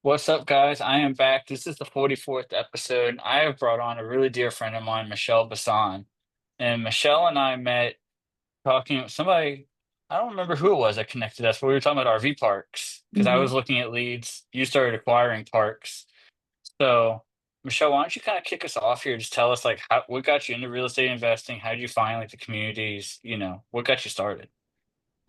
What's up, guys? I am back. This is the 44th episode. I have brought on a really dear friend of mine, Mychele Bisson. And Mychele and I met talking with somebody, I don't remember who it was that connected us, but we were talking about RV parks because I was hmm looking at leads. You started acquiring parks. So, Mychele, why don't you kind of kick us off here? Just tell us like what got you into real estate investing? How did you find like the communities? What got you started?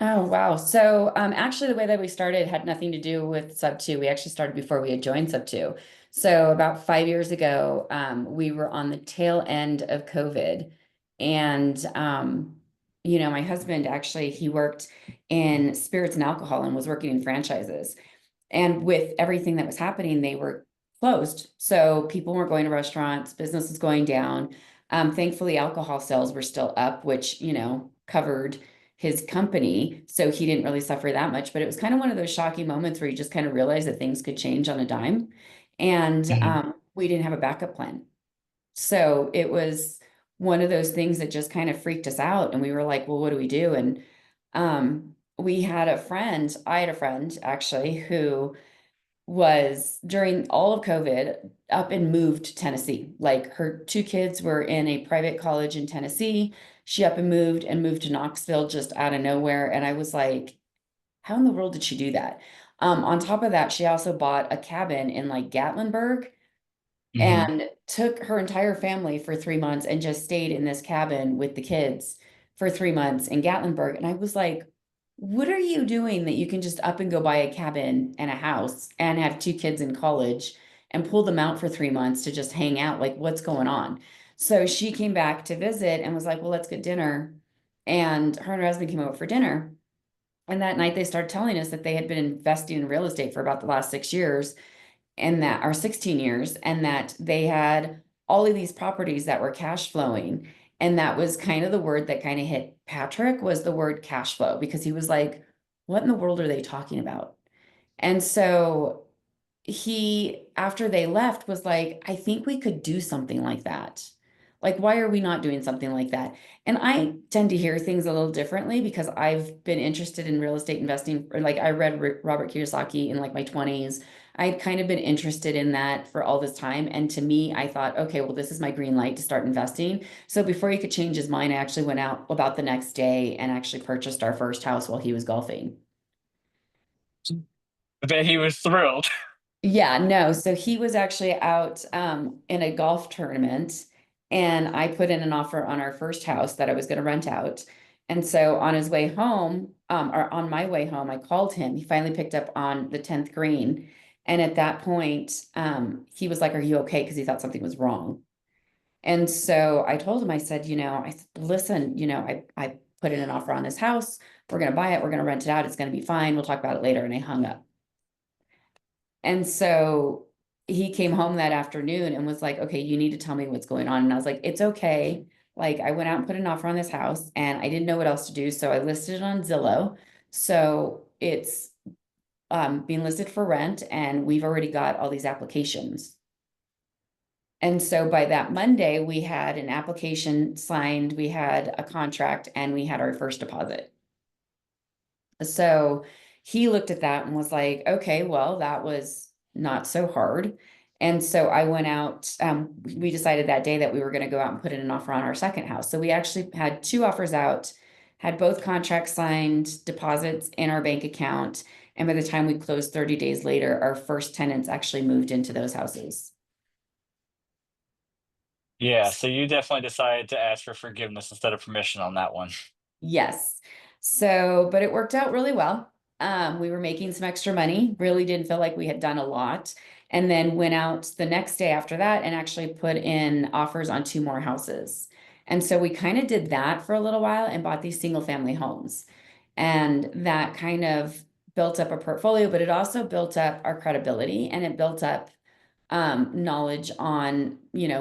Oh, wow. So, actually, the way that we started had nothing to do with Sub 2. We actually started before we had joined Sub 2. So, about 5 years ago, we were on the tail end of COVID. And, my husband actually, he worked in spirits and alcohol and was working in franchises. And with everything that was happening, they were closed. So, people weren't going to restaurants, business was going down. Thankfully, alcohol sales were still up, which, covered his company. So he didn't really suffer that much. But it was kind of one of those shocking moments where you just kind of realize that things could change on a dime. And Mhm. we didn't have a backup plan. So it was one of those things that just kind of freaked us out. And we were like, well, what do we do? And we had a friend, I had a friend actually, who was during all of COVID up and moved to Tennessee. Like her two kids were in a private college in Tennessee. She up and moved to Knoxville just out of nowhere. And I was like, how in the world did she do that? On top of that, she also bought a cabin in like Gatlinburg Mhm. and took her entire family for 3 months and just stayed in this cabin with the kids for 3 months in Gatlinburg. And I was like, what are you doing that you can just up and go buy a cabin and a house and have two kids in college and pull them out for 3 months to just hang out? Like, what's going on? So she came back to visit and was like, well, let's get dinner. And her and her husband came over for dinner. And that night they started telling us that they had been investing in real estate for about the last 6 years and that are 16 years and that they had all of these properties that were cash flowing. And that was kind of the word that kind of hit Patrick was the word cash flow because he was like, what in the world are they talking about? And so he, after they left, was like, I think we could do something like that. Like, why are we not doing something like that? And I tend to hear things a little differently because I've been interested in real estate investing. Or like, I read Robert Kiyosaki in like my 20s. I'd kind of been interested in that for all this time. And to me, I thought, okay, well, this is my green light to start investing. So before he could change his mind, I actually went out about the next day and actually purchased our first house while he was golfing. I bet he was thrilled. Yeah, no. So he was actually out in a golf tournament, and I put in an offer on our first house that I was going to rent out. And so on his way home, or on my way home, I called him. He finally picked up on the 10th green. And at that point, he was like, are you okay? Because he thought something was wrong. And so I told him, I said, listen, I put in an offer on this house. We're going to buy it. We're going to rent it out. It's going to be fine. We'll talk about it later. And I hung up. And so he came home that afternoon and was like, okay, you need to tell me what's going on. And I was like, it's okay. Like, I went out and put an offer on this house and I didn't know what else to do. So I listed it on Zillow. So it's being listed for rent and we've already got all these applications. And so by that Monday, we had an application signed, we had a contract, and we had our first deposit. So he looked at that and was like, okay, well, that was not so hard. And so I went out, we decided that day that we were going to go out and put in an offer on our second house. So we actually had two offers out, had both contracts signed, deposits in our bank account. And by the time we closed 30 days later, our first tenants actually moved into those houses. Yeah, so you definitely decided to ask for forgiveness instead of permission on that one. Yes. So, but it worked out really well. We were making some extra money, really didn't feel like we had done a lot. And then went out the next day after that and actually put in offers on two more houses. And so we kind of did that for a little while and bought these single family homes. And that kind of built up a portfolio, but it also built up our credibility and it built up knowledge on,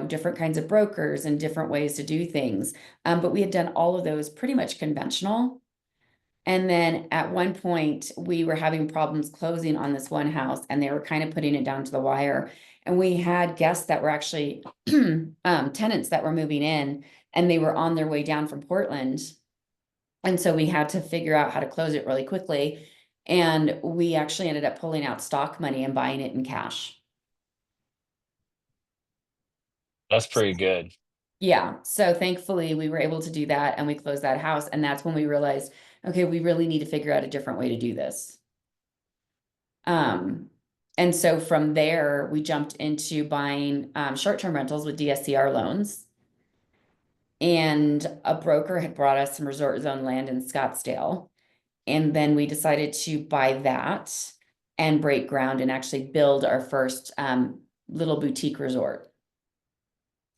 different kinds of brokers and different ways to do things. But we had done all of those pretty much conventional. And then at one point, we were having problems closing on this one house, and they were kind of putting it down to the wire. And we had guests that were actually tenants that were moving in, and they were on their way down from Portland. And so we had to figure out how to close it really quickly. And we actually ended up pulling out stock money and buying it in cash. That's pretty good. Yeah. So thankfully we were able to do that and we closed that house. And that's when we realized, okay, we really need to figure out a different way to do this. Um, and so from there, we jumped into buying short-term rentals with DSCR loans. And a broker had brought us some resort zone land in Scottsdale. And then we decided to buy that and break ground and actually build our first little boutique resort.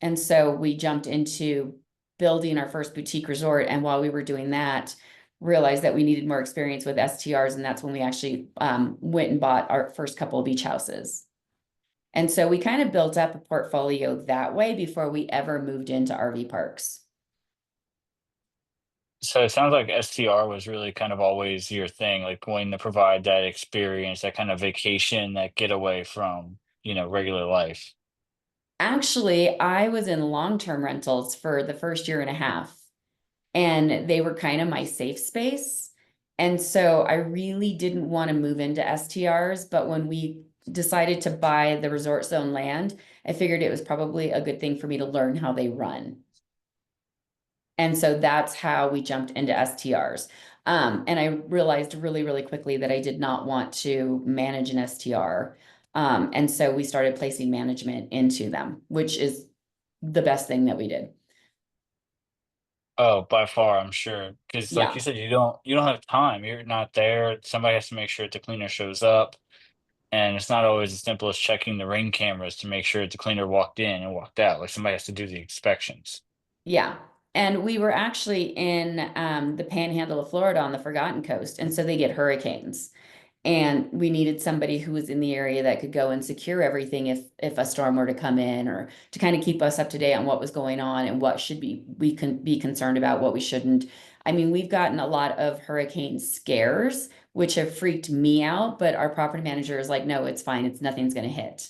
And so we jumped into building our first boutique resort. And while we were doing that, realized that we needed more experience with STRs. And that's when we actually went and bought our first couple of beach houses. And so we kind of built up a portfolio that way before we ever moved into RV parks. So it sounds like STR was really kind of always your thing, like wanting to provide that experience, that kind of vacation, that getaway from, regular life. Actually, I was in long-term rentals for the first year and a half, and they were kind of my safe space. And so I really didn't want to move into STRs, but when we decided to buy the resort zone land, I figured it was probably a good thing for me to learn how they run. And so that's how we jumped into STRs. And I realized really, really quickly that I did not want to manage an STR. And so we started placing management into them, which is the best thing that we did. Oh, by far, I'm sure. Because like Yeah. you said, you don't have time. You're not there. Somebody has to make sure the cleaner shows up. And it's not always as simple as checking the ring cameras to make sure the cleaner walked in and walked out. Like somebody has to do the inspections. Yeah. And we were actually in the panhandle of Florida on the Forgotten Coast. And so they get hurricanes. And we needed somebody who was in the area that could go and secure everything if a storm were to come in, or to kind of keep us up to date on what was going on and what should be we can be concerned about, what we shouldn't. I mean, we've gotten a lot of hurricane scares, which have freaked me out, but our property manager is like, no, it's fine. It's nothing's going to hit.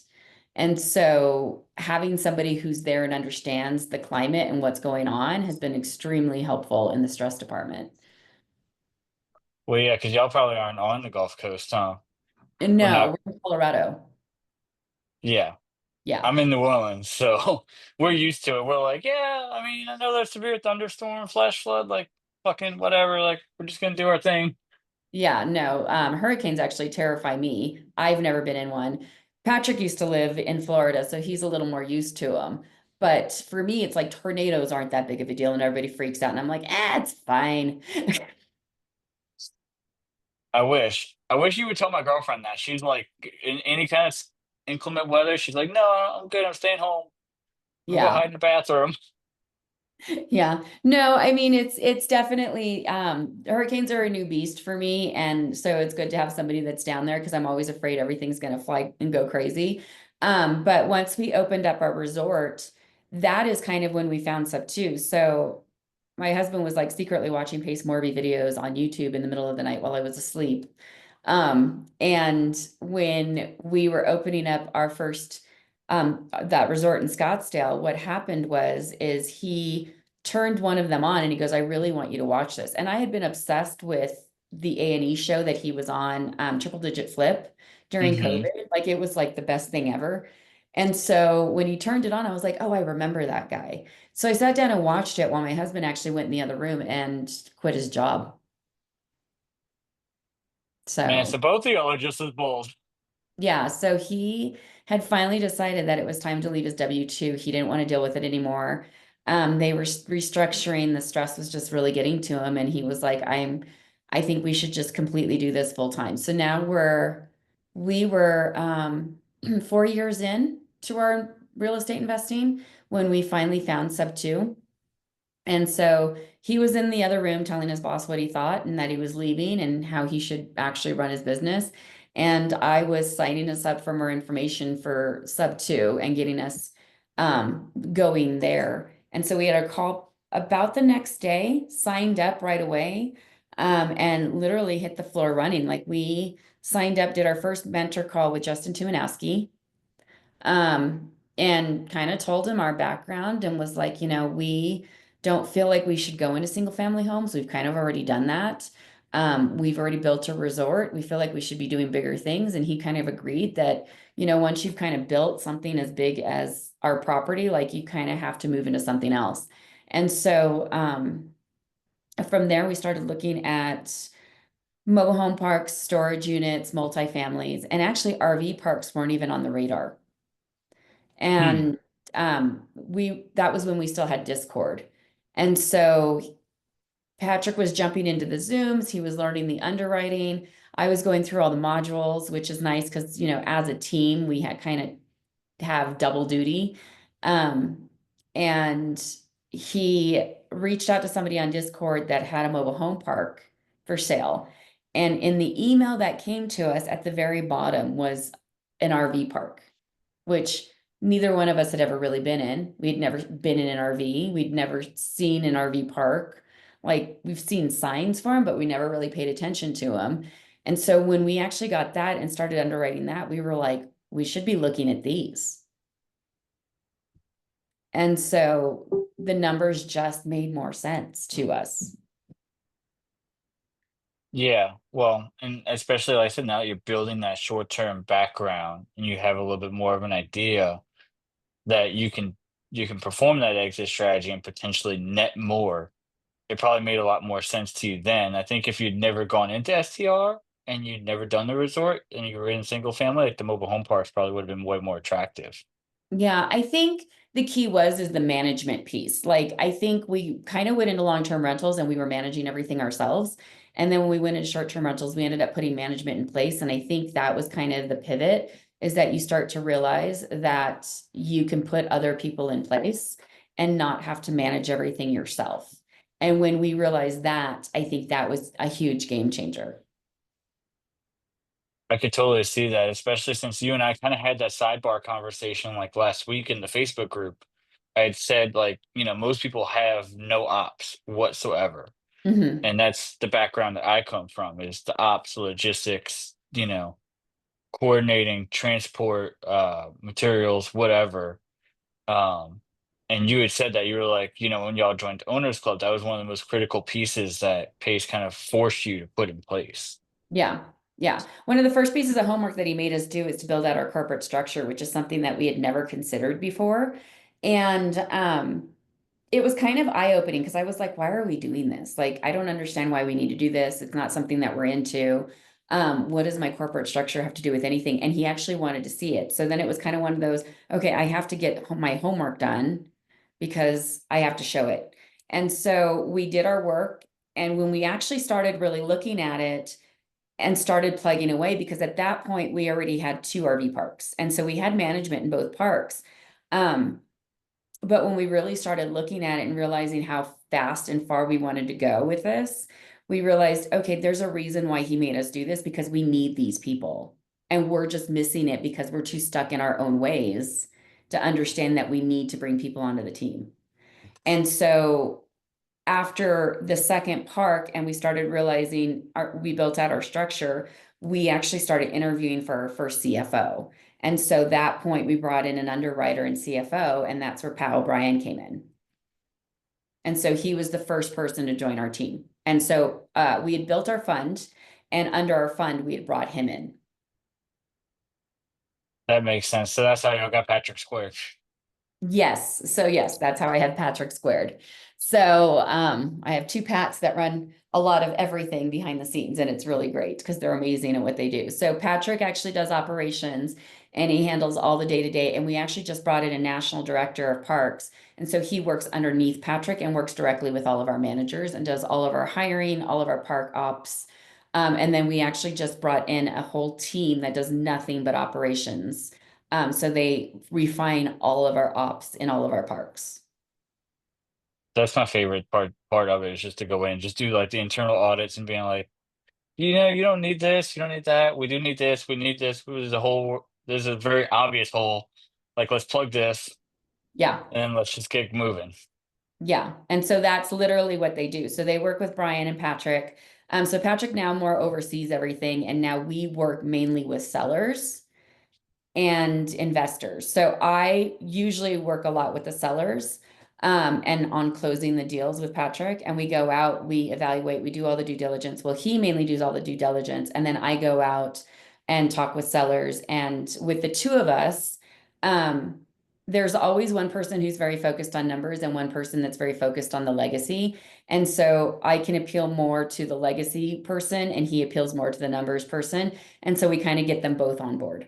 And so having somebody who's there and understands the climate and what's going on has been extremely helpful in the stress department. Well, yeah, because y'all probably aren't on the Gulf Coast, huh? And We're no, not. we're in Colorado. Yeah, Yeah. I'm in New Orleans, so we're used to it. We're like, yeah, I mean, I know there's severe thunderstorm, flash flood, like fucking whatever. Like, we're just gonna do our thing. Yeah, no, hurricanes actually terrify me. I've never been in one. Patrick used to live in Florida, so he's a little more used to them. But for me, it's like tornadoes aren't that big of a deal, and everybody freaks out. And I'm like, it's fine. I wish. I wish you would tell my girlfriend that. She's like, in any kind of inclement weather, she's like, no, I'm good. I'm staying home. I'm gonna go Yeah. hide in the bathroom. Yeah. No, I mean it's definitely hurricanes are a new beast for me, and so it's good to have somebody that's down there because I'm always afraid everything's going to fly and go crazy. But once we opened up our resort, that is kind of when we found sub two. So my husband was like secretly watching Pace Morby videos on YouTube in the middle of the night while I was asleep. And when we were opening up our first that resort in Scottsdale, what happened is he turned one of them on and he goes, I really want you to watch this. And I had been obsessed with the A&E show that he was on, Triple Digit Flip during Hmm. COVID. Like it was like the best thing ever. And so when he turned it on, I was like, oh, I remember that guy. So I sat down and watched it while my husband actually went in the other room and quit his job. Man, So so both of y'all are just as bold. yeah, so he had finally decided that it was time to leave his W-2. He didn't want to deal with it anymore. They were restructuring, the stress was just really getting to him, and he was like, I think we should just completely do this full time. So now we were 4 years in to our real estate investing when we finally found sub two. And so he was in the other room telling his boss what he thought and that he was leaving and how he should actually run his business. And I was signing us up for more information for sub two and getting us going there. And so we had our call about the next day, signed up right away, and literally hit the floor running. Like we signed up, did our first mentor call with Justin Tumanowski, and kind of told him our background and was like, we don't feel like we should go into single family homes. We've kind of already done that. We've already built a resort. We feel like we should be doing bigger things. And he kind of agreed that, once you've kind of built something as big as our property, like you kind of have to move into something else. And so from there, we started looking at mobile home parks, storage units, multifamilies, and actually RV parks weren't even on the radar. Hmm. And we that was when we still had Discord. And so Patrick was jumping into the Zooms, he was learning the underwriting. I was going through all the modules, which is nice because, as a team, we had kind of have double duty. Um, and he reached out to somebody on Discord that had a mobile home park for sale. And in the email that came to us at the very bottom was an RV park, which neither one of us had ever really been in. We'd never been in an RV. We'd never seen an RV park. Like we've seen signs for them, but we never really paid attention to them. And so when we actually got that and started underwriting that, we were like, we should be looking at these. And so the numbers just made more sense to us. Yeah, well, and especially like I said, now that you're building that short-term background and you have a little bit more of an idea that you can perform that exit strategy and potentially net more. It probably made a lot more sense to you then. I think if you'd never gone into STR and you'd never done the resort and you were in single family, like the mobile home parks probably would have been way more attractive. Yeah, I think the key is the management piece. Like I think we kind of went into long-term rentals and we were managing everything ourselves. And then when we went into short-term rentals, we ended up putting management in place. And I think that was kind of the pivot is that you start to realize that you can put other people in place and not have to manage everything yourself. And when we realized that, I think that was a huge game changer. I could totally see that, especially since you and I kind of had that sidebar conversation like last week in the Facebook group. I had said, like, most people have no ops whatsoever. Mhm. And that's the background that I come from is the ops, logistics, coordinating transport, materials, whatever. Um, and you had said that you were like, when y'all joined Owners Club, that was one of the most critical pieces that Pace kind of forced you to put in place. Yeah. Yeah. One of the first pieces of homework that he made us do is to build out our corporate structure, which is something that we had never considered before. And it was kind of eye-opening because I was like, why are we doing this? Like, I don't understand why we need to do this. It's not something that we're into. What does my corporate structure have to do with anything? And he actually wanted to see it. So then it was kind of one of those, okay, I have to get my homework done because I have to show it. And so we did our work. And when we actually started really looking at it, and started plugging away because at that point we already had two RV parks. And so we had management in both parks. Um, but when we really started looking at it and realizing how fast and far we wanted to go with this, we realized, okay, there's a reason why he made us do this because we need these people. And we're just missing it because we're too stuck in our own ways to understand that we need to bring people onto the team. And so after the second park and we started realizing we built out our structure, we actually started interviewing for our first CFO. And so that point we brought in an underwriter and CFO, and that's where Pat O'Brien came in. And so he was the first person to join our team. And so we had built our fund, and under our fund, we had brought him in. That makes sense. So that's how y'all got Patrick Square. Yes. So yes, that's how I have Patrick squared. So I have two Pats that run a lot of everything behind the scenes, and it's really great because they're amazing at what they do. So Patrick actually does operations and he handles all the day to day. And we actually just brought in a national director of parks. And so he works underneath Patrick and works directly with all of our managers and does all of our hiring, all of our park ops. And then we actually just brought in a whole team that does nothing but operations, so they refine all of our ops in all of our parks. That's my favorite part of it is just to go in, just do like the internal audits and being like, you don't need this, you don't need that. We do need this, we need this. There's a very obvious hole. Like, let's plug this Yeah, and let's just get moving. yeah. And so that's literally what they do. So they work with Brian and Patrick. So Patrick now more oversees everything, and now we work mainly with sellers and investors. So I usually work a lot with the sellers. and on closing the deals with Patrick. And we go out, we evaluate, we do all the due diligence. Well, he mainly does all the due diligence. And then I go out and talk with sellers. And with the two of us, um, there's always one person who's very focused on numbers and one person that's very focused on the legacy. And so I can appeal more to the legacy person and he appeals more to the numbers person. And so we kind of get them both on board.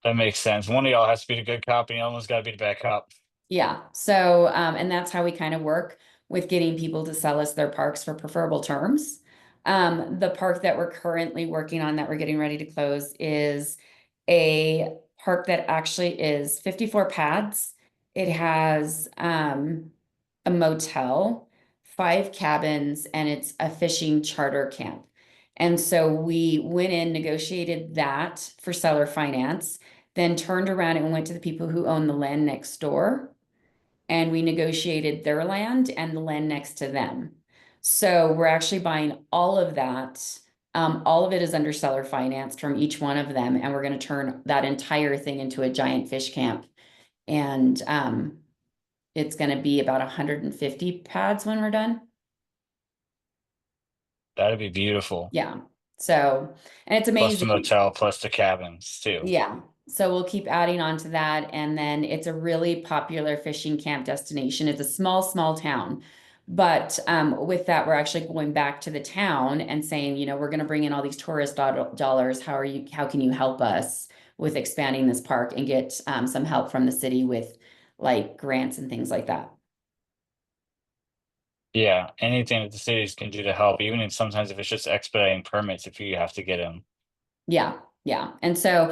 That makes sense. One of y'all has to be the good cop, and the other one's got to be the bad cop. Yeah. So, and that's how we kind of work with getting people to sell us their parks for preferable terms. The park that we're currently working on that we're getting ready to close is a park that actually is 54 pads. It has a motel, 5 cabins, and it's a fishing charter camp. And so we went in, negotiated that for seller finance, then turned around and went to the people who own the land next door and we negotiated their land and the land next to them. So we're actually buying all of that. All of it is under seller financed from each one of them, and we're going to turn that entire thing into a giant fish camp. And it's going to be about 150 pads when we're done. That'd be beautiful. Yeah. So, and it's Plus the amazing. motel, plus the cabins too. Yeah. So we'll keep adding on to that. And then it's a really popular fishing camp destination. It's a small, small town. But with that, we're actually going back to the town and saying, we're going to bring in all these tourist dollars. How can you help us with expanding this park and get some help from the city with like grants and things like that? Yeah, anything that the cities can do to help, even if sometimes if it's just expediting permits, if you have to get them. Yeah, yeah. And so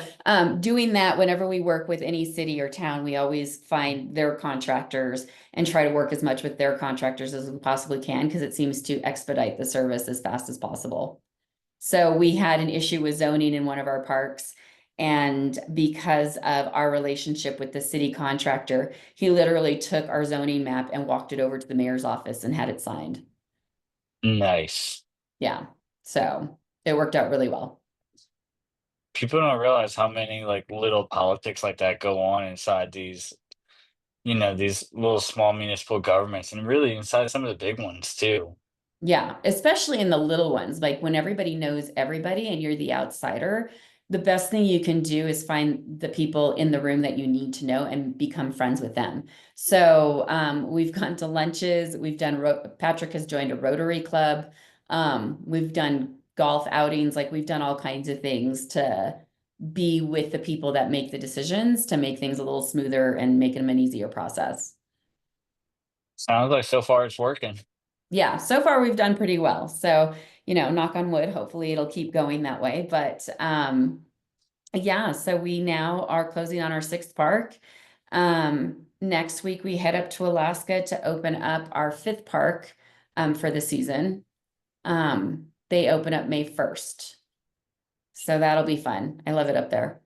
doing that whenever we work with any city or town, we always find their contractors and try to work as much with their contractors as we possibly can because it seems to expedite the service as fast as possible. So we had an issue with zoning in one of our parks. And because of our relationship with the city contractor, he literally took our zoning map and walked it over to the mayor's office and had it signed. Nice. Yeah. So it worked out really well. People don't realize how many like little politics like that go on inside these, these little small municipal governments and really inside some of the big ones too. Yeah, especially in the little ones, like when everybody knows everybody and you're the outsider, the best thing you can do is find the people in the room that you need to know and become friends with them. So we've gone to lunches, Patrick has joined a Rotary Club, we've done golf outings, like we've done all kinds of things to be with the people that make the decisions to make things a little smoother and make them an easier process. Sounds like so far it's working. Yeah, so far we've done pretty well. So, knock on wood, hopefully it'll keep going that way. But yeah, so we now are closing on our 6th park. Next week we head up to Alaska to open up our 5th park for the season. They open up May 1st. So that'll be fun. I love it up there.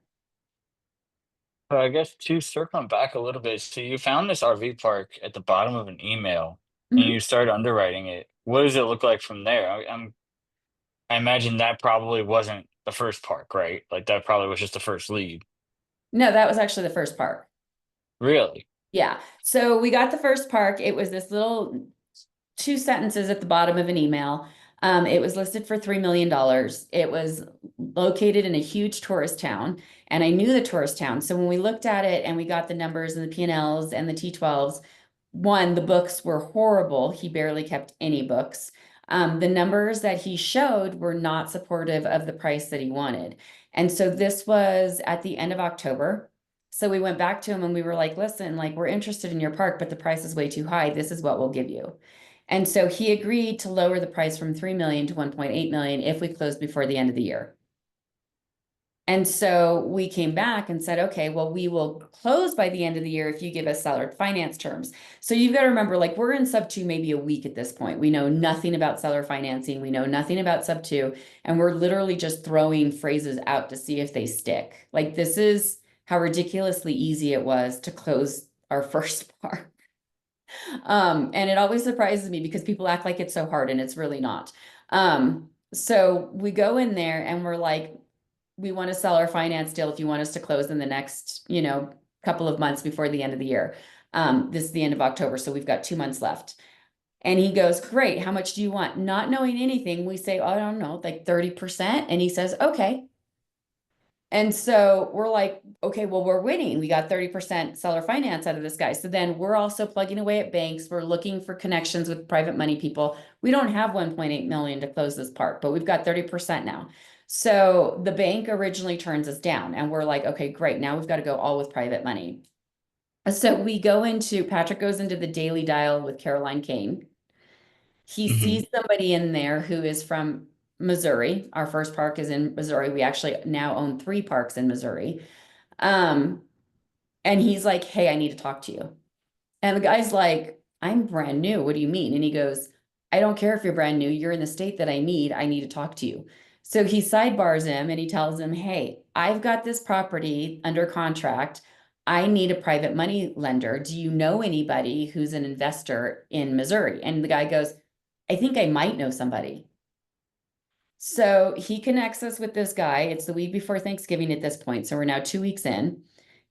But I guess to circling back a little bit, so you found this RV park at the bottom of an email and you Mhm. started underwriting it. What does it look like from there? I imagine that probably wasn't the first park, right? Like that probably was just the first lead. No, that was actually the first park. Really? Yeah. So we got the first park. It was this little 2 sentences at the bottom of an email. It was listed for $3 million. It was located in a huge tourist town, and I knew the tourist town. So when we looked at it and we got the numbers and the P&Ls and the T12s, one, the books were horrible. He barely kept any books. The numbers that he showed were not supportive of the price that he wanted. And so this was at the end of October. So we went back to him and we were like, listen, like we're interested in your park, but the price is way too high. This is what we'll give you. And so he agreed to lower the price from 3 million to 1.8 million if we closed before the end of the year. And so we came back and said, okay, well, we will close by the end of the year if you give us seller finance terms. So you've got to remember, like, we're in sub two maybe a week at this point. We know nothing about seller financing. We know nothing about sub two. And we're literally just throwing phrases out to see if they stick. Like, this is how ridiculously easy it was to close our first part. And it always surprises me because people act like it's so hard and it's really not. So we go in there and we're like, we want to sell our finance deal if you want us to close in the next, couple of months before the end of the year. This is the end of October, so we've got 2 months left. And he goes, great. How much do you want? Not knowing anything, we say, oh, I don't know, like 30%. And he says, okay. And so we're like, okay, well, we're winning. We got 30% seller finance out of this guy. So then we're also plugging away at banks. We're looking for connections with private money people. We don't have 1.8 million to close this park, but we've got 30% now. So the bank originally turns us down, and we're like, okay, great. Now we've got to go all with private money. So Patrick goes into the Daily Dial with Caroline Kane. He Hmm. sees somebody in there who is from Missouri. Our first park is in Missouri. We actually now own 3 parks in Missouri. Um, and he's like, hey, I need to talk to you. And the guy's like, I'm brand new. What do you mean? And he goes, I don't care if you're brand new. You're in the state that I need. I need to talk to you. So he sidebars him and he tells him, hey, I've got this property under contract. I need a private money lender. Do you know anybody who's an investor in Missouri? And the guy goes, I think I might know somebody. So he connects us with this guy. It's the week before Thanksgiving at this point. So we're now 2 weeks in.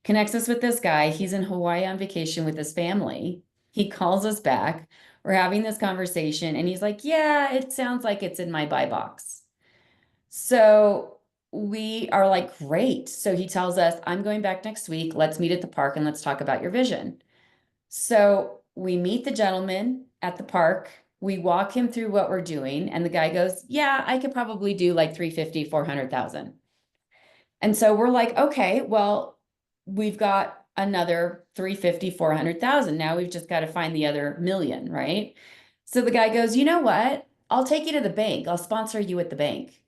Connects us with this guy. He's in Hawaii on vacation with his family. He calls us back. We're having this conversation, and he's like, yeah, it sounds like it's in my buy box. So we are like, great. So he tells us, I'm going back next week. Let's meet at the park and let's talk about your vision. So we meet the gentleman at the park. We walk him through what we're doing, and the guy goes, yeah, I could probably do like 350, 400,000. And so we're like, okay, well, we've got another 350, 400,000. Now we've just got to find the other million, right? So the guy goes, you know what? I'll take you to the bank. I'll sponsor you at the bank.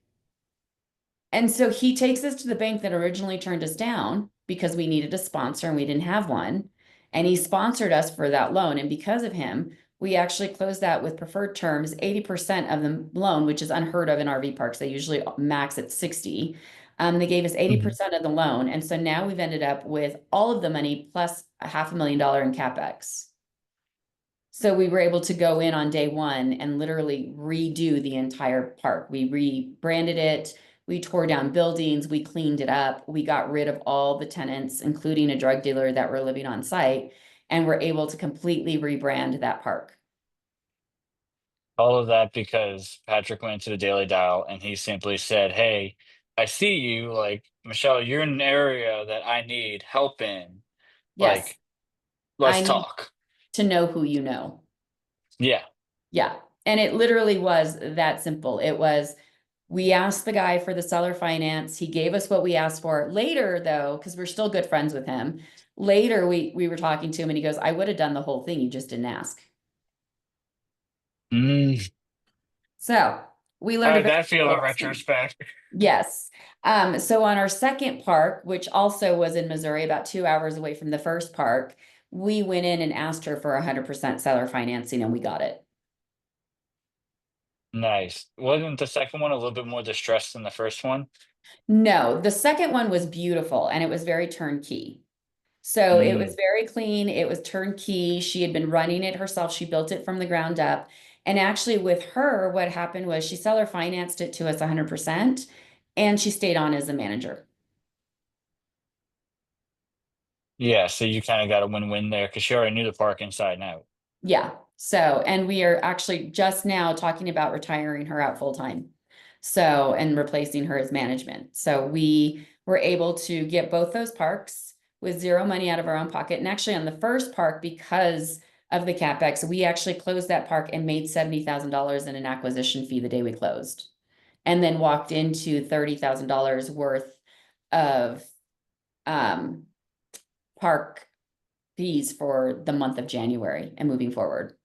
And so he takes us to the bank that originally turned us down because we needed a sponsor and we didn't have one. And he sponsored us for that loan. And because of him, we actually closed that with preferred terms, 80% of the loan, which is unheard of in RV parks. They usually max at 60. They gave us Hmm. 80% of the loan. And so now we've ended up with all of the money plus a $500,000 in CapEx. So we were able to go in on day one and literally redo the entire park. We rebranded it. We tore down buildings. We cleaned it up. We got rid of all the tenants, including a drug dealer that were living on site, and we're able to completely rebrand that park. All of that because Patrick went to the Daily Dial and he simply said, hey, I see you, like, Mychele, you're in an area that I need help in. Yes, Like, let's I need talk. to know who you know. Yeah. Yeah. And it literally was that simple. It was, we asked the guy for the seller finance. He gave us what we asked for. Later, though, because we're still good friends with him, later we were talking to him and he goes, I would have done the whole thing. You just didn't ask. Mm. So we How learned a did very that feel in valuable lesson. retrospect? Yes. So on our second park, which also was in Missouri, about 2 hours away from the first park, we went in and asked her for 100% seller financing and we got it. Nice. Wasn't the second one a little bit more distressed than the first one? No, the second one was beautiful and it was very turnkey. So it was Mm. very clean. It was turnkey. She had been running it herself. She built it from the ground up. And actually, with her, what happened was she seller financed it to us 100%, and she stayed on as a manager. Yeah, so you kind of got a win-win there because she already knew the park inside and out. Yeah. So, and we are actually just now talking about retiring her out full time. So, and replacing her as management. So we were able to get both those parks with zero money out of our own pocket. And actually on the first park, because of the CapEx, we actually closed that park and made $70,000 in an acquisition fee the day we closed. And then walked into $30,000 worth of um, park fees for the month of January and moving forward.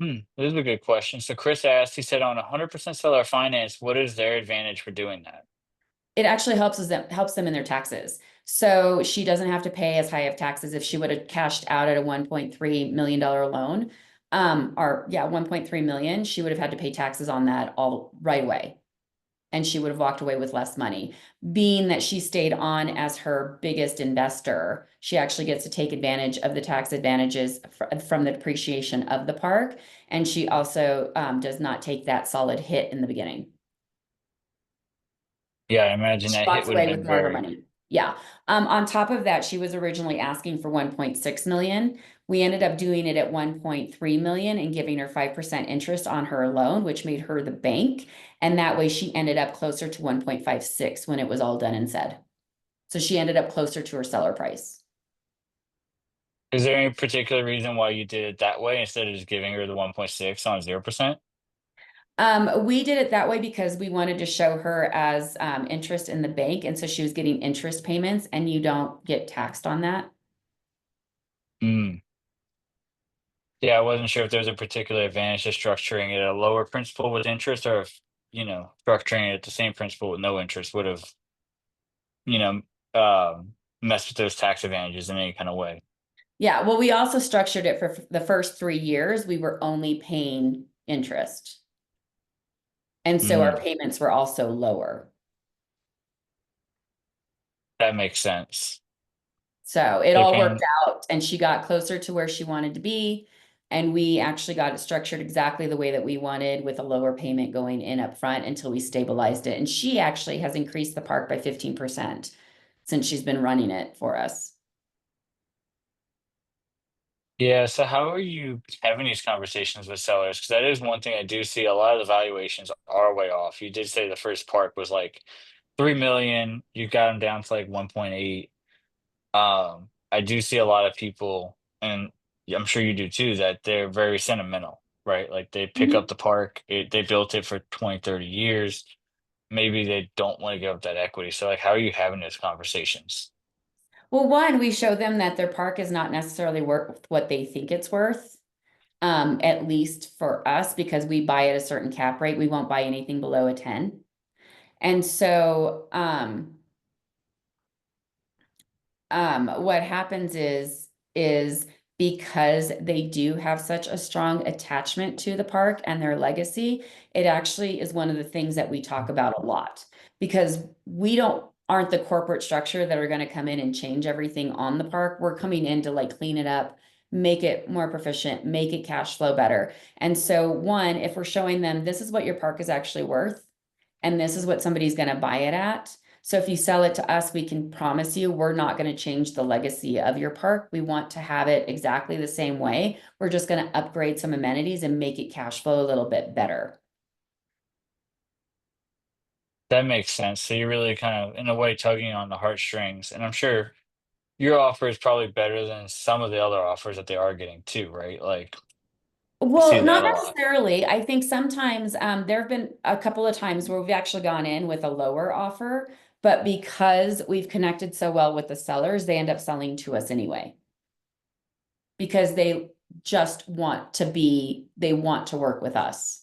This is a good question. So Chris asked, he said on 100% seller finance, what is their advantage for doing that? It actually helps them in their taxes. So she doesn't have to pay as high of taxes if she would have cashed out at a $1.3 million loan. Or yeah, 1.3 million, she would have had to pay taxes on that all right away. And she would have walked away with less money. Being that she stayed on as her biggest investor, she actually gets to take advantage of the tax advantages from the depreciation of the park. And she also does not take that solid hit in the beginning. Yeah, I imagine She that hit walks would have away with been more of her very, money. Yeah. On top of that, she was originally asking for 1.6 million. We ended up doing it at 1.3 million and giving her 5% interest on her loan, which made her the bank. And that way she ended up closer to 1.56 when it was all done and said. So she ended up closer to her seller price. Is there any particular reason why you did it that way instead of just giving her the 1.6 on 0%? We did it that way because we wanted to show her as interest in the bank. And so she was getting interest payments, and you don't get taxed on that. Mm. Yeah, I wasn't sure if there's a particular advantage to structuring it at a lower principal with interest, or if, structuring it at the same principal with no interest would have, you know, messed with those tax advantages in any kind of way. Yeah. Well, we also structured it for the first 3 years. We were only paying interest. And so our Mm, payments were also lower. that makes sense. So it They're all worked paying, out, and she got closer to where she wanted to be. And we actually got it structured exactly the way that we wanted, with a lower payment going in up front until we stabilized it. And she actually has increased the park by 15% since she's been running it for us. yeah. So how are you having these conversations with sellers? Because that is one thing I do see. A lot of the valuations are way off. You did say the first park was like 3 million. You got them down to like 1.8. I do see a lot of people, and I'm sure you do too, that they're very sentimental, right? Like they pick up Mhm. the park, they built it for 20, 30 years. Maybe they don't want to give up that equity. So like, how are you having those conversations? Well, one, we show them that their park is not necessarily worth what they think it's worth. At least for us, because we buy at a certain cap rate. We won't buy anything below a 10. And so what happens is because they do have such a strong attachment to the park and their legacy, it actually is one of the things that we talk about a lot, because we don't aren't the corporate structure that are going to come in and change everything on the park. We're coming in to like clean it up, make it more proficient, make it cash flow better. And so one, if we're showing them this is what your park is actually worth, and this is what somebody's going to buy it at. So if you sell it to us, we can promise you we're not going to change the legacy of your park. We want to have it exactly the same way. We're just going to upgrade some amenities and make it cash flow a little bit better. That makes sense. So you're really kind of, in a way, tugging on the heartstrings. And I'm sure your offer is probably better than some of the other offers that they are getting too, right? Like, I see Well, not that a lot. necessarily. I think sometimes there have been a couple of times where we've actually gone in with a lower offer, but because we've connected so well with the sellers, they end up selling to us anyway, because they just they want to work with us.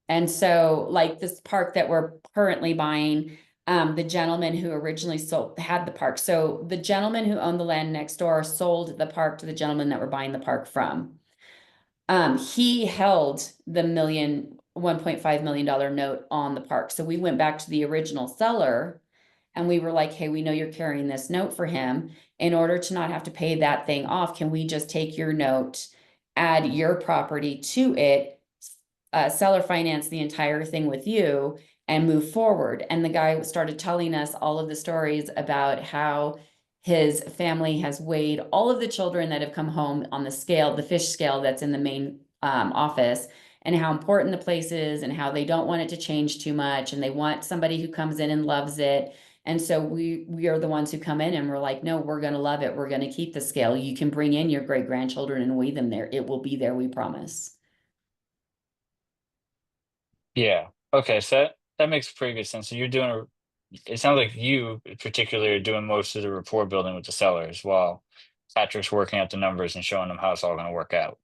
And so, like this park that we're currently buying, the gentleman who originally had the park. So the gentleman who owned the land next door sold the park to the gentleman that we're buying the park from. He held the 1.5 million note on the park. So we went back to the original seller and we were like, hey, we know you're carrying this note for him. In order to not have to pay that thing off, can we just take your note, add your property to it, seller finance the entire thing with you, and move forward? And the guy started telling us all of the stories about how his family has weighed all of the children that have come home on the scale, the fish scale that's in the main office, and how important the place is, and how they don't want it to change too much, and they want somebody who comes in and loves it. And so we are the ones who come in and we're like, no, we're going to love it. We're going to keep the scale. You can bring in your great grandchildren and weigh them there. It will be there, we promise. Yeah. Okay. So that makes pretty good sense. So you're doing it sounds like you particularly are doing most of the rapport building with the sellers while Patrick's working out the numbers and showing them how it's all going to work out.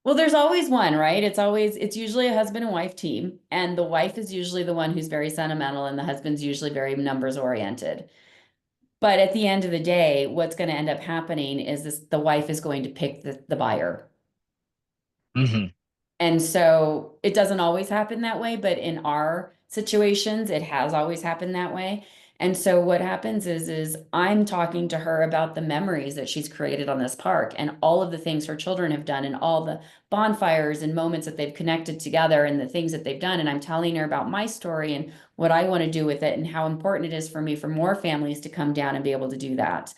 Well, there's always one, right? It's usually a husband and wife team, and the wife is usually the one who's very sentimental, and the husband's usually very numbers oriented. But at the end of the day, what's going to end up happening is the wife is going to pick the buyer. Hmm. And so it doesn't always happen that way, but in our situations, it has always happened that way. And so what happens is I'm talking to her about the memories that she's created on this park and all of the things her children have done and all the bonfires and moments that they've connected together and the things that they've done. And I'm telling her about my story and what I want to do with it and how important it is for me for more families to come down and be able to do that.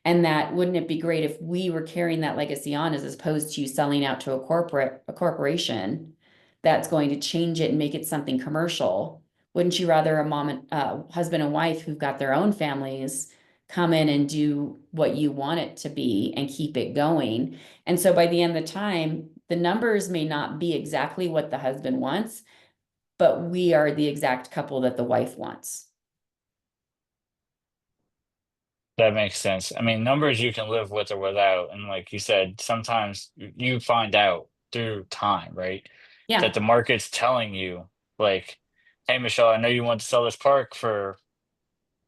And that wouldn't it be great if we were carrying that legacy on as opposed to selling out to a corporation that's going to change it and make it something commercial? Wouldn't you rather a mom and husband and wife who've got their own families come in and do what you want it to be and keep it going? And so by the end of the time, the numbers may not be exactly what the husband wants, but we are the exact couple that the wife wants. That makes sense. I mean, numbers you can live with or without. And like you said, sometimes you find out through time, right? That Yeah. the market's telling you, like, hey, Michelle, I know you want to sell this park for,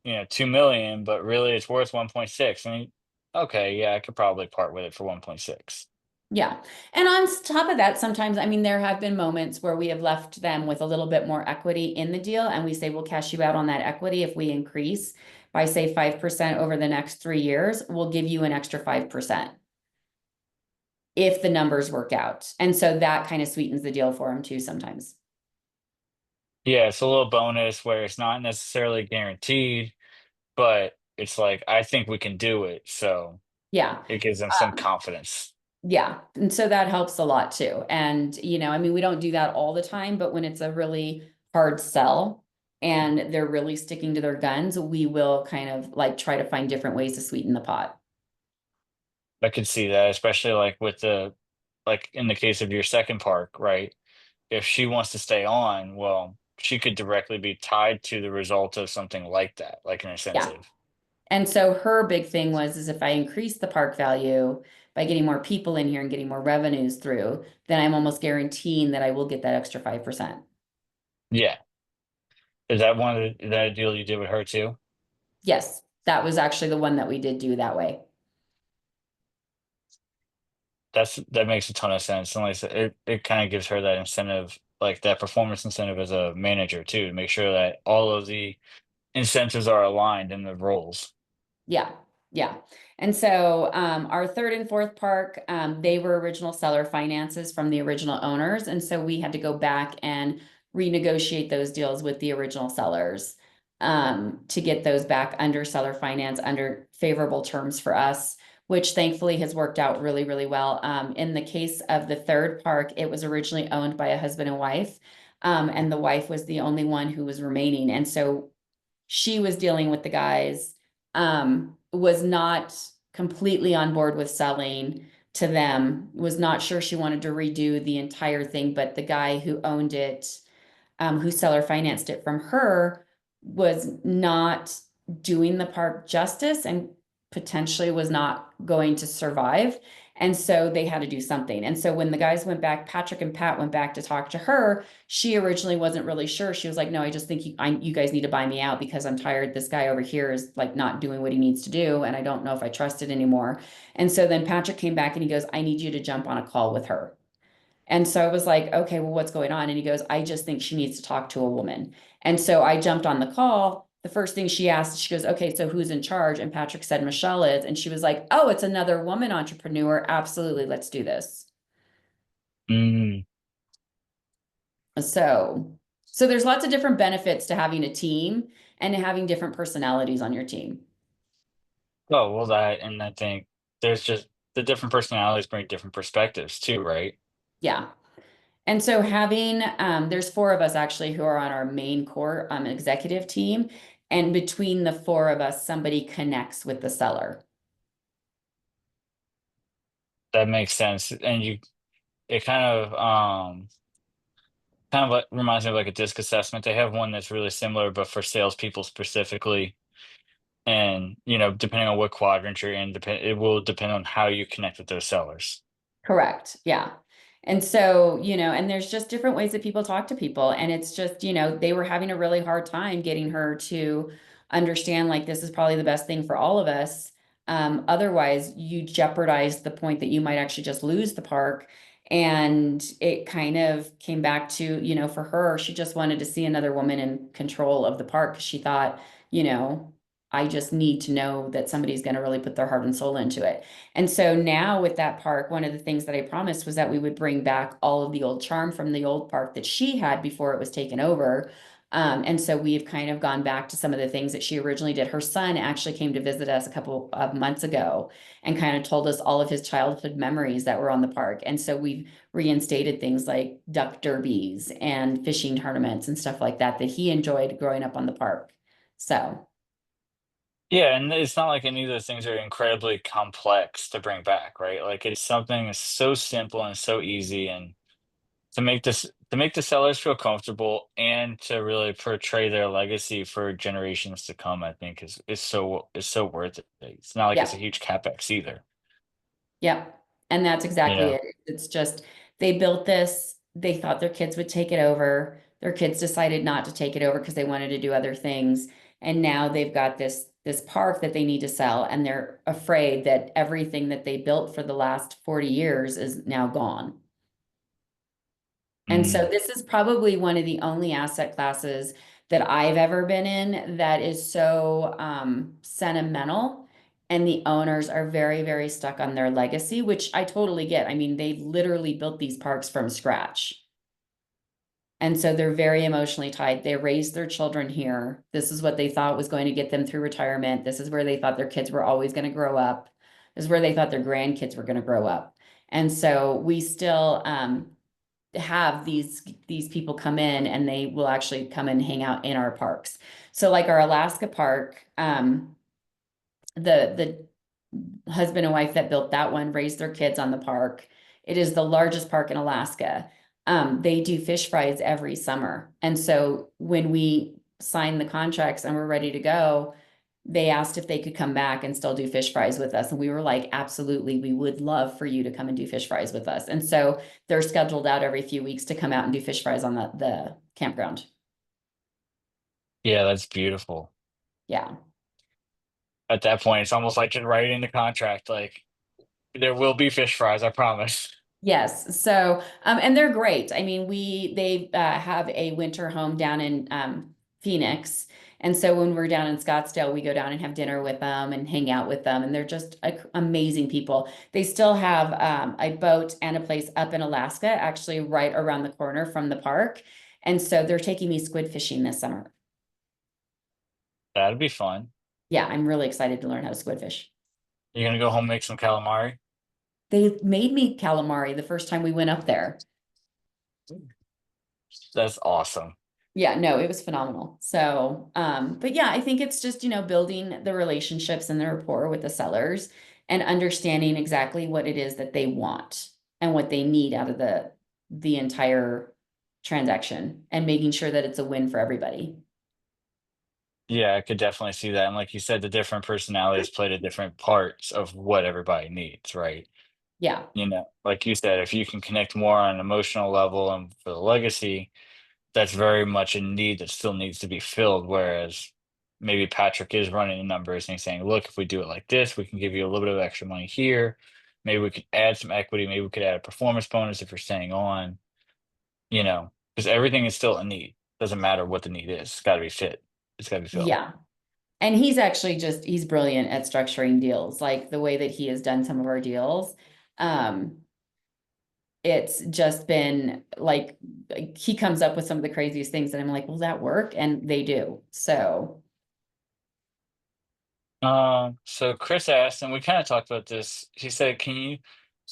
2 million, but really it's worth 1.6. I mean, okay, yeah, I could probably part with it for 1.6. Yeah. And on top of that, sometimes, I mean, there have been moments where we have left them with a little bit more equity in the deal, and we say, we'll cash you out on that equity if we increase by, say, 5% over the next 3 years. We'll give you an extra 5% if the numbers work out. And so that kind of sweetens the deal for them too sometimes. Yeah, it's a little bonus where it's not necessarily guaranteed, but it's like, I think we can do it. So Yeah. it gives them some confidence. Yeah. And so that helps a lot too. And, I mean, we don't do that all the time, but when it's a really hard sell and they're really sticking to their guns, we will kind of like try to find different ways to sweeten the pot. I could see that, especially like like in the case of your second park, right? If she wants to stay on, well, she could directly be tied to the result of something like that, like an Yeah. incentive. And so her big thing was is if I increase the park value by getting more people in here and getting more revenues through, then I'm almost guaranteeing that I will get that extra 5%. Yeah. Is that that a deal you did with her too? Yes, that was actually the one that we did do that way. That makes a ton of sense. And like I said, it kind of gives her that incentive, like that performance incentive as a manager too, to make sure that all of the incentives are aligned in the roles. Yeah, yeah. And so our third and fourth park, they were original seller finances from the original owners. And so we had to go back and renegotiate those deals with the original sellers to get those back under seller finance, under favorable terms for us, which thankfully has worked out really, really well. In the case of the third park, it was originally owned by a husband and wife. And the wife was the only one who was remaining. And so she was dealing with the guys, was not completely on board with selling to them, was not sure she wanted to redo the entire thing, but the guy who owned it, who seller financed it from her, was not doing the park justice and potentially was not going to survive. And so they had to do something. And so when the guys went back, Patrick and Pat went back to talk to her. She originally wasn't really sure. She was like, no, I just think you guys need to buy me out because I'm tired. This guy over here is like not doing what he needs to do. And I don't know if I trust it anymore. And so then Patrick came back and he goes, I need you to jump on a call with her. And so I was like, okay, well, what's going on? And he goes, I just think she needs to talk to a woman. And so I jumped on the call. The first thing she asked, she goes, okay, so who's in charge? And Patrick said, Mychele is. And she was like, oh, it's another woman entrepreneur. Absolutely. Let's do this. Mm. So, so there's lots of different benefits to having a team and having different personalities on your team. Oh, well, that, and I think there's just the different personalities bring different perspectives too, right? Yeah. And so having, there's four of us actually who are on our main core executive team. And between the four of us, somebody connects with the seller. That makes sense. And it kind of like reminds me of like a disc assessment. They have one that's really similar, but for salespeople specifically. And, depending on what quadrant you're in, it will depend on how you connect with those sellers. Correct. Yeah. And so, and there's just different ways that people talk to people. And it's just, they were having a really hard time getting her to understand like this is probably the best thing for all of us. Otherwise, you jeopardize the point that you might actually just lose the park. And it kind of came back to, for her, she just wanted to see another woman in control of the park. She thought, you know, I just need to know that somebody's going to really put their heart and soul into it. And so now with that park, one of the things that I promised was that we would bring back all of the old charm from the old park that she had before it was taken over. And so we've kind of gone back to some of the things that she originally did. Her son actually came to visit us a couple of months ago and kind of told us all of his childhood memories that were on the park. And so we've reinstated things like duck derbies and fishing tournaments and stuff like that that he enjoyed growing up on the park. So, Yeah, and it's not like any of those things are incredibly complex to bring back, right? Like it's something that's so simple and so easy, and to make the sellers feel comfortable and to really portray their legacy for generations to come, I think is so worth it. It's not like it's a yeah. huge capex either, Yep. And that's you exactly know? it. It's just they built this, they thought their kids would take it over. Their kids decided not to take it over because they wanted to do other things. And now they've got this park that they need to sell, and they're afraid that everything that they built for the last 40 years is now gone. And so Mm. this is probably one of the only asset classes that I've ever been in that is so sentimental. And the owners are very, very stuck on their legacy, which I totally get. I mean, they literally built these parks from scratch. And so they're very emotionally tied. They raised their children here. This is what they thought was going to get them through retirement. This is where they thought their kids were always going to grow up. This is where they thought their grandkids were going to grow up. And so we still have these people come in, and they will actually come and hang out in our parks. So like our Alaska park, the husband and wife that built that one raised their kids on the park. It is the largest park in Alaska. They do fish fries every summer. And so when we signed the contracts and we're ready to go, they asked if they could come back and still do fish fries with us. And we were like, absolutely, we would love for you to come and do fish fries with us. And so they're scheduled out every few weeks to come out and do fish fries on the campground. Yeah, that's beautiful. Yeah. At that point, it's almost like just writing the contract, like there will be fish fries, I promise. Yes. So, and they're great. I mean, they have a winter home down in Phoenix, and so when we're down in Scottsdale, we go down and have dinner with them and hang out with them, and they're just amazing people. They still have a boat and a place up in Alaska, actually right around the corner from the park, and so they're taking me squid fishing this summer. That'd be fun. Yeah, I'm really excited to learn how to squid fish. You're gonna go home and make some calamari? They made me calamari the first time we went up there. That's awesome. Yeah, no, it was phenomenal. So, but yeah, I think it's just, building the relationships and the rapport with the sellers and understanding exactly what it is that they want and what they need out of the entire transaction and making sure that it's a win for everybody. Yeah, I could definitely see that. And like you said, the different personalities play the different parts of what everybody needs, right? Yeah. You know, like you said, if you can connect more on an emotional level and for the legacy, that's very much a need that still needs to be filled. Whereas maybe Patrick is running the numbers and he's saying, look, if we do it like this, we can give you a little bit of extra money here. Maybe we could add some equity. Maybe we could add a performance bonus if you're staying on, you know, because everything is still a need. Doesn't matter what the need is. It's got to be fit. It's got to be filled. Yeah. And he's actually he's brilliant at structuring deals, like the way that he has done some of our deals. Um, it's just been like he comes up with some of the craziest things, and I'm like, will that work? And they do. So, So Chris asked, and we kind of talked about this. He said, can you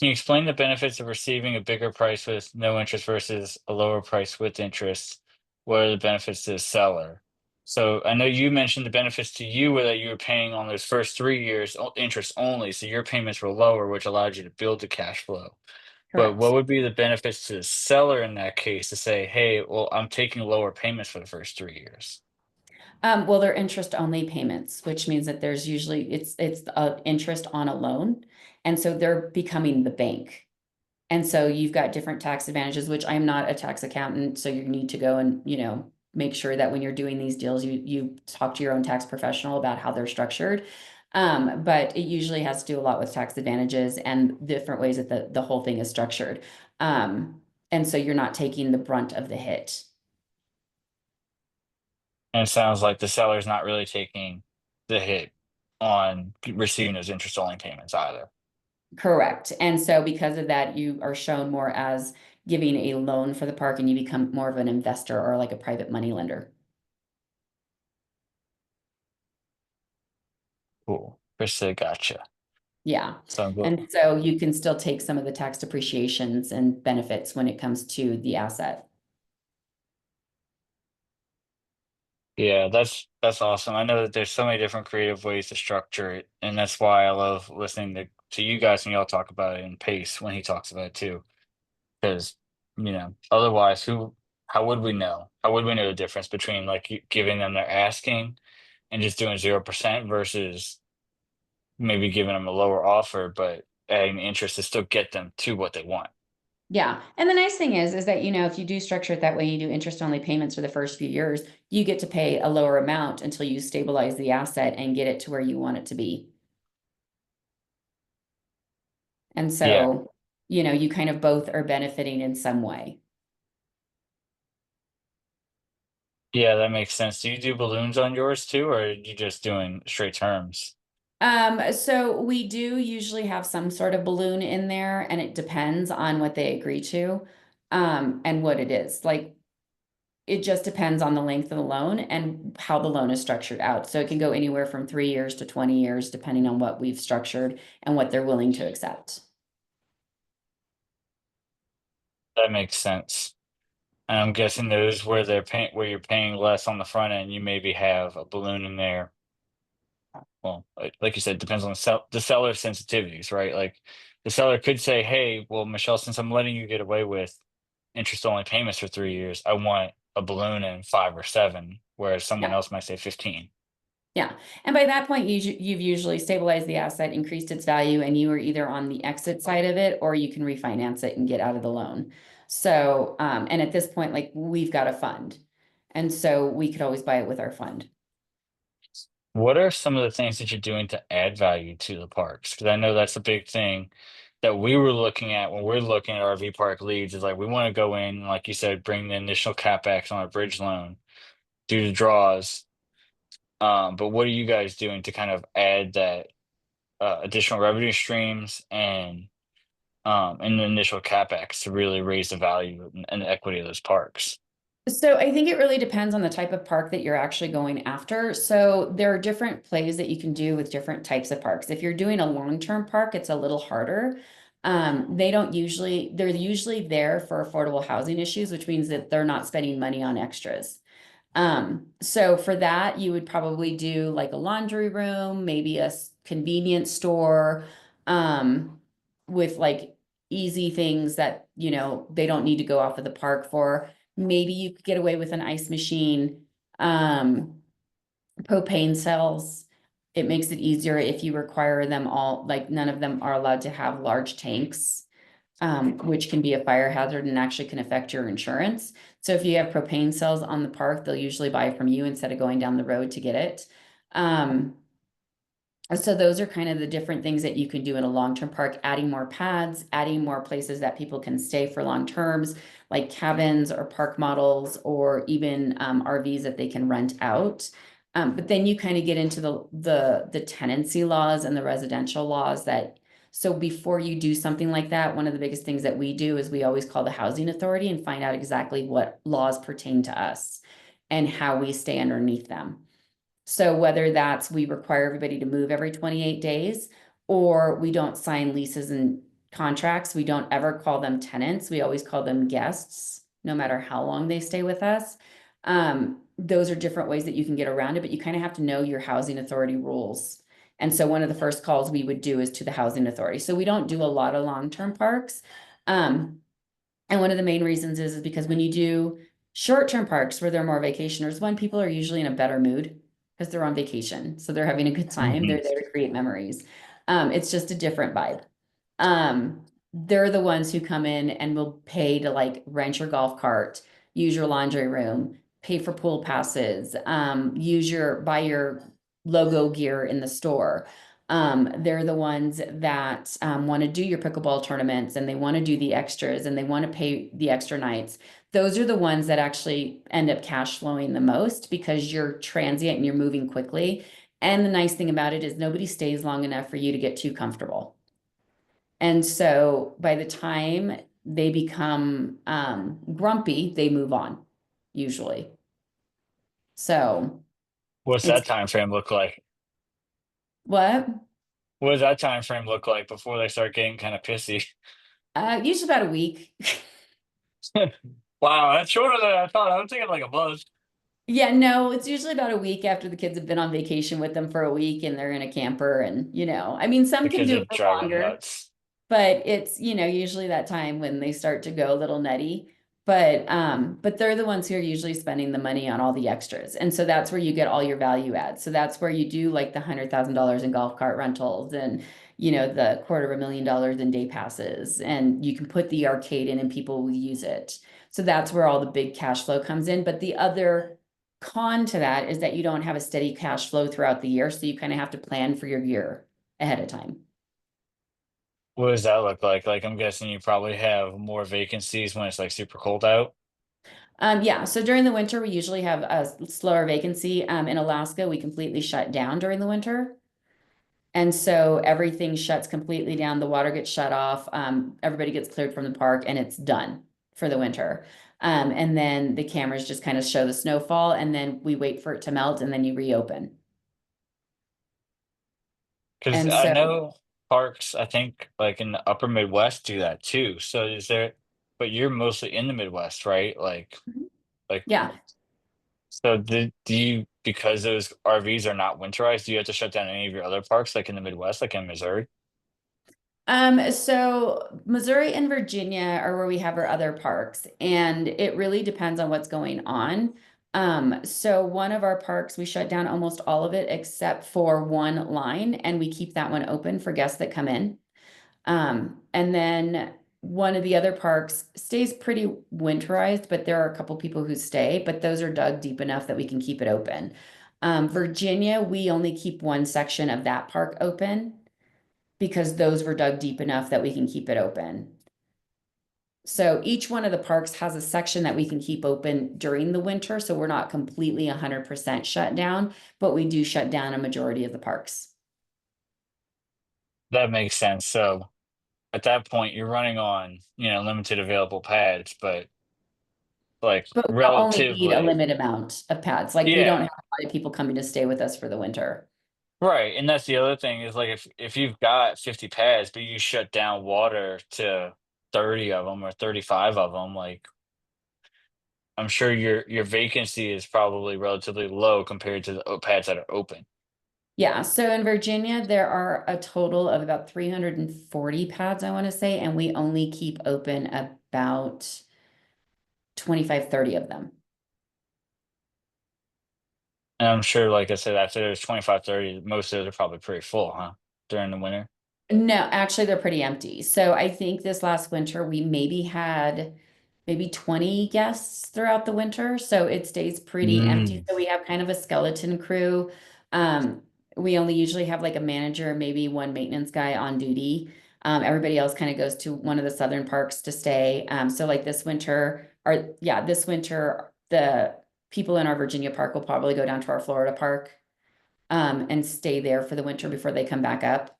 explain the benefits of receiving a bigger price with no interest versus a lower price with interest? What are the benefits to the seller? So I know you mentioned the benefits to you were that you were paying on those first 3 years interest only, so your payments were lower, which allowed you to build the cash flow. But what correct. would be the benefits to the seller in that case to say, hey, well, I'm taking lower payments for the first 3 years? Well, they're interest only payments, which means that there's usually it's interest on a loan, and so they're becoming the bank. And so you've got different tax advantages, which I'm not a tax accountant, so you need to go and, make sure that when you're doing these deals, you talk to your own tax professional about how they're structured. But it usually has to do a lot with tax advantages and different ways that the whole thing is structured. And so you're not taking the brunt of the hit. And it sounds like the seller's not really taking the hit on receiving those interest-only payments either. Correct. And so because of that, you are shown more as giving a loan for the park and you become more of an investor or like a private money lender. Cool. Krista, gotcha. Yeah. So good. And so you can still take some of the tax depreciations and benefits when it comes to the asset. Yeah, that's awesome. I know that there's so many different creative ways to structure it, and that's why I love listening to you guys when y'all talk about it and Pace when he talks about it too. Because otherwise, how would we know? How would we know the difference between like giving them their asking and just doing 0% versus maybe giving them a lower offer, but adding the interest to still get them to what they want? Yeah. And the nice thing is that, if you do structure it that way, you do interest only payments for the first few years, you get to pay a lower amount until you stabilize the asset and get it to where you want it to be. And Yeah, so, you kind of both are benefiting in some way. yeah, that makes sense. Do you do balloons on yours too, or are you just doing straight terms? So we do usually have some sort of balloon in there, and it depends on what they agree to, and what it is. Like it just depends on the length of the loan and how the loan is structured out. So it can go anywhere from 3 years to 20 years, depending on what we've structured and what they're willing to accept. That makes sense. And I'm guessing those where you're paying less on the front end, you maybe have a balloon in there. Well, like you said, it depends on the seller's sensitivities, right? Like the seller could say, "Hey, well, Michelle, since I'm letting you get away with interest-only payments for 3 years, I want a balloon in 5 or 7," whereas someone Yeah. else might say 15. Yeah. And by that point, you've usually stabilized the asset, increased its value, and you are either on the exit side of it or you can refinance it and get out of the loan. So, and at this point, like we've got a fund. And so we could always buy it with our fund. What are some of the things that you're doing to add value to the parks? Because I know that's a big thing that we were looking at when we're looking at RV park leads is like we want to go in, like you said, bring the initial capex on a bridge loan, do the draws. But what are you guys doing to kind of add that additional revenue streams and the initial capex to really raise the value and the equity of those parks? So I think it really depends on the type of park that you're actually going after. So there are different plays that you can do with different types of parks. If you're doing a long-term park, it's a little harder. They're usually there for affordable housing issues, which means that they're not spending money on extras. So for that, you would probably do like a laundry room, maybe a convenience store, um, with like easy things that, they don't need to go off of the park for. Maybe you could get away with an ice machine, propane cells. It makes it easier if you require them all, like none of them are allowed to have large tanks, which can be a fire hazard and actually can affect your insurance. So if you have propane cells on the park, they'll usually buy from you instead of going down the road to get it. Um, so those are kind of the different things that you can do in a long-term park, adding more pads, adding more places that people can stay for long terms, like cabins or park models, or even RVs that they can rent out. But then you kind of get into the tenancy laws and the residential laws that, so before you do something like that, one of the biggest things that we do is we always call the housing authority and find out exactly what laws pertain to us and how we stay underneath them. So whether that's we require everybody to move every 28 days, or we don't sign leases and contracts, we don't ever call them tenants. We always call them guests, no matter how long they stay with us. Those are different ways that you can get around it, but you kind of have to know your housing authority rules. And so one of the first calls we would do is to the housing authority. So we don't do a lot of long-term parks. Um, and one of the main reasons is because when you do short-term parks where there are more vacationers, one, people are usually in a better mood because they're on vacation. So they're having a good time. Mhm. They're there to create memories. It's just a different vibe. They're the ones who come in and will pay to like rent your golf cart, use your laundry room, pay for pool passes, buy your logo gear in the store. They're the ones that want to do your pickleball tournaments and they want to do the extras and they want to pay the extra nights. Those are the ones that actually end up cash flowing the most because you're transient and you're moving quickly. And the nice thing about it is nobody stays long enough for you to get too comfortable. And so by the time they become grumpy, they move on, usually. So What's it's that time frame look like? what? What does that time frame look like before they start getting kind of pissy? Usually about a week. Wow, that's shorter than I thought. I was thinking like a month Yeah, no, it's usually about a week after the kids have been on vacation with them for a week and they're in a camper and, I mean, some can because do it it for drive them longer. nuts. But it's, usually that time when they start to go a little nutty. But they're the ones who are usually spending the money on all the extras. And so that's where you get all your value adds. So that's where you do like the $100,000 in golf cart rentals and, the $250,000 in day passes. And you can put the arcade in and people will use it. So that's where all the big cash flow comes in. But the other con to that is that you don't have a steady cash flow throughout the year. So you kind of have to plan for your year ahead of time. What does that look like? Like I'm guessing you probably have more vacancies when it's like super cold out. Yeah, so during the winter, we usually have a slower vacancy. In Alaska, we completely shut down during the winter. And so everything shuts completely down. The water gets shut off. Everybody gets cleared from the park and it's done for the winter. And then the cameras just kind of show the snowfall and then we wait for it to melt and then you reopen. Because And I so, know parks, I think like in the upper Midwest do that too. So is there, but you're mostly in the Midwest, right? Like, yeah. so do you, because those RVs are not winterized, do you have to shut down any of your other parks, like in the Midwest, like in Missouri? So Missouri and Virginia are where we have our other parks, and it really depends on what's going on. So one of our parks, we shut down almost all of it except for one line, and we keep that one open for guests that come in. And then one of the other parks stays pretty winterized, but there are a couple people who stay, but those are dug deep enough that we can keep it open. Virginia, we only keep one section of that park open because those were dug deep enough that we can keep it open. So each one of the parks has a section that we can keep open during the winter. So we're not completely 100% shut down, but we do shut down a majority of the parks. That makes sense. So at that point, you're running on, limited available pads, but like But we only need a relatively, limited amount of pads. Like we don't have yeah, a lot of people coming to stay with us for the winter. right. And that's the other thing is like if you've got 50 pads, but you shut down water to 30 of them or 35 of them, like I'm sure your vacancy is probably relatively low compared to the pads that are open. Yeah, so in Virginia, there are a total of about 340 pads, I want to say, and we only keep open about 25, 30 of them. And I'm sure, like I said, after there's 25, 30, most of those are probably pretty full, huh? During the winter. No, actually, they're pretty empty. So I think this last winter we maybe had maybe 20 guests throughout the winter. So it stays pretty empty. Mm. So we have kind of a skeleton crew. We only usually have like a manager, maybe one maintenance guy on duty. Everybody else kind of goes to one of the southern parks to stay. So like this winter, or yeah, this winter, the people in our Virginia park will probably go down to our Florida park and stay there for the winter before they come back up.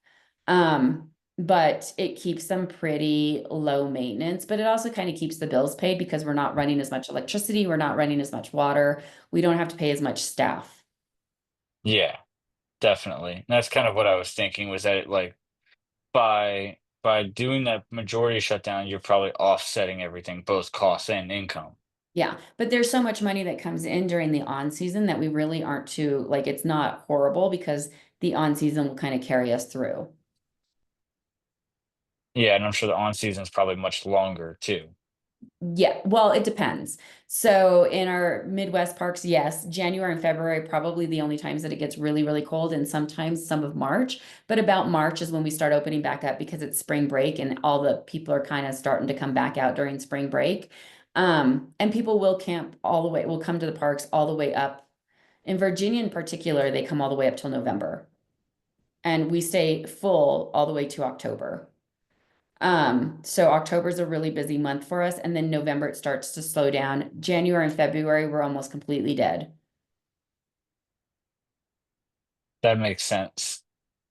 But it keeps them pretty low maintenance, but it also kind of keeps the bills paid because we're not running as much electricity, we're not running as much water, we don't have to pay as much staff. Yeah, definitely. And that's kind of what I was thinking was that like by doing that majority shutdown, you're probably offsetting everything, both costs and income. Yeah, but there's so much money that comes in during the on season that we really aren't too like it's not horrible because the on season will kind of carry us through. Yeah, and I'm sure the on season is probably much longer too. Yeah, well, it depends. So in our Midwest parks, yes, January and February probably the only times that it gets really, really cold, and sometimes some of March. But about March is when we start opening back up because it's spring break and all the people are kind of starting to come back out during spring break. And people will camp all the way, will come to the parks all the way up In Virginia in particular, they come all the way up till November. And we stay full all the way to October. So October's a really busy month for us, and then November it starts to slow down. January and February, we're almost completely dead. That makes sense.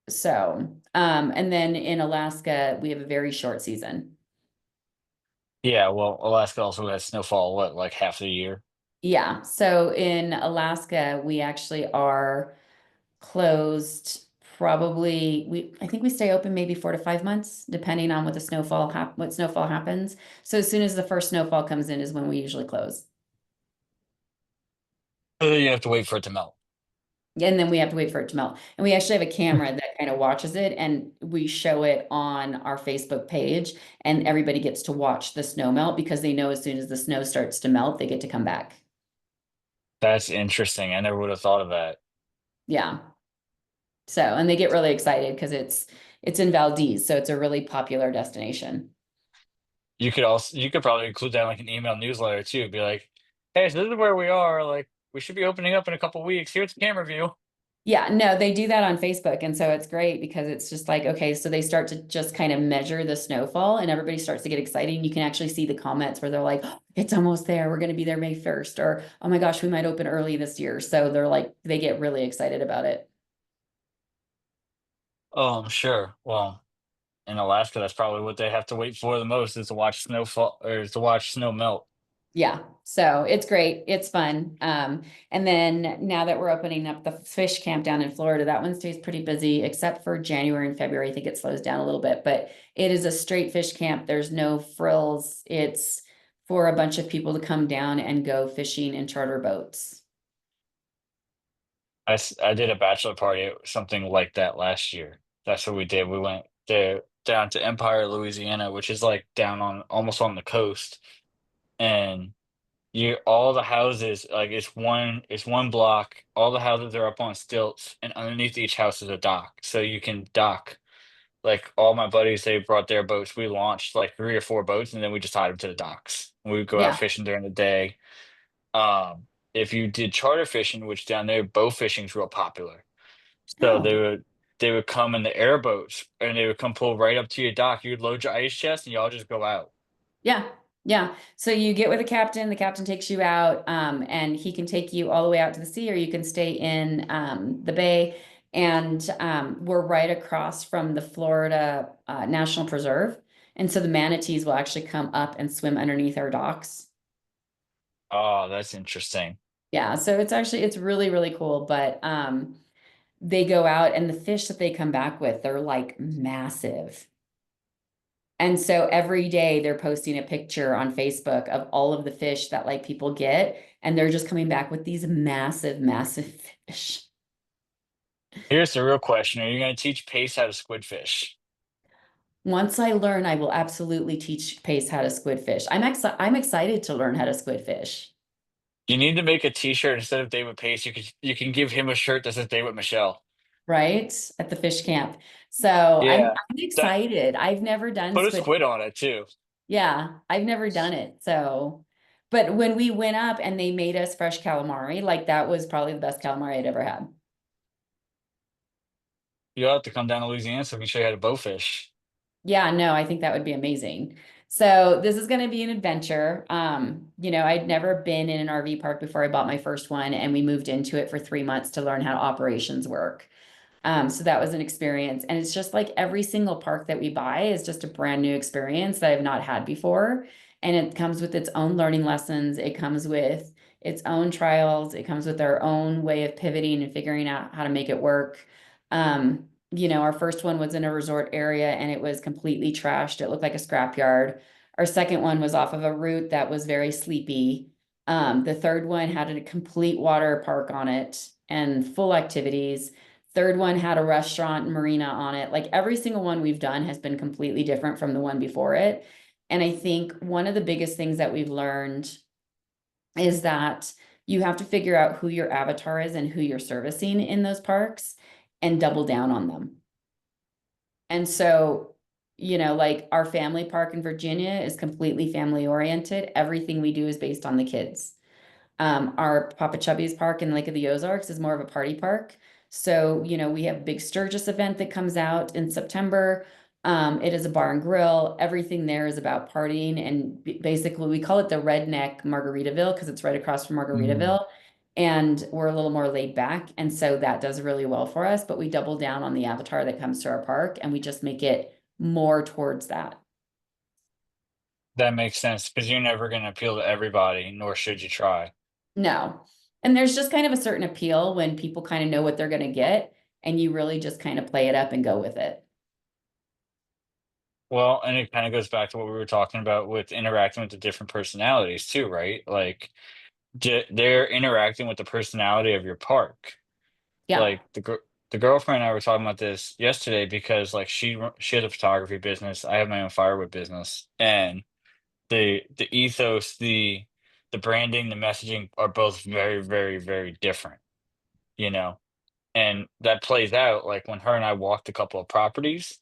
So, and then in Alaska, we have a very short season. Yeah, well, Alaska also has snowfall, what, like half the year? Yeah. So in Alaska, we actually are closed probably I think we stay open maybe 4 to 5 months, depending on what snowfall happens. So as soon as the first snowfall comes in is when we usually close. You have to wait for it to melt. And then we have to wait for it to melt. And we actually have a camera that kind of watches it and we show it on our Facebook page and everybody gets to watch the snow melt because they know as soon as the snow starts to melt, they get to come back. That's interesting. I never would have thought of that. Yeah. So, and they get really excited because it's in Valdez, so it's a really popular destination. You could probably include that in like an email newsletter too. Be like, hey, so this is where we are. Like, we should be opening up in a couple weeks. Here's the camera view. Yeah, no, they do that on Facebook. And so it's great because it's just like, okay, so they start to just kind of measure the snowfall and everybody starts to get excited. And you can actually see the comments where they're like, "Oh, it's almost there. We're going to be there May 1st." Or, "Oh my gosh, we might open early this year." So they're like, they get really excited about it. Oh, I'm sure. Well, in Alaska, that's probably what they have to wait for the most is to watch snowfall or to watch snow melt. Yeah. So it's great. It's fun. And then now that we're opening up the fish camp down in Florida, that one stays pretty busy, except for January and February. I think it slows down a little bit, but it is a straight fish camp. There's no frills. It's for a bunch of people to come down and go fishing in charter boats. I did a bachelor party, something like that last year. That's what we did. We went there down to Empire, Louisiana, which is like down on almost on the coast. And you all the houses, like it's one block, all the houses are up on stilts, and underneath each house is a dock. So you can dock. Like all my buddies, they brought their boats. We launched like three or four boats, and then we just tied them to the docks. We would go out Yeah. fishing during the day. If you did charter fishing, which down there bow fishing is real popular, so Oh. they would come in the airboats and they would come pull right up to your dock. You'd load your ice chest and y'all just go out. Yeah. Yeah. So you get with the captain takes you out, and he can take you all the way out to the sea, or you can stay in the bay. And we're right across from the Florida National Preserve. And so the manatees will actually come up and swim underneath our docks. Oh, that's interesting. Yeah, so it's really, really cool. But they go out and the fish that they come back with, they're like massive. And so every day they're posting a picture on Facebook of all of the fish that like people get, and they're just coming back with these massive, massive fish. Here's the real question. Are you going to teach Pace how to squid fish? Once I learn, I will absolutely teach Pace how to squid fish. I'm excited to learn how to squid fish, You need to make a t-shirt instead of David Pace. You can give him a shirt that says David Michelle. right? At the fish camp. So Yeah. I'm That excited. I've never done put a squid. squid on it too. Yeah, I've never done it. So, but when we went up and they made us fresh calamari, like that was probably the best calamari I'd ever had. You'll have to come down to Louisiana so we can show you how to bow fish. Yeah, no, I think that would be amazing. So this is going to be an adventure. I'd never been in an RV park before I bought my first one, and we moved into it for 3 months to learn how operations work. So that was an experience. And it's just like every single park that we buy is just a brand new experience that I've not had before. And it comes with its own learning lessons. It comes with its own trials. It comes with our own way of pivoting and figuring out how to make it work. Our first one was in a resort area and it was completely trashed. It looked like a scrapyard. Our second one was off of a route that was very sleepy. The third one had a complete water park on it and full activities. Third one had a restaurant and marina on it. Like every single one we've done has been completely different from the one before it. And I think one of the biggest things that we've learned is that you have to figure out who your avatar is and who you're servicing in those parks and double down on them. And so, like our family park in Virginia is completely family oriented. Everything we do is based on the kids. Our Papa Chubby's Park in Lake of the Ozarks is more of a party park. So, we have a big Sturgis event that comes out in September. It is a bar and grill. Everything there is about partying. And basically, we call it the Redneck Margaritaville because it's right across from Mm. Margaritaville. And we're a little more laid back. And so that does really well for us. But we double down on the avatar that comes to our park and we just make it more towards that. That makes sense because you're never going to appeal to everybody, nor should you try. No. And there's just kind of a certain appeal when people kind of know what they're going to get and you really just kind of play it up and go with it. Well, and it kind of goes back to what we were talking about with interacting with the different personalities too, right? Like they're interacting with the personality of your park. Yeah. Like the girlfriend and I were talking about this yesterday because like she has a photography business. I have my own firewood business, and the ethos, the branding, the messaging are both very, very, very different. You know, and that plays out like when her and I walked a couple of properties.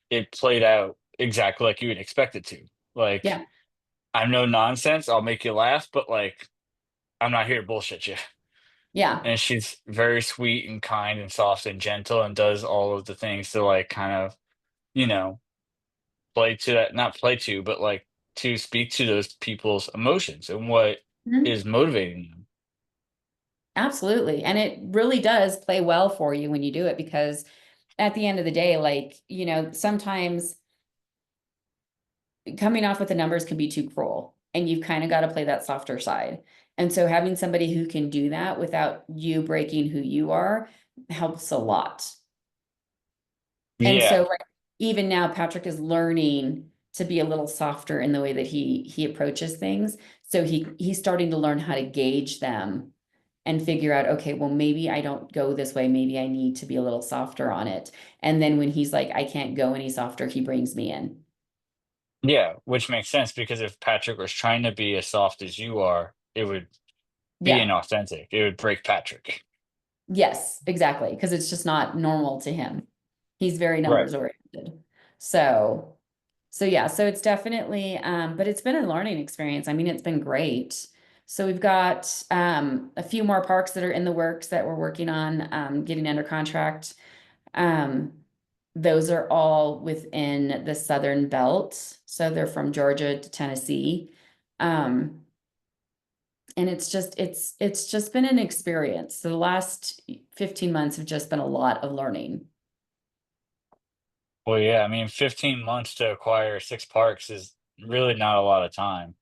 It played out exactly like you would expect it to. Like, Yeah. I'm no nonsense, I'll make you laugh, but, like, I'm not here to bullshit you. Yeah. And she's very sweet and kind and soft and gentle and does all of the things to, like, kind of, you know, play to that not play to, but, like, to speak to those people's emotions and what Mhm. is motivating them. Absolutely. And it really does play well for you when you do it because at the end of the day, like, sometimes coming off with the numbers can be too cruel and you've kind of got to play that softer side. And so having somebody who can do that without you breaking who you are helps a lot. And so Yeah. like, even now Patrick is learning to be a little softer in the way that he approaches things. So he's starting to learn how to gauge them and figure out, okay, well, maybe I don't go this way. Maybe I need to be a little softer on it. And then when he's like, I can't go any softer, he brings me in. Yeah, which makes sense because if Patrick was trying to be as soft as you are, it would be Yeah. inauthentic. It would break Patrick. Yes, exactly. Because it's just not normal to him. He's very Right. numbers oriented. So, so yeah, so it's definitely, but it's been a learning experience. I mean, it's been great. So we've got a few more parks that are in the works that we're working on getting under contract. Um, those are all within the Southern Belt. So they're from Georgia to Tennessee. Um, and it's just been an experience. So the last 15 months have just been a lot of learning. Well, yeah, I mean, 15 months to acquire 6 parks is really not a lot of time.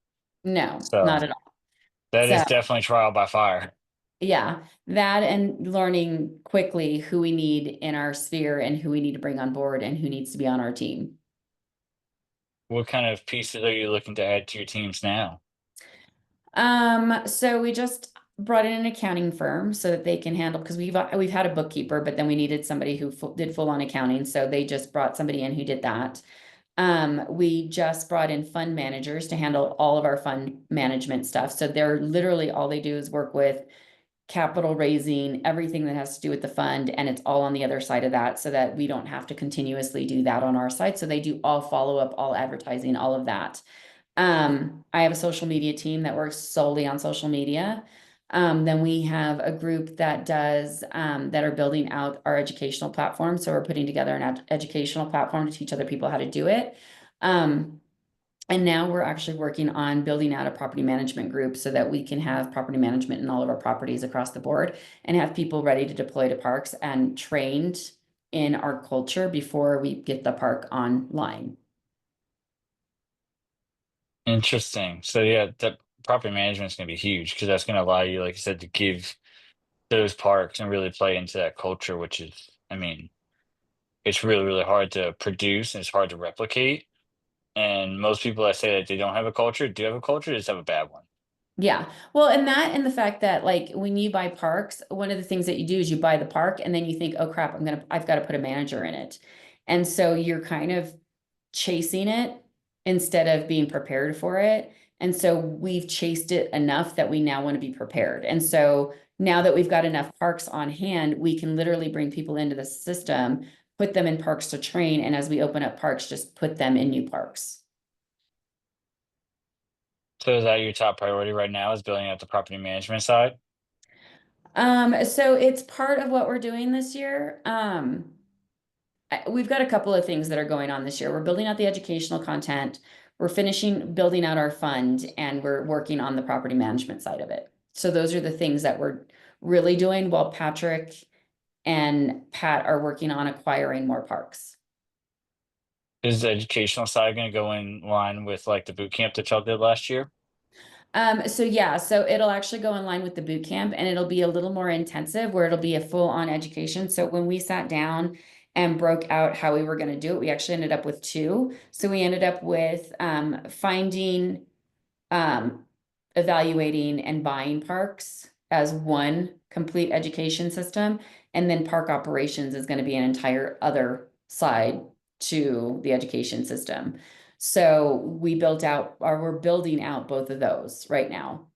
No, not So, at all. that So is definitely trial by fire. yeah, that and learning quickly who we need in our sphere and who we need to bring on board and who needs to be on our team. What kind of pieces are you looking to add to your teams now? So we just brought in an accounting firm so that they can handle because we've had a bookkeeper, but then we needed somebody who did full on accounting, so they just brought somebody in who did that. We just brought in fund managers to handle all of our fund management stuff. So they're literally all they do is work with capital raising, everything that has to do with the fund, and it's all on the other side of that so that we don't have to continuously do that on our side. So they do all follow up, all advertising, all of that. I have a social media team that works solely on social media. Then we have a group that does that are building out our educational platform. So we're putting together an educational platform to teach other people how to do it. Um, and now we're actually working on building out a property management group so that we can have property management in all of our properties across the board and have people ready to deploy to parks and trained in our culture before we get the park online. Interesting. So, yeah, that property management is gonna be huge because that's gonna allow you, like you said, to give those parks and really play into that culture, which is I mean, it's really, really hard to produce and it's hard to replicate, and most people that say that they don't have a culture do have a culture, just have a bad one. Yeah. Well, and that and the fact that like when you buy parks, one of the things that you do is you buy the park and then you think, oh crap, I've got to put a manager in it. And so you're kind of chasing it instead of being prepared for it. And so we've chased it enough that we now want to be prepared. And so now that we've got enough parks on hand, we can literally bring people into the system, put them in parks to train, and as we open up parks, just put them in new parks. So is that your top priority right now is building out the property management side? So it's part of what we're doing this year. We've got a couple of things that are going on this year. We're building out the educational content, we're finishing building out our fund, and we're working on the property management side of it. So those are the things that we're really doing while Patrick and Pat are working on acquiring more parks. Is the educational side gonna go in line with like the boot camp that y'all did last year? So yeah, so it'll actually go in line with the boot camp and it'll be a little more intensive where it'll be a full-on education. So when we sat down and broke out how we were going to do it, we actually ended up with two. So we ended up with finding um, evaluating and buying parks as one complete education system. And then park operations is going to be an entire other side to the education system. So we built out, or we're building out both of those right now.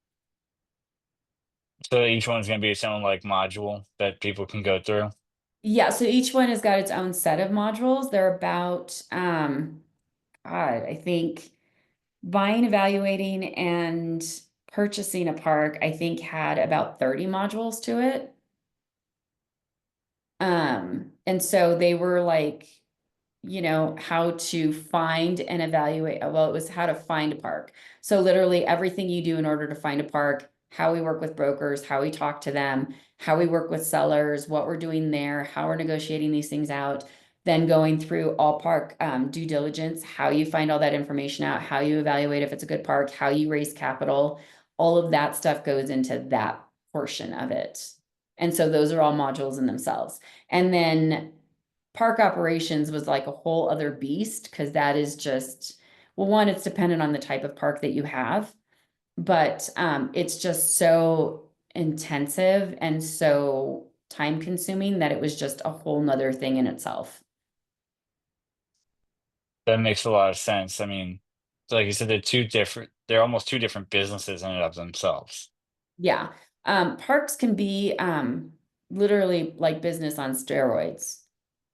So each one's gonna be its own like module that people can go through. Yeah, so each one has got its own set of modules. They're about, God, I think buying, evaluating, and purchasing a park, I think had about 30 modules to it. And so they were like, how to find and evaluate. Well, it was how to find a park. So literally everything you do in order to find a park, how we work with brokers, how we talk to them, how we work with sellers, what we're doing there, how we're negotiating these things out, then going through all park due diligence, how you find all that information out, how you evaluate if it's a good park, how you raise capital, all of that stuff goes into that portion of it. And so those are all modules in themselves. And then park operations was like a whole other beast because that is just, well, one, it's dependent on the type of park that you have, but it's just so intensive and so time consuming that it was just a whole nother thing in itself. That makes a lot of sense. I mean, like you said, they're almost two different businesses in and of themselves. Yeah. Parks can be literally like business on steroids.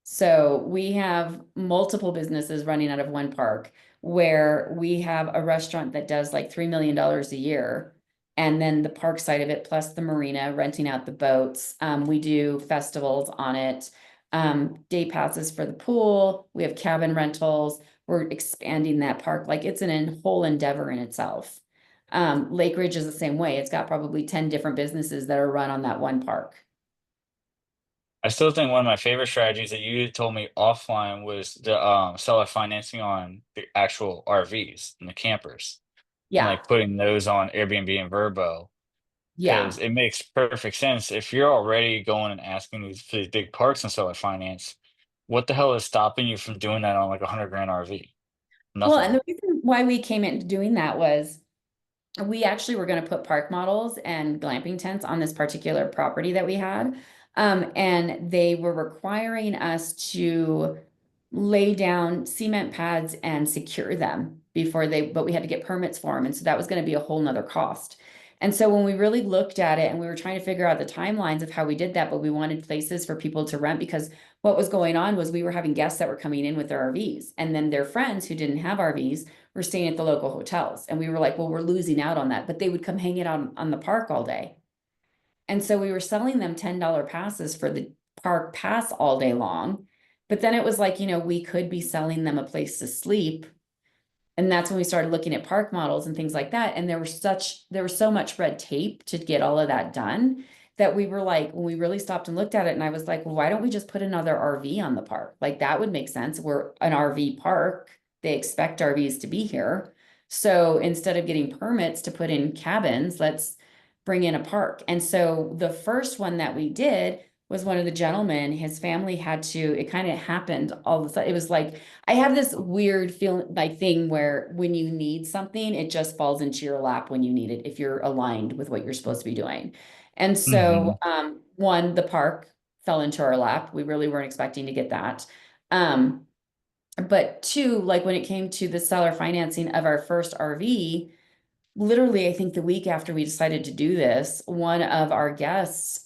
So we have multiple businesses running out of one park where we have a restaurant that does like $3 million a year. And then the park side of it, plus the marina, renting out the boats. We do festivals on it, day passes for the pool. We have cabin rentals. We're expanding that park. Like it's an whole endeavor in itself. Lake Ridge is the same way. It's got probably 10 different businesses that are run on that one park. I still think one of my favorite strategies that you told me offline was the seller financing on the actual RVs and the campers and Yeah. like putting those on Airbnb and Verbo because Yeah. it makes perfect sense. If you're already going and asking for these big parks and seller finance, what the hell is stopping you from doing that on like 100 grand RV? Well, and Nothing. the reason why we came into doing that was we actually were going to put park models and glamping tents on this particular property that we had. And they were requiring us to lay down cement pads and secure them but we had to get permits for them. And so that was going to be a whole nother cost. And so when we really looked at it and we were trying to figure out the timelines of how we did that, but we wanted places for people to rent because what was going on was we were having guests that were coming in with their RVs and then their friends who didn't have RVs were staying at the local hotels. And we were like, well, we're losing out on that. But they would come hang it out on the park all day. And so we were selling them $10 passes for the park pass all day long. But then it was like, we could be selling them a place to sleep. And that's when we started looking at park models and things like that. And there was so much red tape to get all of that done that we were like, when we really stopped and looked at it, and I was like, well, why don't we just put another RV on the park? Like that would make sense. We're an RV park. They expect RVs to be here. So instead of getting permits to put in cabins, let's bring in a park. And so the first one that we did was one of the gentlemen, his family had to, it kind of happened all of a sudden. It was like, I have this weird feeling like thing where when you need something, it just falls into your lap when you need it if you're aligned with what you're supposed to be doing. And so, Hmm. one, the park fell into our lap. We really weren't expecting to get that. Um, but two, like when it came to the seller financing of our first RV, literally, I think the week after we decided to do this, one of our guests,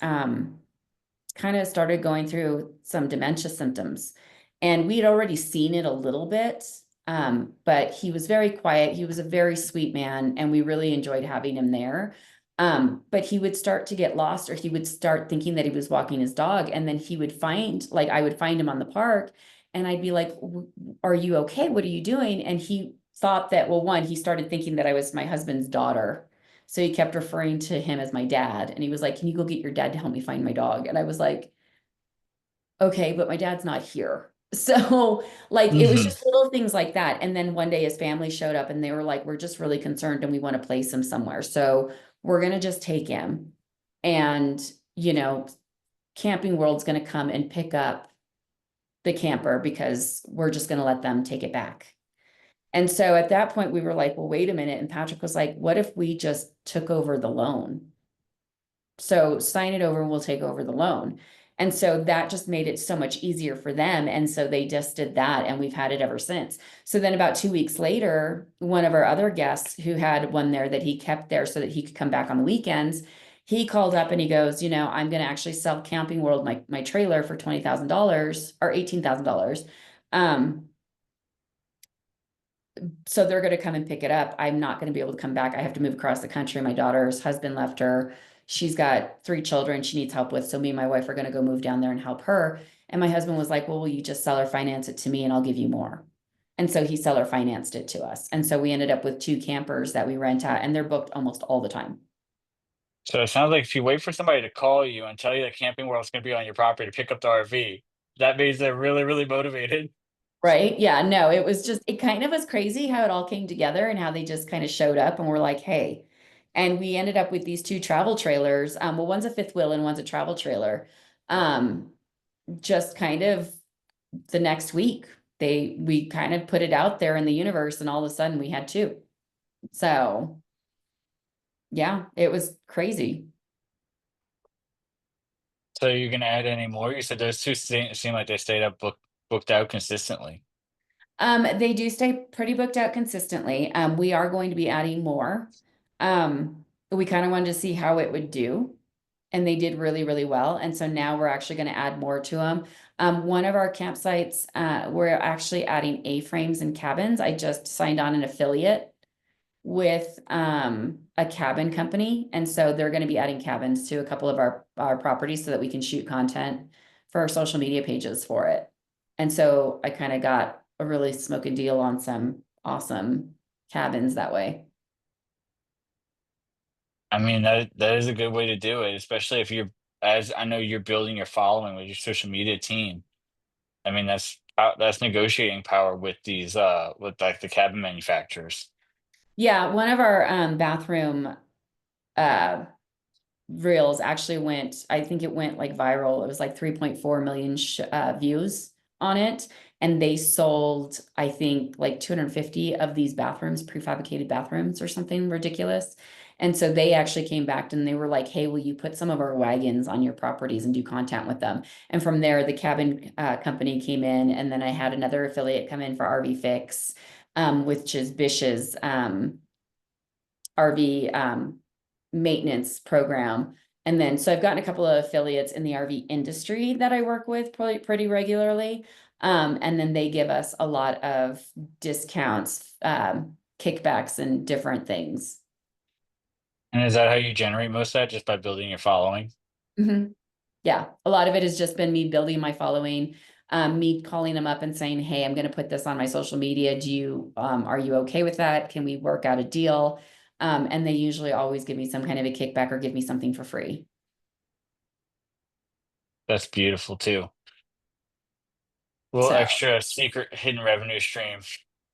kind of started going through some dementia symptoms. And we'd already seen it a little bit. But he was very quiet. He was a very sweet man, and we really enjoyed having him there. But he would start to get lost, or he would start thinking that he was walking his dog, and then he would find, like, I would find him on the park, and I'd be like, "Are you okay? What are you doing?" And he thought that, well, one, he started thinking that I was my husband's daughter. So he kept referring to him as my dad. And he was like, "Can you go get your dad to help me find my dog?" And I was like, "Okay, but my dad's not here." So, like, it was Hmm. just little things like that. And then one day his family showed up and they were like, "We're just really concerned and we want to place him somewhere. So we're going to just take him. And, you know, Camping World's going to come and pick up the camper because we're just going to let them take it back." And so at that point, we were like, "Well, wait a minute." And Patrick was like, "What if we just took over the loan? So sign it over and we'll take over the loan." And so that just made it so much easier for them. And so they just did that, and we've had it ever since. So then about 2 weeks later, one of our other guests who had one there that he kept there so that he could come back on the weekends, he called up and he goes, "I'm going to actually sell Camping World my trailer for $20,000 or $18,000. Um, so they're going to come and pick it up. I'm not going to be able to come back. I have to move across the country. My daughter's husband left her. She's got 3 children she needs help with. So me and my wife are going to go move down there and help her." And my husband was like, "Well, will you just seller finance it to me and I'll give you more?" And so he seller financed it to us. And so we ended up with 2 campers that we rent out, and they're booked almost all the time. So it sounds like if you wait for somebody to call you and tell you that Camping World's going to be on your property to pick up the RV, that means they're really, really motivated. Right. Yeah. No, it kind of was crazy how it all came together and how they just kind of showed up and were like, "Hey." And we ended up with these 2 travel trailers. Well, one's a fifth wheel and one's a travel trailer. Um, just kind of the next week, we kind of put it out there in the universe, and all of a sudden we had 2. So yeah, it was crazy. So you're going to add any more? You said those two seem like they stayed up booked out consistently. They do stay pretty booked out consistently. We are going to be adding more. We kind of wanted to see how it would do, and they did really, really well. And so now we're actually going to add more to them. One of our campsites, we're actually adding A-frames and cabins. I just signed on an affiliate with a cabin company, and so they're going to be adding cabins to a couple of our properties so that we can shoot content for our social media pages for it. And so I kind of got a really smoking deal on some awesome cabins that way. I mean, that is a good way to do it, especially if you're, as I know you're building your following with your social media team. I mean, that's negotiating power with these with like the cabin manufacturers. Yeah, one of our bathroom uh reels actually went, I think it went like viral. It was like 3.4 million views on it. And they sold, I think, like 250 of these bathrooms, prefabricated bathrooms or something ridiculous. And so they actually came back and they were like, "Hey, will you put some of our wagons on your properties and do content with them?" And from there, the cabin company came in. And then I had another affiliate come in for RV Fix, which is Bish's RV maintenance program. And then, so I've gotten a couple of affiliates in the RV industry that I work with pretty regularly. And then they give us a lot of discounts, kickbacks, and different things. And is that how you generate most of that, just by building your following? Mhm. Yeah, a lot of it has just been me building my following, me calling them up and saying, "Hey, I'm going to put this on my social media. Are you okay with that? Can we work out a deal?" And they usually always give me some kind of a kickback or give me something for free. That's beautiful too. A little So extra secret hidden revenue stream.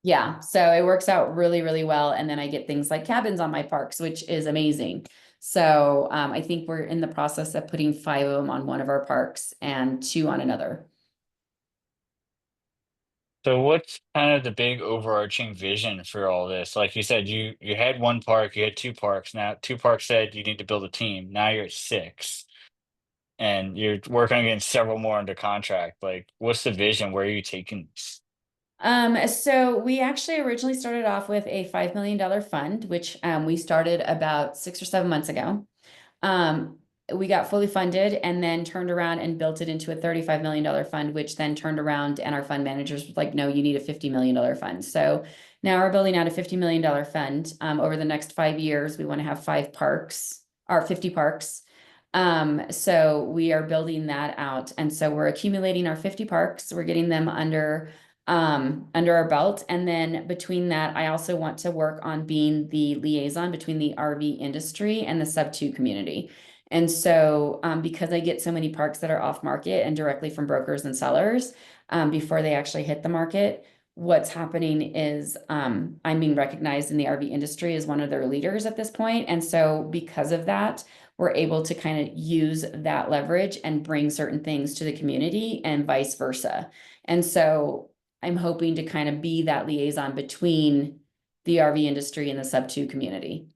yeah, so it works out really, really well. And then I get things like cabins on my parks, which is amazing. So I think we're in the process of putting 5 of them on one of our parks and 2 on another. So what's kind of the big overarching vision for all this? Like you said, you had one park, you had 2 parks. Now 2 parks said you need to build a team. Now you're at 6, and you're working on getting several more under contract. Like, what's the vision? Where are you taking this? So we actually originally started off with a $5 million fund, which we started about 6 or 7 months ago. Um, we got fully funded and then turned around and built it into a $35 million fund, which then turned around and our fund managers was like, no, you need a $50 million fund. So now we're building out a $50 million fund. Over the next 5 years, we want to have 5 parks or 50 parks. So we are building that out. And so we're accumulating our 50 parks. We're getting them under our belt. And then between that, I also want to work on being the liaison between the RV industry and the sub-2 community. And so, because I get so many parks that are off market and directly from brokers and sellers, before they actually hit the market, what's happening is I'm being recognized in the RV industry as one of their leaders at this point. And so, because of that, we're able to kind of use that leverage and bring certain things to the community and vice versa. And so, I'm hoping to kind of be that liaison between the RV industry and the sub-2 community.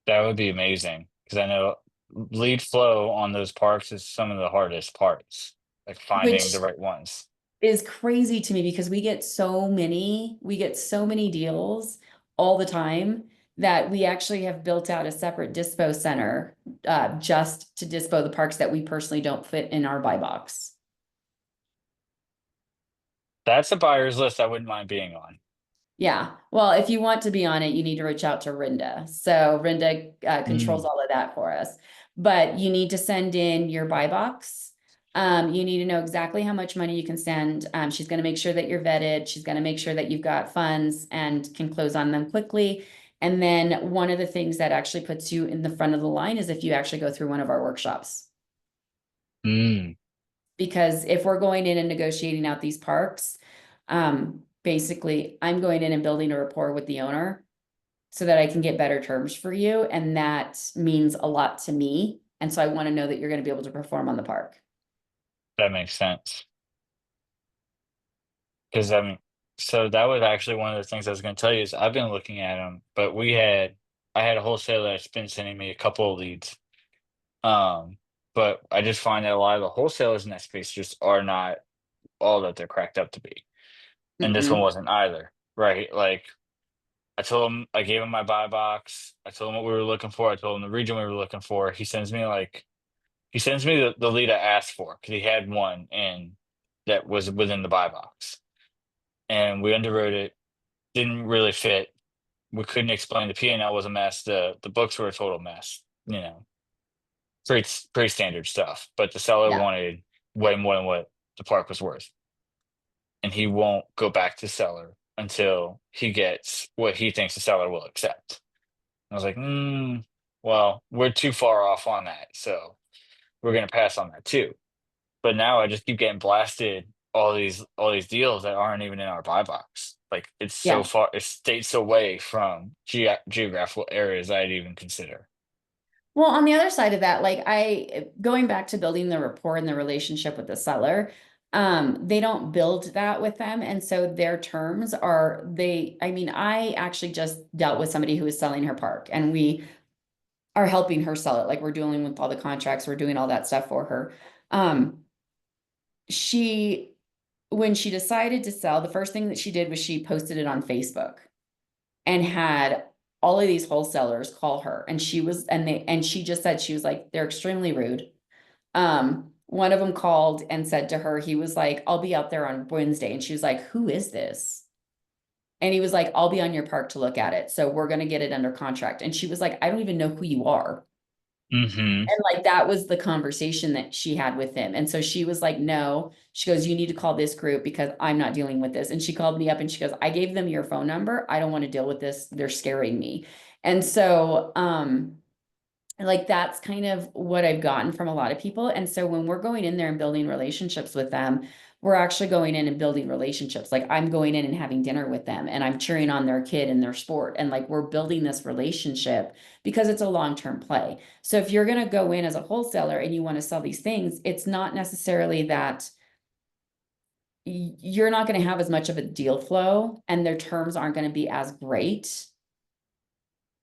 That would be amazing because I know lead flow on those parks is some of the hardest parts, like finding the Which right ones. is crazy to me because we get so many deals all the time that we actually have built out a separate dispo center just to dispo the parks that we personally don't fit in our buy box. That's a buyer's list I wouldn't mind being on. Yeah. Well, if you want to be on it, you need to reach out to Rinda. So Rinda controls Mm. all of that for us. But you need to send in your buy box. You need to know exactly how much money you can send. She's going to make sure that you're vetted. She's going to make sure that you've got funds and can close on them quickly. And then one of the things that actually puts you in the front of the line is if you actually go through one of our workshops. Mm. Because if we're going in and negotiating out these parks, basically I'm going in and building a rapport with the owner so that I can get better terms for you. And that means a lot to me. And so I want to know that you're going to be able to perform on the park. That makes sense. Because so that was actually one of the things I was going to tell you is I've been looking at them, but I had a wholesaler that's been sending me a couple of leads. Um, but I just find that a lot of the wholesalers in that space just are not all that they're cracked up to be. And this one Mm-mm. wasn't either, right? Like I gave him my buy box. I told him what we were looking for. I told him the region we were looking for. He sends me the lead I asked for because he had one and that was within the buy box. And we underwrote it, didn't really fit. We couldn't explain the P&L was a mess. The books were a total mess, pretty standard stuff. But the seller Yeah. wanted way more than what the park was worth. And he won't go back to seller until he gets what he thinks the seller will accept. I was like, well, we're too far off on that, so we're gonna pass on that too. But now I just keep getting blasted all these deals that aren't even in our buy box. Like it's so Yeah. far, it's states away from geographical areas I'd even consider. Well, on the other side of that, like going back to building the rapport and the relationship with the seller, they don't build that with them. And so their terms are I mean, I actually just dealt with somebody who was selling her park and we are helping her sell it. Like we're dealing with all the contracts, we're doing all that stuff for her. Um, she, when she decided to sell, the first thing that she did was she posted it on Facebook and had all of these wholesalers call her. And she just said, she was like, they're extremely rude. One of them called and said to her, he was like, I'll be out there on Wednesday. And she was like, who is this? And he was like, I'll be on your park to look at it. So we're going to get it under contract. And she was like, I don't even know who you are. Hmm. And like that was the conversation that she had with him. And so she was like, no, she goes, you need to call this group because I'm not dealing with this. And she called me up and she goes, I gave them your phone number. I don't want to deal with this. They're scaring me. And so, like that's kind of what I've gotten from a lot of people. And so when we're going in there and building relationships with them, we're actually going in and building relationships. Like I'm going in and having dinner with them and I'm cheering on their kid and their sport. And like we're building this relationship because it's a long-term play. So if you're going to go in as a wholesaler and you want to sell these things, it's not necessarily that you're not going to have as much of a deal flow and their terms aren't going to be as great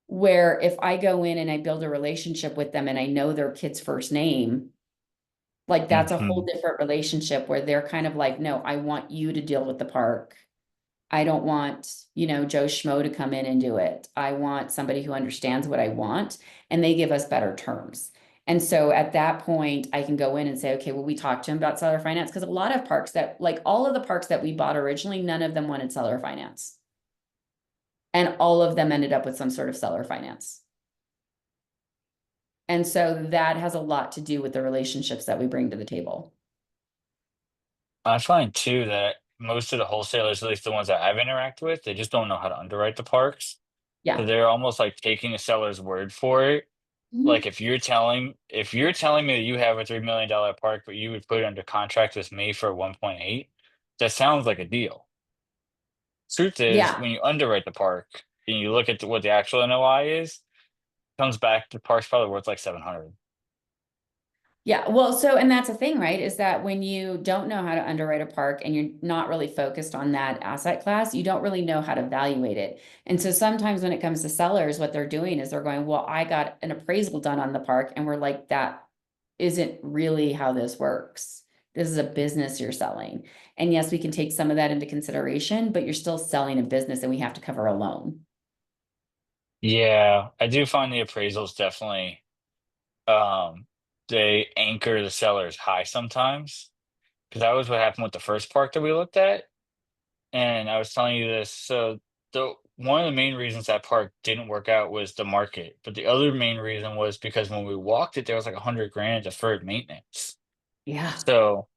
where if I go in and I build a relationship with them and I know their kid's first name, like that's a whole Hmm. different relationship where they're kind of like, no, I want you to deal with the park I don't want, Joe Schmo to come in and do it. I want somebody who understands what I want, and they give us better terms. And so at that point, I can go in and say, okay, well, we talked to him about seller finance because a lot of parks that, like all of the parks that we bought originally, none of them wanted seller finance. And all of them ended up with some sort of seller finance. And so that has a lot to do with the relationships that we bring to the table. I find too that most of the wholesalers, at least the ones that I've interacted with, they just don't know how to underwrite the parks. So Yeah. they're almost like taking the seller's word for it. Like Mhm. if you're telling me that you have a $3 million park, but you would put it under contract with me for 1.8, that sounds like a deal. Truth is, Yeah. when you underwrite the park and you look at what the actual NOI is, comes back the park's probably worth like 700. Yeah, well, so and that's the thing, right? Is that when you don't know how to underwrite a park and you're not really focused on that asset class, you don't really know how to evaluate it. And so sometimes when it comes to sellers, what they're doing is they're going, well, I got an appraisal done on the park, and we're like, that isn't really how this works. This is a business you're selling. And yes, we can take some of that into consideration, but you're still selling a business and we have to cover a loan. Yeah, I do find the appraisals definitely um they anchor the sellers high sometimes. Because that was what happened with the first park that we looked at. And I was telling you this. So the one of the main reasons that park didn't work out was the market. But the other main reason was because when we walked it, there was like 100 grand deferred maintenance. Yeah. So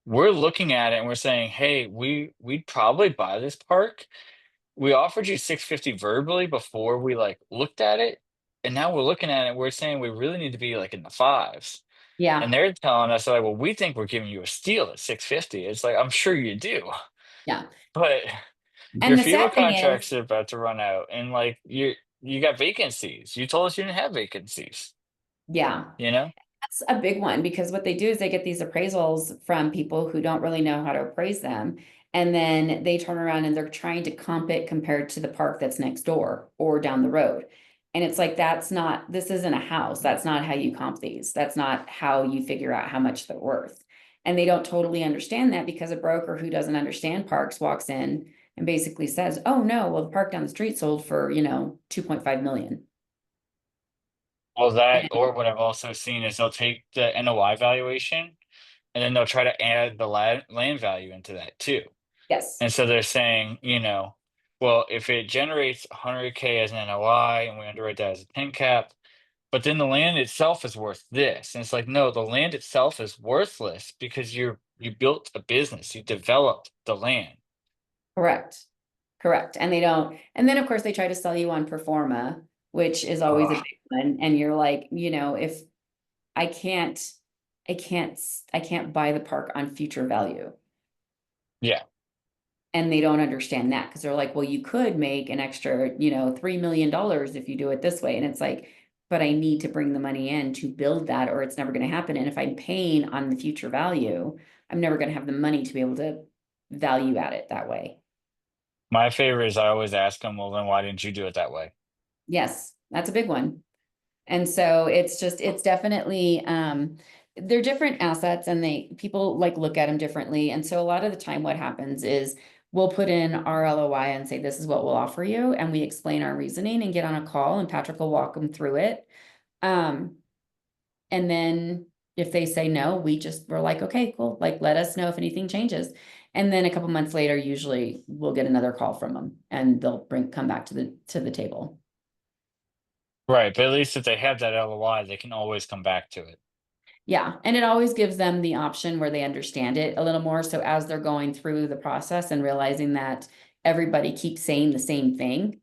we're looking at it and we're saying, hey, we'd probably buy this park. We offered you 650 verbally before we like looked at it. And now we're looking at it, we're saying we really need to be like in the fives. And Yeah. they're telling us like, well, we think we're giving you a steal at 650. It's like, I'm sure you do. Yeah. But your And the FEMA sad thing contracts is, are about to run out, and like you got vacancies. You told us you didn't have vacancies, yeah. you know? That's a big one because what they do is they get these appraisals from people who don't really know how to appraise them. And then they turn around and they're trying to comp it compared to the park that's next door or down the road. And it's like, this isn't a house. That's not how you comp these. That's not how you figure out how much they're worth. And they don't totally understand that because a broker who doesn't understand parks walks in and basically says, oh no, well, the park down the street sold for, 2.5 million. Well, that And or what I've also seen is they'll take the NOI valuation and then they'll try to add the land value into that too. yes, And so they're saying, well, if it generates 100K as an NOI and we underwrite that as a 10 cap, but then the land itself is worth this. And it's like, no, the land itself is worthless because you built a business, you developed the land. correct. Correct. And they don't, and then of course they try to sell you on performa, which is always a Ugh. big one. And you're like, if I can't, I can't buy the park on future value. Yeah. And they don't understand that because they're like, well, you could make an extra, $3 million if you do it this way. And it's like, but I need to bring the money in to build that, or it's never going to happen. And if I'm paying on the future value, I'm never going to have the money to be able to value at it that way. My favorite is I always ask them, well, then why didn't you do it that way? Yes, that's a big one. And so it's definitely they're different assets and they people like look at them differently. And so a lot of the time what happens is we'll put in our LOI and say this is what we'll offer you and we explain our reasoning and get on a call and Patrick will walk them through it. Um and then if they say no, we're like, okay, cool. Like let us know if anything changes. And then a couple months later, usually we'll get another call from them and they'll come back to the table. Right. But at least if they have that LOI, they can always come back to it. Yeah, and it always gives them the option where they understand it a little more. So as they're going through the process and realizing that everybody keeps saying the same thing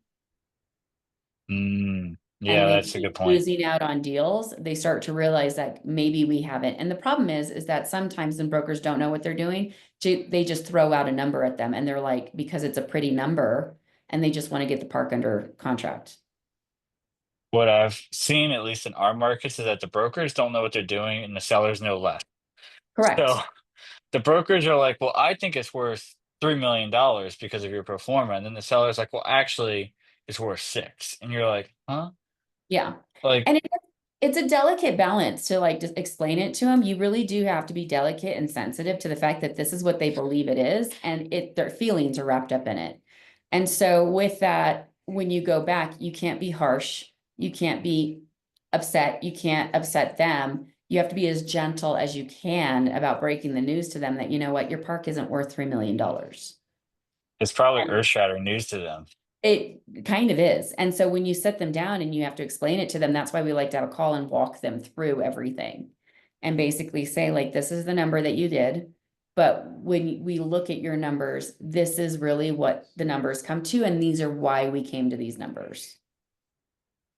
Yeah, and they that's a good keep point. losing out on deals, they start to realize that maybe we haven't. And the problem is that sometimes when brokers don't know what they're doing, they just throw out a number at them and they're like, because it's a pretty number, and they just want to get the park under contract. What I've seen, at least in our markets, is that the brokers don't know what they're doing and the sellers know less. So Correct. the brokers are like, well, I think it's worth $3 million because of your pro forma. And then the seller's like, well, actually, it's worth six. And you're like, huh? Yeah. Like, And it's a delicate balance to like just explain it to them. You really do have to be delicate and sensitive to the fact that this is what they believe it is, and their feelings are wrapped up in it. And so with that, when you go back, you can't be harsh. You can't be upset. You can't upset them. You have to be as gentle as you can about breaking the news to them that, you know what, your park isn't worth $3 million. It's probably earth-shattering news to them. It kind of is. And so when you sit them down and you have to explain it to them, that's why we like to have a call and walk them through everything and basically say, like, this is the number that you did. But when we look at your numbers, this is really what the numbers come to. And these are why we came to these numbers.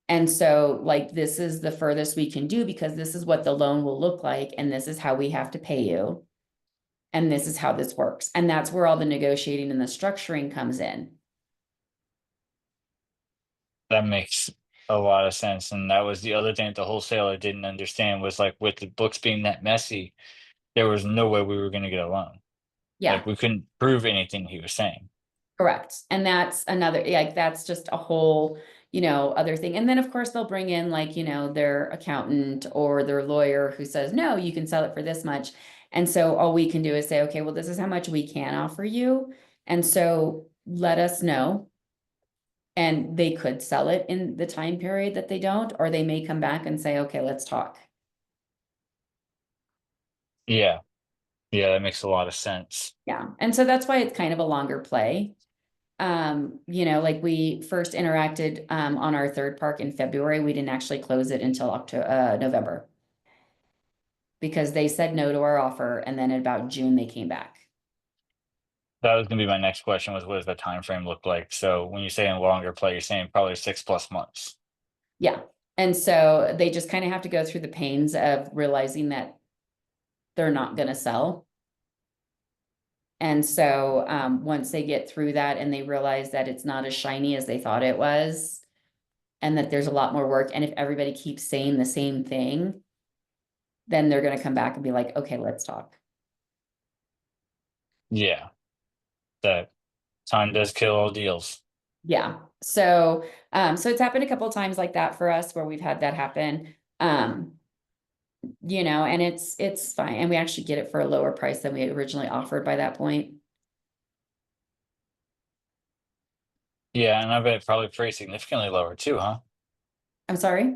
And so, like, this is the furthest we can do because this is what the loan will look like. And this is how we have to pay you. And this is how this works. And that's where all the negotiating and the structuring comes in. That makes a lot of sense, and that was the other thing that the wholesaler didn't understand was, like, with the books being that messy, there was no way we were gonna get a loan. Yeah. Like, we couldn't prove anything he was saying. Correct. And that's another, like, that's just a whole, other thing. And then, of course, they'll bring in, like, their accountant or their lawyer who says, no, you can sell it for this much. And so all we can do is say, okay, well, this is how much we can offer you. And so let us know. And they could sell it in the time period that they don't, or they may come back and say, okay, let's talk. Yeah. Yeah, that makes a lot of sense. Yeah. And so that's why it's kind of a longer play. Like we first interacted on our third park in February. We didn't actually close it until November because they said no to our offer, and then in about June they came back. That was gonna be my next question was what does the time frame look like? So, when you say in longer play, you're saying probably 6+ months. Yeah. And so they just kind of have to go through the pains of realizing that they're not going to sell. And so once they get through that and they realize that it's not as shiny as they thought it was, and that there's a lot more work, and if everybody keeps saying the same thing, then they're going to come back and be like, okay, let's talk. Yeah, that time does kill all deals. Yeah. So it's happened a couple of times like that for us where we've had that happen. And it's fine. And we actually get it for a lower price than we originally offered by that point. Yeah, and I bet probably pretty significantly lower too, huh? I'm sorry.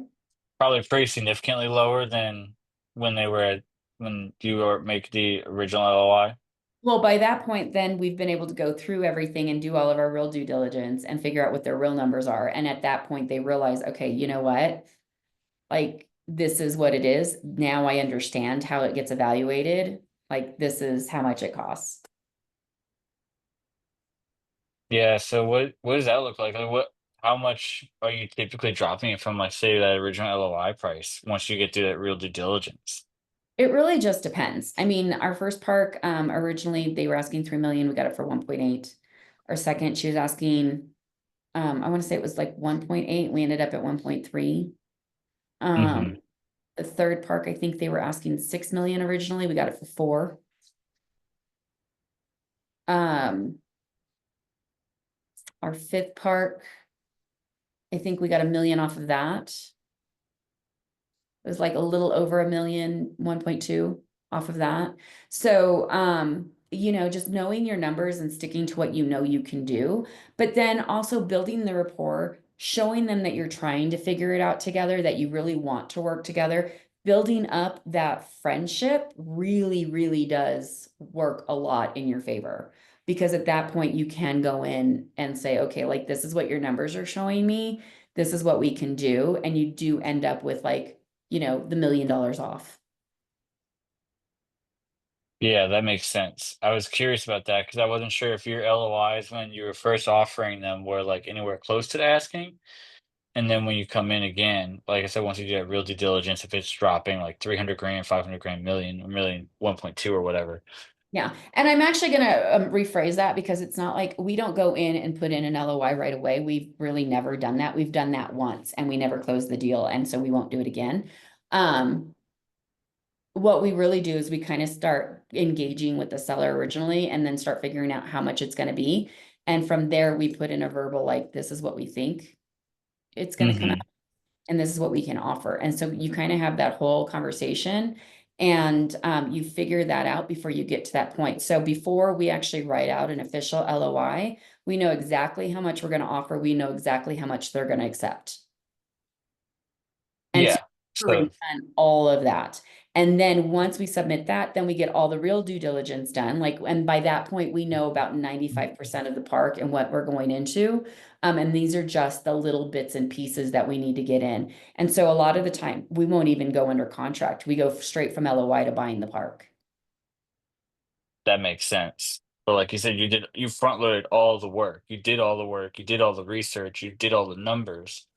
Probably pretty significantly lower than when they were at when you were make the original LOI? Well, by that point, then we've been able to go through everything and do all of our real due diligence and figure out what their real numbers are. And at that point, they realize, okay, you know what? Like, this is what it is. Now I understand how it gets evaluated. Like, this is how much it costs. Yeah, so what does that look like? Like, what how much are you typically dropping it from, like, say, that original LOI price once you get through that real due diligence? It really just depends. I mean, our first park, originally they were asking 3 million. We got it for 1.8. Our second, she was asking, I want to say it was like 1.8. We ended up at 1.3. Mhm. Um, the third park, I think they were asking 6 million originally. We got it for 4. Um, our fifth park, I think we got 1 million off of that. It was like a little over 1 million, 1.2 off of that. So, just knowing your numbers and sticking to what you know you can do, but then also building the rapport, showing them that you're trying to figure it out together, that you really want to work together. Building up that friendship really, really does work a lot in your favor because at that point you can go in and say, okay, like this is what your numbers are showing me. This is what we can do. And you do end up with like, the $1 million off. Yeah, that makes sense. I was curious about that because I wasn't sure if your LOIs when you were first offering them were, like, anywhere close to the asking, and then when you come in again, like I said, once you do that real due diligence, if it's dropping, like, 300 grand, 500 grand, million, a million, 1.2 or whatever. Yeah. And I'm actually going to rephrase that because it's not like we don't go in and put in an LOI right away. We've really never done that. We've done that once and we never closed the deal. And so we won't do it again. Um, what we really do is we kind of start engaging with the seller originally and then start figuring out how much it's going to be. And from there, we put in a verbal, like, this is what we think it's going to come out Mhm. and this is what we can offer. And so you kind of have that whole conversation And you figure that out before you get to that point. So before we actually write out an official LOI, we know exactly how much we're going to offer. We know exactly how much they're going to accept. And so Yeah. we've already So done all of that. And then once we submit that, then we get all the real due diligence done. Like, and by that point, we know about 95% of the park and what we're going into. And these are just the little bits and pieces that we need to get in. And so a lot of the time, we won't even go under contract. We go straight from LOI to buying the park. that makes sense. But like you said, you front loaded all the work. You did all the work, you did all the research, you did all the numbers,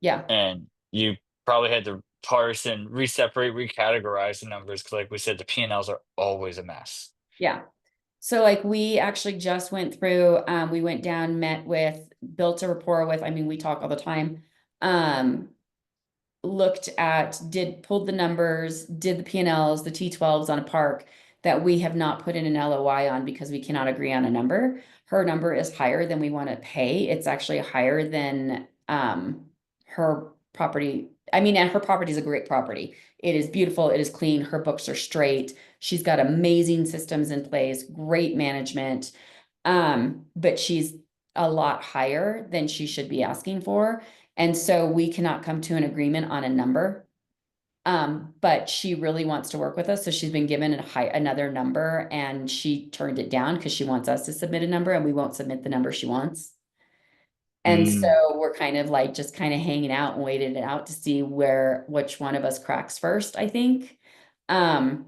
Yeah. and you probably had to parse and reseparate, recategorize the numbers because like we said, the P&Ls are always a mess. Yeah. So like we actually just went through, we went down, met with, built a rapport with, I mean, we talk all the time. Um, Looked at, pulled the numbers, did the P&Ls, the T12s on a park that we have not put in an LOI on because we cannot agree on a number. Her number is higher than we want to pay. It's actually higher than her property. I mean, and her property is a great property. It is beautiful, it is clean, her books are straight. She's got amazing systems in place, great management. But she's a lot higher than she should be asking for. And so we cannot come to an agreement on a number. But she really wants to work with us. So she's been given another number and she turned it down because she wants us to submit a number and we won't submit the number she wants. And Mm, so we're kind of like just kind of hanging out and waiting it out to see which one of us cracks first, I think. Um,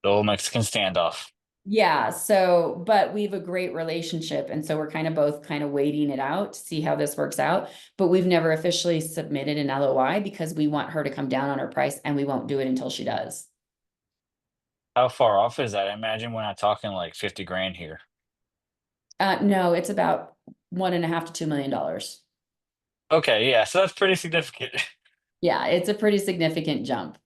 the old Mexican standoff. Yeah, so, but we have a great relationship. And so we're kind of both kind of waiting it out to see how this works out. But we've never officially submitted an LOI because we want her to come down on her price and we won't do it until she does. How far off is that? I imagine we're not talking like 50 grand here. No, it's about 1.5 to $2 million. Okay, yeah, so that's pretty significant. Yeah, it's a pretty significant jump.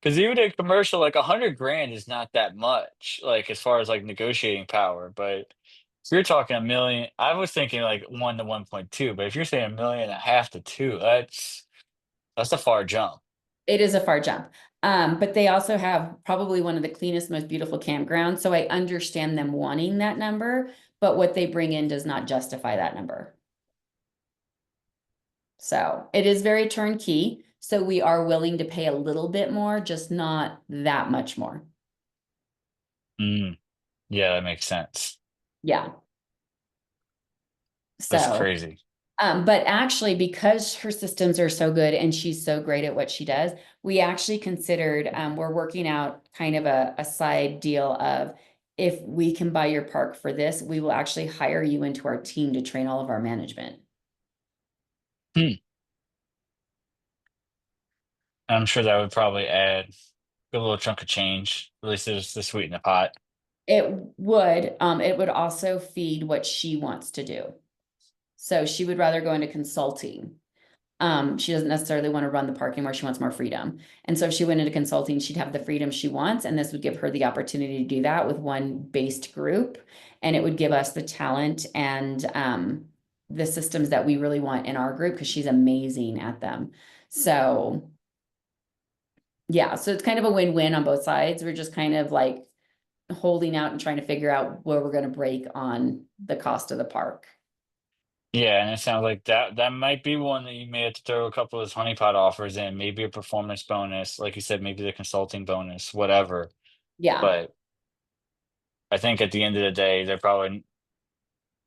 Because even a commercial, like 100 grand is not that much, like as far as like negotiating power. But if you're talking a million, I was thinking like 1 to 1.2. But if you're saying 1.5 million to two, that's a far jump. It is a far jump. But they also have probably one of the cleanest, most beautiful campgrounds. So I understand them wanting that number, but what they bring in does not justify that number. So it is very turnkey. So we are willing to pay a little bit more, just not that much more. Mm, yeah, that makes sense. Yeah. That's So, crazy. but actually, because her systems are so good and she's so great at what she does, we actually considered, we're working out kind of a side deal of if we can buy your park for this, we will actually hire you into our team to train all of our management. Hmm. I'm sure that would probably add a little chunk of change, at least just to sweeten the pot. It would also feed what she wants to do. So she would rather go into consulting. She doesn't necessarily want to run the park anymore. She wants more freedom. And so if she went into consulting, she'd have the freedom she wants. And this would give her the opportunity to do that with one based group. And it would give us the talent and the systems that we really want in our group because she's amazing at them. So yeah, so it's kind of a win-win on both sides. We're just kind of like holding out and trying to figure out where we're going to break on the cost of the park. Yeah, and it sounds like that might be one that you may have to throw a couple of those honeypot offers in, maybe a performance bonus, like you said, maybe the consulting bonus, whatever. Yeah. But I think at the end of the day, they're probably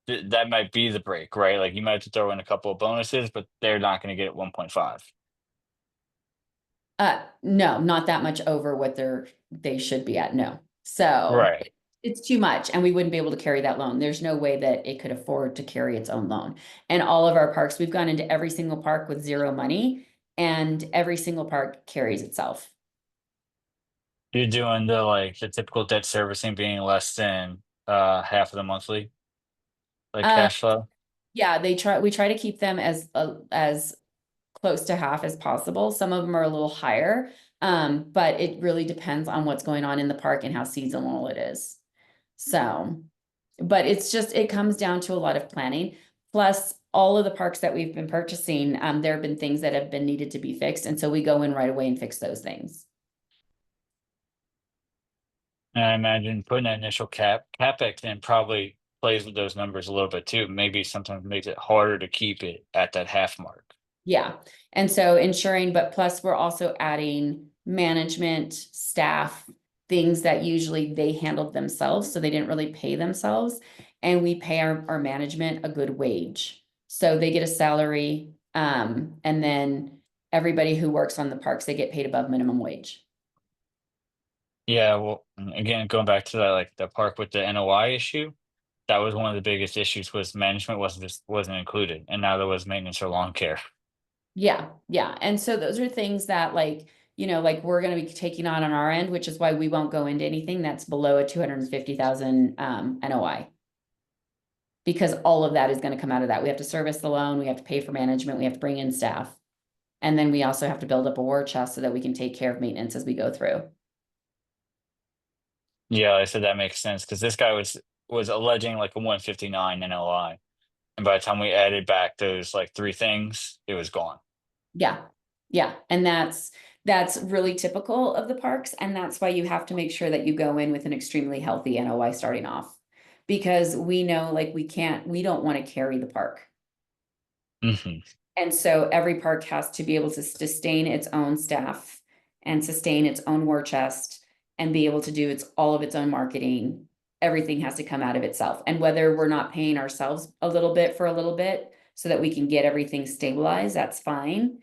that might be the break, right? Like you might have to throw in a couple of bonuses, but they're not going to get 1.5. No, not that much over what they should be at. No. So Right. it's too much and we wouldn't be able to carry that loan. There's no way that it could afford to carry its own loan. And all of our parks, we've gone into every single park with zero money and every single park carries itself. You're doing the typical debt servicing being less than half of the monthly like Uh, cash flow. yeah, we try to keep them as close to half as possible. Some of them are a little higher. But it really depends on what's going on in the park and how seasonal it is. So, but it comes down to a lot of planning. Plus, all of the parks that we've been purchasing, there have been things that have been needed to be fixed. And so we go in right away and fix those things. And I imagine putting that initial capex in probably plays with those numbers a little bit too. Maybe sometimes makes it harder to keep it at that half mark. Yeah. And so ensuring, but plus we're also adding management, staff, things that usually they handled themselves. So they didn't really pay themselves. And we pay our management a good wage. So they get a salary. And then everybody who works on the parks, they get paid above minimum wage. Yeah, well, again, going back to that, like the park with the NOI issue, that was one of the biggest issues was management wasn't included, and now there was maintenance or lawn care. Yeah, yeah. And so those are things that like, like we're going to be taking on our end, which is why we won't go into anything that's below a 250,000 NOI. Because all of that is going to come out of that. We have to service the loan, we have to pay for management, we have to bring in staff. And then we also have to build up a war chest so that we can take care of maintenance as we go through. Yeah, I said that makes sense because this guy was alleging like a 159 NOI, and by the time we added back those like three things, it was gone. Yeah. Yeah. And that's really typical of the parks. And that's why you have to make sure that you go in with an extremely healthy NOI starting off. Because we know like we don't want to carry the park. Hmm. And so every park has to be able to sustain its own staff and sustain its own war chest and be able to do all of its own marketing. Everything has to come out of itself. And whether we're not paying ourselves a little bit for a little bit so that we can get everything stabilized, that's fine.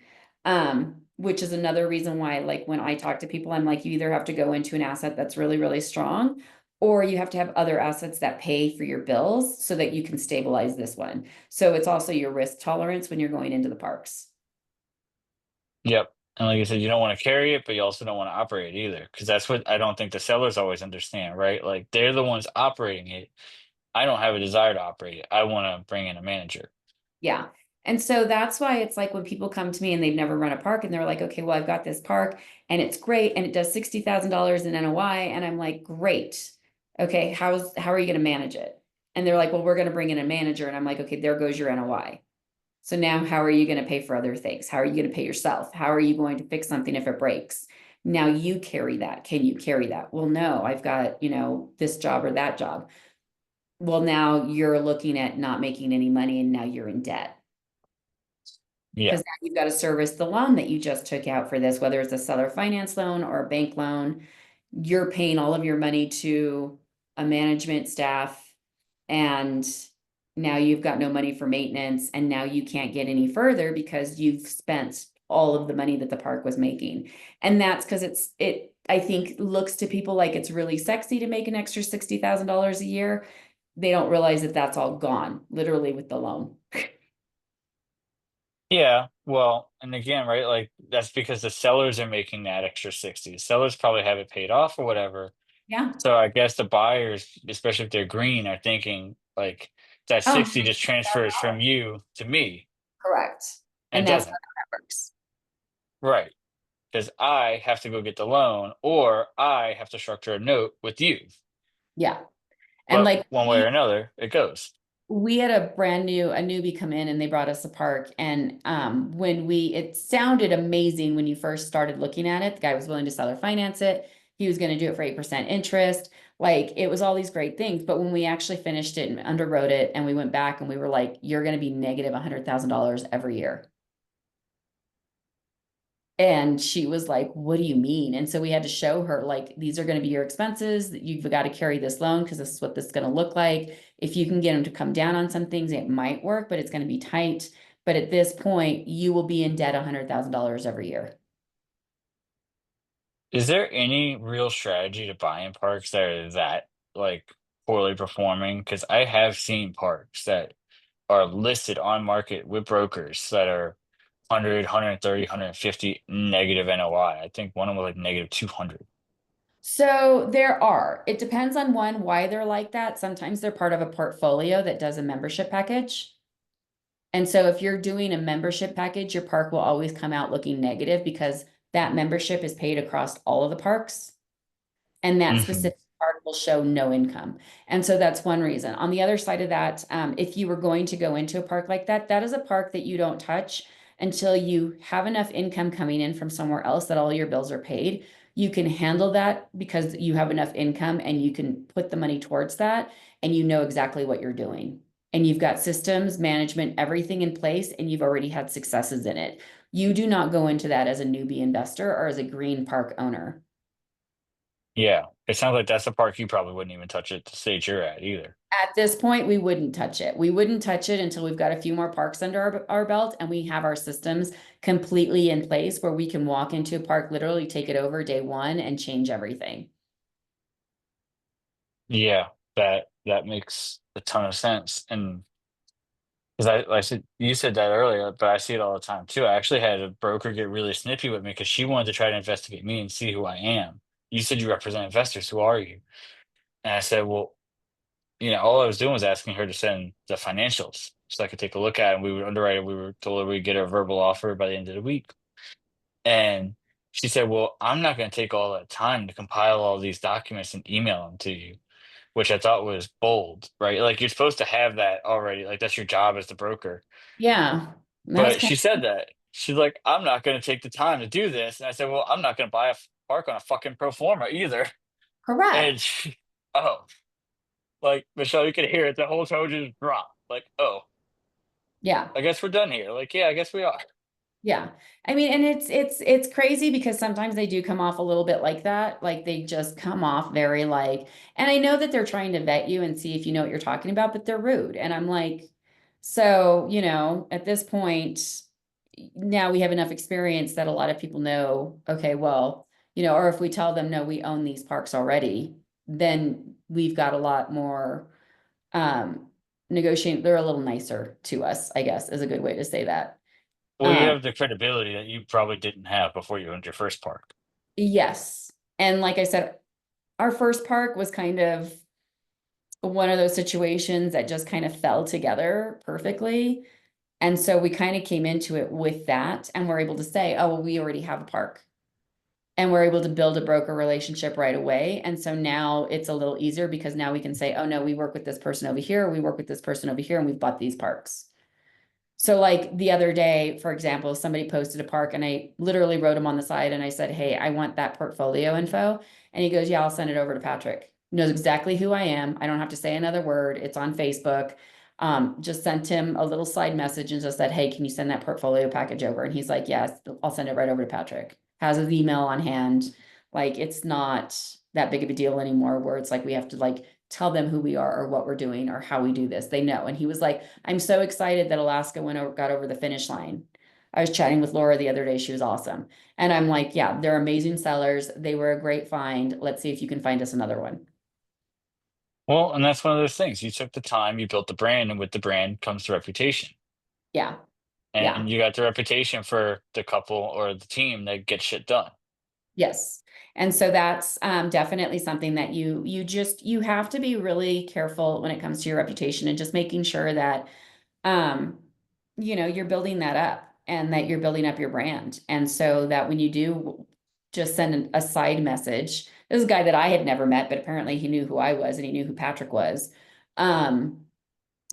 Which is another reason why, like when I talk to people, I'm like, you either have to go into an asset that's really, really strong, or you have to have other assets that pay for your bills so that you can stabilize this one. So it's also your risk tolerance when you're going into the parks. Yep. And like you said, you don't want to carry it, but you also don't want to operate it either, because that's what I don't think the sellers always understand, right? Like they're the ones operating it. I don't have a desire to operate it. I want to bring in a manager. Yeah. And so that's why it's like when people come to me and they've never run a park and they're like, okay, well, I've got this park and it's great and it does $60,000 in NOI. And I'm like, great. Okay, how are you going to manage it? And they're like, well, we're going to bring in a manager. And I'm like, okay, there goes your NOI. So now how are you going to pay for other things? How are you going to pay yourself? How are you going to fix something if it breaks? Now you carry that. Can you carry that? Well, no, I've got, this job or that job. Well, now you're looking at not making any money and now you're in debt Yeah. because now you've got to service the loan that you just took out for this, whether it's a seller finance loan or a bank loan. You're paying all of your money to a management staff, and now you've got no money for maintenance, and now you can't get any further because you've spent all of the money that the park was making. And that's because I think looks to people like it's really sexy to make an extra $60,000 a year. They don't realize that that's all gone, literally with the loan. Yeah. Well, and again, right, like that's because the sellers are making that extra 60. The sellers probably have it paid off or whatever. Yeah. So I guess the buyers, especially if they're green, are thinking like that Oh, 60 just transfers from you to me. correct. And And it that's how doesn't. that works. Right. Because I have to go get the loan or I have to structure a note with you. Yeah. And But like one way or another, it goes. we had a newbie come in and they brought us a park. And it sounded amazing when you first started looking at it. The guy was willing to seller finance it. He was going to do it for 8% interest. Like it was all these great things. But when we actually finished it and underwrote it and we went back and we were like, you're going to be negative $100,000 every year. And she was like, what do you mean? And so we had to show her, like, these are going to be your expenses. You've got to carry this loan because this is what this is going to look like. If you can get them to come down on some things, it might work, but it's going to be tight. But at this point, you will be in debt $100,000 every year. Is there any real strategy to buying parks that are that like poorly performing? Because I have seen parks that are listed on market with brokers that are 100, negative NOI. I think one of them was like negative 200. So there are. It depends on one, why they're like that. Sometimes they're part of a portfolio that does a membership package. And so if you're doing a membership package, your park will always come out looking negative because that membership is paid across all of the parks. And that Hmm. specific part will show no income. And so that's one reason. On the other side of that, if you were going to go into a park like that, that is a park that you don't touch until you have enough income coming in from somewhere else that all your bills are paid. you can handle that because you have enough income and you can put the money towards that and you know exactly what you're doing. And you've got systems, management, everything in place, and you've already had successes in it. You do not go into that as a newbie investor or as a green park owner. Yeah, it sounds like that's the park you probably wouldn't even touch at the stage you're at either. At this point, we wouldn't touch it. We wouldn't touch it until we've got a few more parks under our belt and we have our systems completely in place where we can walk into a park, literally take it over day one and change everything. Yeah, that makes a ton of sense. And because I said you said that earlier, but I see it all the time too. I actually had a broker get really snippy with me because she wanted to try to investigate me and see who I am. You said you represent investors. Who are you? And I said, well, all I was doing was asking her to send the financials so I could take a look at it. And we would underwrite it. We were told we'd get a verbal offer by the end of the week. And she said, well, I'm not going to take all that time to compile all these documents and email them to you, which I thought was bold, right? Like you're supposed to have that already. Like that's your job as the broker. Yeah, that's But kind she of said that. She's like, I'm not going to take the time to do this. And I said, well, I'm not going to buy a park on a fucking pro forma either. And correct. she, oh, like Michelle, you could hear it. The whole tone just dropped. Like, oh, Yeah. I guess we're done here. Like, yeah, I guess we are. Yeah. I mean, and it's crazy because sometimes they do come off a little bit like that. Like they just come off very like, and I know that they're trying to vet you and see if you know what you're talking about, but they're rude. And I'm like, so, at this point, now we have enough experience that a lot of people know, okay, well, or if we tell them, no, we own these parks already, then we've got a lot more negotiating. They're a little nicer to us, I guess, is a good way to say that. Well, you Um, have the credibility that you probably didn't have before you owned your first park. Yes. And like I said, our first park was kind of one of those situations that just kind of fell together perfectly. And so we kind of came into it with that and we're able to say, oh, well, we already have a park. And we're able to build a broker relationship right away. And so now it's a little easier because now we can say, oh, no, we work with this person over here, we work with this person over here, and we've bought these parks. So like the other day, for example, somebody posted a park and I literally wrote him on the side and I said, hey, I want that portfolio info. And he goes, yeah, I'll send it over to Patrick. He knows exactly who I am. I don't have to say another word. It's on Facebook. Just sent him a little side message and just said, hey, can you send that portfolio package over? And he's like, yes, I'll send it right over to Patrick. Has his email on hand. Like it's not that big of a deal anymore where it's like we have to like tell them who we are or what we're doing or how we do this. They know. And he was like, I'm so excited that Alaska got over the finish line. I was chatting with Laura the other day. She was awesome. And I'm like, yeah, they're amazing sellers. They were a great find. Let's see if you can find us another one. Well, and that's one of those things. You took the time, you built the brand, and with the brand comes the reputation. Yeah. Yeah. And you got the reputation for the couple or the team that gets shit done. Yes. And so that's definitely something that you have to be really careful when it comes to your reputation and just making sure that um, you're building that up and that you're building up your brand. And so that when you do just send a side message, this is a guy that I had never met, but apparently he knew who I was and he knew who Patrick was. Um,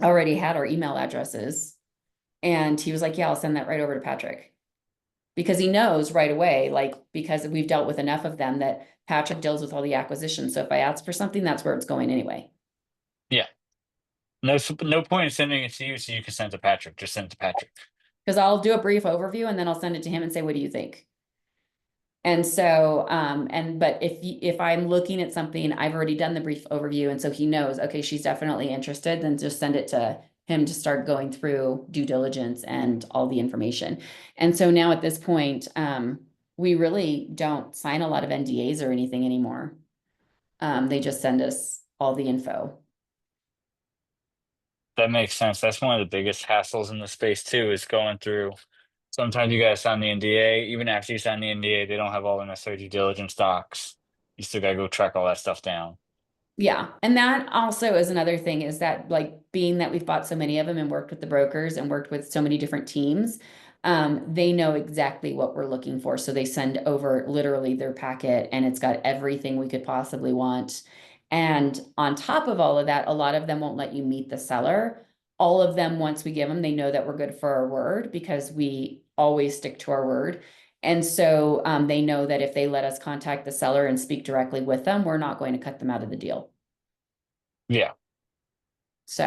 Already had our email addresses. And he was like, yeah, I'll send that right over to Patrick because he knows right away, like, because we've dealt with enough of them that Patrick deals with all the acquisitions. So if I ask for something, that's where it's going anyway. Yeah. No point in sending it to you so you can send it to Patrick. Just send it to Patrick. Because I'll do a brief overview and then I'll send it to him and say, what do you think? And so, but if I'm looking at something, I've already done the brief overview, and so he knows, okay, she's definitely interested, then just send it to him to start going through due diligence and all the information. And so now at this point, we really don't sign a lot of NDAs or anything anymore. They just send us all the info. That makes sense. That's one of the biggest hassles in the space too, is going through. Sometimes you guys sign the NDA. Even after you sign the NDA, they don't have all the necessary due diligence docs. You still gotta go track all that stuff down. Yeah. And that also is another thing is that like being that we've bought so many of them and worked with the brokers and worked with so many different teams, they know exactly what we're looking for. So they send over literally their packet and it's got everything we could possibly want. And on top of all of that, a lot of them won't let you meet the seller. All of them, once we give them, they know that we're good for our word because we always stick to our word. And so they know that if they let us contact the seller and speak directly with them, we're not going to cut them out of the deal. Yeah,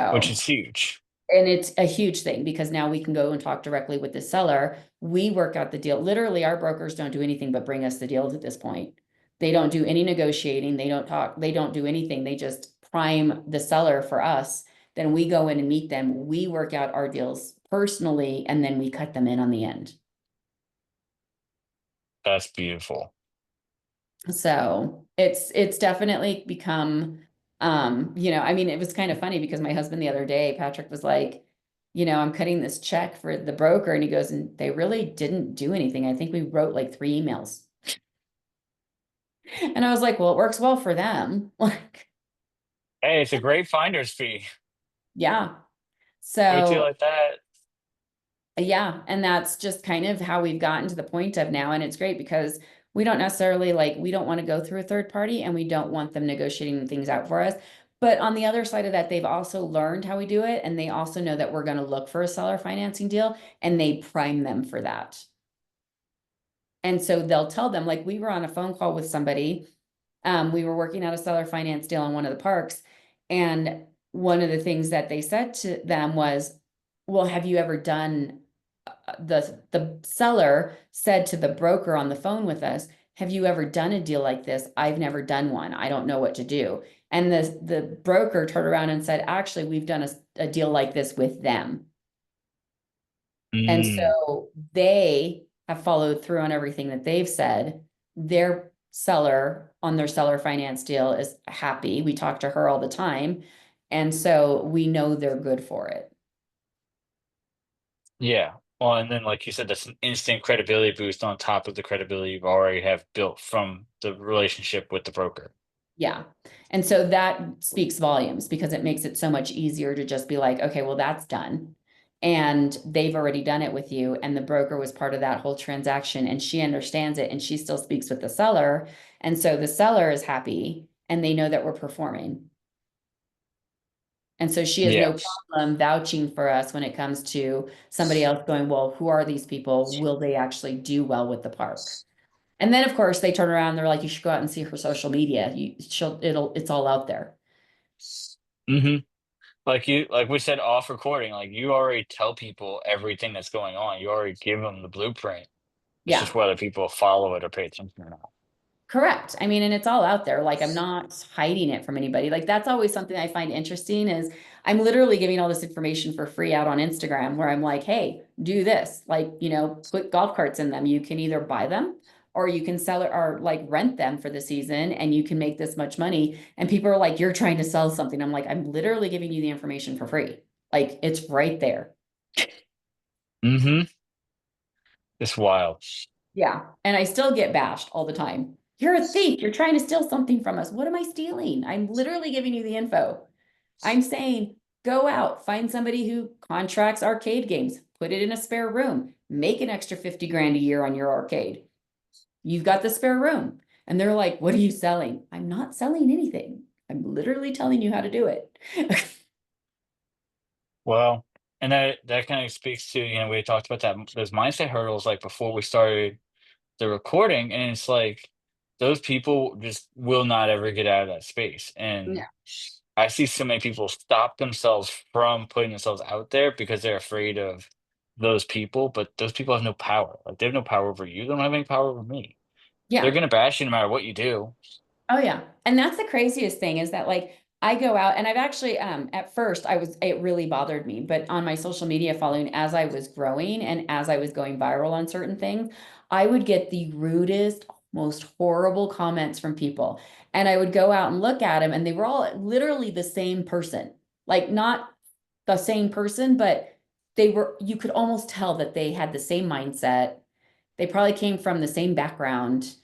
which So, is huge. and it's a huge thing because now we can go and talk directly with the seller. We work out the deal. Literally, our brokers don't do anything but bring us the deals at this point. They don't do any negotiating. They don't talk. They don't do anything. They just prime the seller for us. Then we go in and meet them. We work out our deals personally, and then we cut them in on the end. That's beautiful. So it's definitely become I mean, it was kind of funny because my husband the other day, Patrick was like, I'm cutting this check for the broker, and he goes, and they really didn't do anything. I think we wrote like 3 emails. And I was like, well, it works well for them. Like, Hey, it's a great finder's fee. yeah. Wait till you So like that. yeah, and that's just kind of how we've gotten to the point of now. And it's great because we don't necessarily like, we don't want to go through a third party and we don't want them negotiating things out for us. But on the other side of that, they've also learned how we do it. And they also know that we're going to look for a seller financing deal and they prime them for that. And so they'll tell them, like, we were on a phone call with somebody. We were working out a seller finance deal on one of the parks. And one of the things that they said to them was, well, have you ever done the seller said to the broker on the phone with us, have you ever done a deal like this? I've never done one. I don't know what to do. And the broker turned around and said, actually, we've done a deal like this with them. And Mm, so they have followed through on everything that they've said. Their seller on their seller finance deal is happy. We talk to her all the time. And so we know they're good for it. yeah. Well, and then like you said, that's an instant credibility boost on top of the credibility you've already have built from the relationship with the broker. Yeah. And so that speaks volumes because it makes it so much easier to just be like, okay, well, that's done. And they've already done it with you. And the broker was part of that whole transaction and she understands it and she still speaks with the seller. And so the seller is happy and they know that we're performing. And so she has Yeah. no problem vouching for us when it comes to somebody else going, well, who are these people? Will they actually do well with the park? And then of course they turn around and they're like, you should go out and see her social media. It's all out there. Hmm. Like we said off recording, like you already tell people everything that's going on. You already give them the blueprint. It's Yeah, just whether people follow it or pay attention or not. correct. I mean, and it's all out there. Like I'm not hiding it from anybody. Like that's always something I find interesting is I'm literally giving all this information for free out on Instagram where I'm like, hey, do this. Like, put golf carts in them. You can either buy them or you can sell it or like rent them for the season and you can make this much money. And people are like, you're trying to sell something. I'm like, I'm literally giving you the information for free. Like it's right there. Hmm. It's wild. Yeah. And I still get bashed all the time. You're a thief. You're trying to steal something from us. What am I stealing? I'm literally giving you the info. I'm saying go out, find somebody who contracts arcade games, put it in a spare room, make an extra 50 grand a year on your arcade. You've got the spare room. And they're like, what are you selling? I'm not selling anything. I'm literally telling you how to do it. Well, and that kind of speaks to, we talked about that those mindset hurdles like before we started the recording, and it's like those people just will not ever get out of that space. No. And I see so many people stop themselves from putting themselves out there because they're afraid of those people, but those people have no power. Like they have no power over you. They don't have any power over me. They're Yeah. gonna bash you no matter what you do. Oh yeah. And that's the craziest thing is that like I go out and I've actually at first it really bothered me, but on my social media following as I was growing and as I was going viral on certain things, I would get the rudest, most horrible comments from people. And I would go out and look at them and they were all literally the same person. Like not the same person, but you could almost tell that they had the same mindset. They probably came from the same background.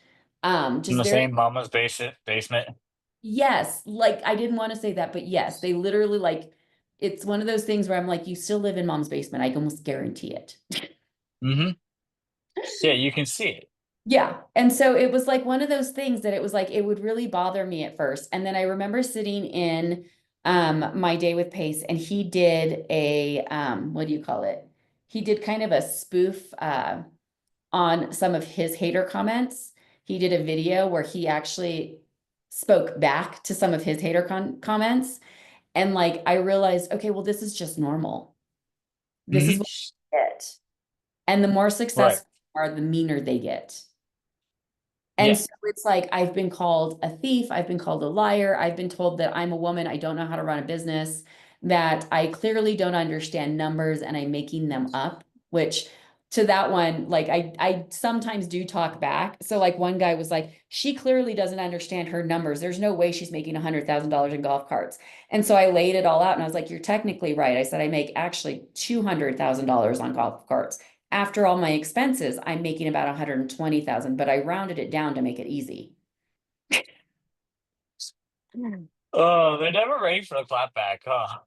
In Just the very same mama's basement. Yes, like I didn't want to say that, but yes, they literally like it's one of those things where I'm like, you still live in mom's basement. I can almost guarantee it. Hmm. Yeah, you can see it. Yeah. And so it was like one of those things that it was like it would really bother me at first. And then I remember sitting in my day with Pace and he did a what do you call it? He did kind of a spoof on some of his hater comments. He did a video where he actually spoke back to some of his hater comments. And like, I realized, okay, well, this is just normal. This is Hmm. what they get. And the more Right. successful they are, the meaner they get. And Yeah. so it's like I've been called a thief, I've been called a liar, I've been told that I'm a woman, I don't know how to run a business, that I clearly don't understand numbers and I'm making them up, which to that one, like I sometimes do talk back. So like one guy was like, she clearly doesn't understand her numbers. There's no way she's making $100,000 in golf carts. And so I laid it all out and I was like, you're technically right. I said I make actually $200,000 on golf carts. After all my expenses, I'm making about 120,000, but I rounded it down to make it easy. Oh, they're never ready for the clapback, huh?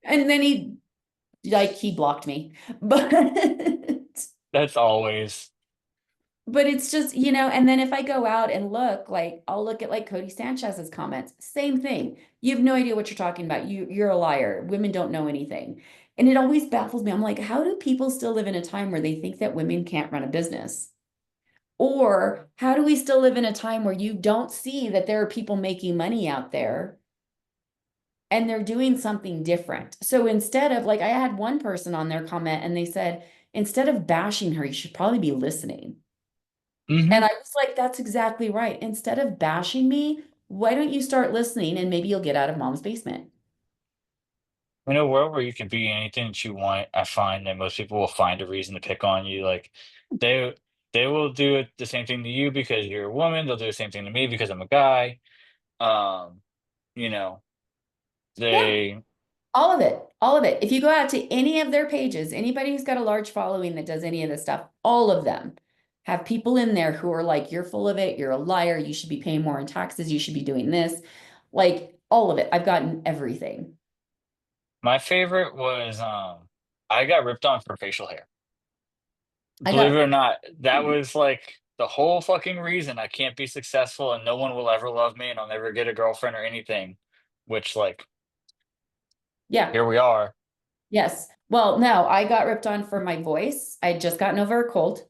And then he blocked me. But That's always. but it's just, and then if I go out and look, like I'll look at like Cody Sanchez's comments, same thing. You have no idea what you're talking about. You're a liar. Women don't know anything. And it always baffles me. I'm like, how do people still live in a time where they think that women can't run a business? Or how do we still live in a time where you don't see that there are people making money out there and they're doing something different? So instead of like, I had one person on their comment and they said, instead of bashing her, you should probably be listening. And Hmm. I was like, that's exactly right. Instead of bashing me, why don't you start listening and maybe you'll get out of mom's basement? In a world where you can be anything that you want, I find that most people will find a reason to pick on you. Like they they will do it the same thing to you because you're a woman. They'll do the same thing to me because I'm a guy. Um, you know, Yeah, they. all of it, all of it. If you go out to any of their pages, anybody who's got a large following that does any of this stuff, all of them have people in there who are like, you're full of it, you're a liar, you should be paying more in taxes, you should be doing this. Like all of it. I've gotten everything. My favorite was I got ripped on for facial hair. I Believe got, it or not, that was like the whole fucking reason I can't be successful and no one will ever love me and I'll never get a girlfriend or anything. Which like yeah, here we are. yes. Well, no, I got ripped on for my voice. I had just gotten over a cold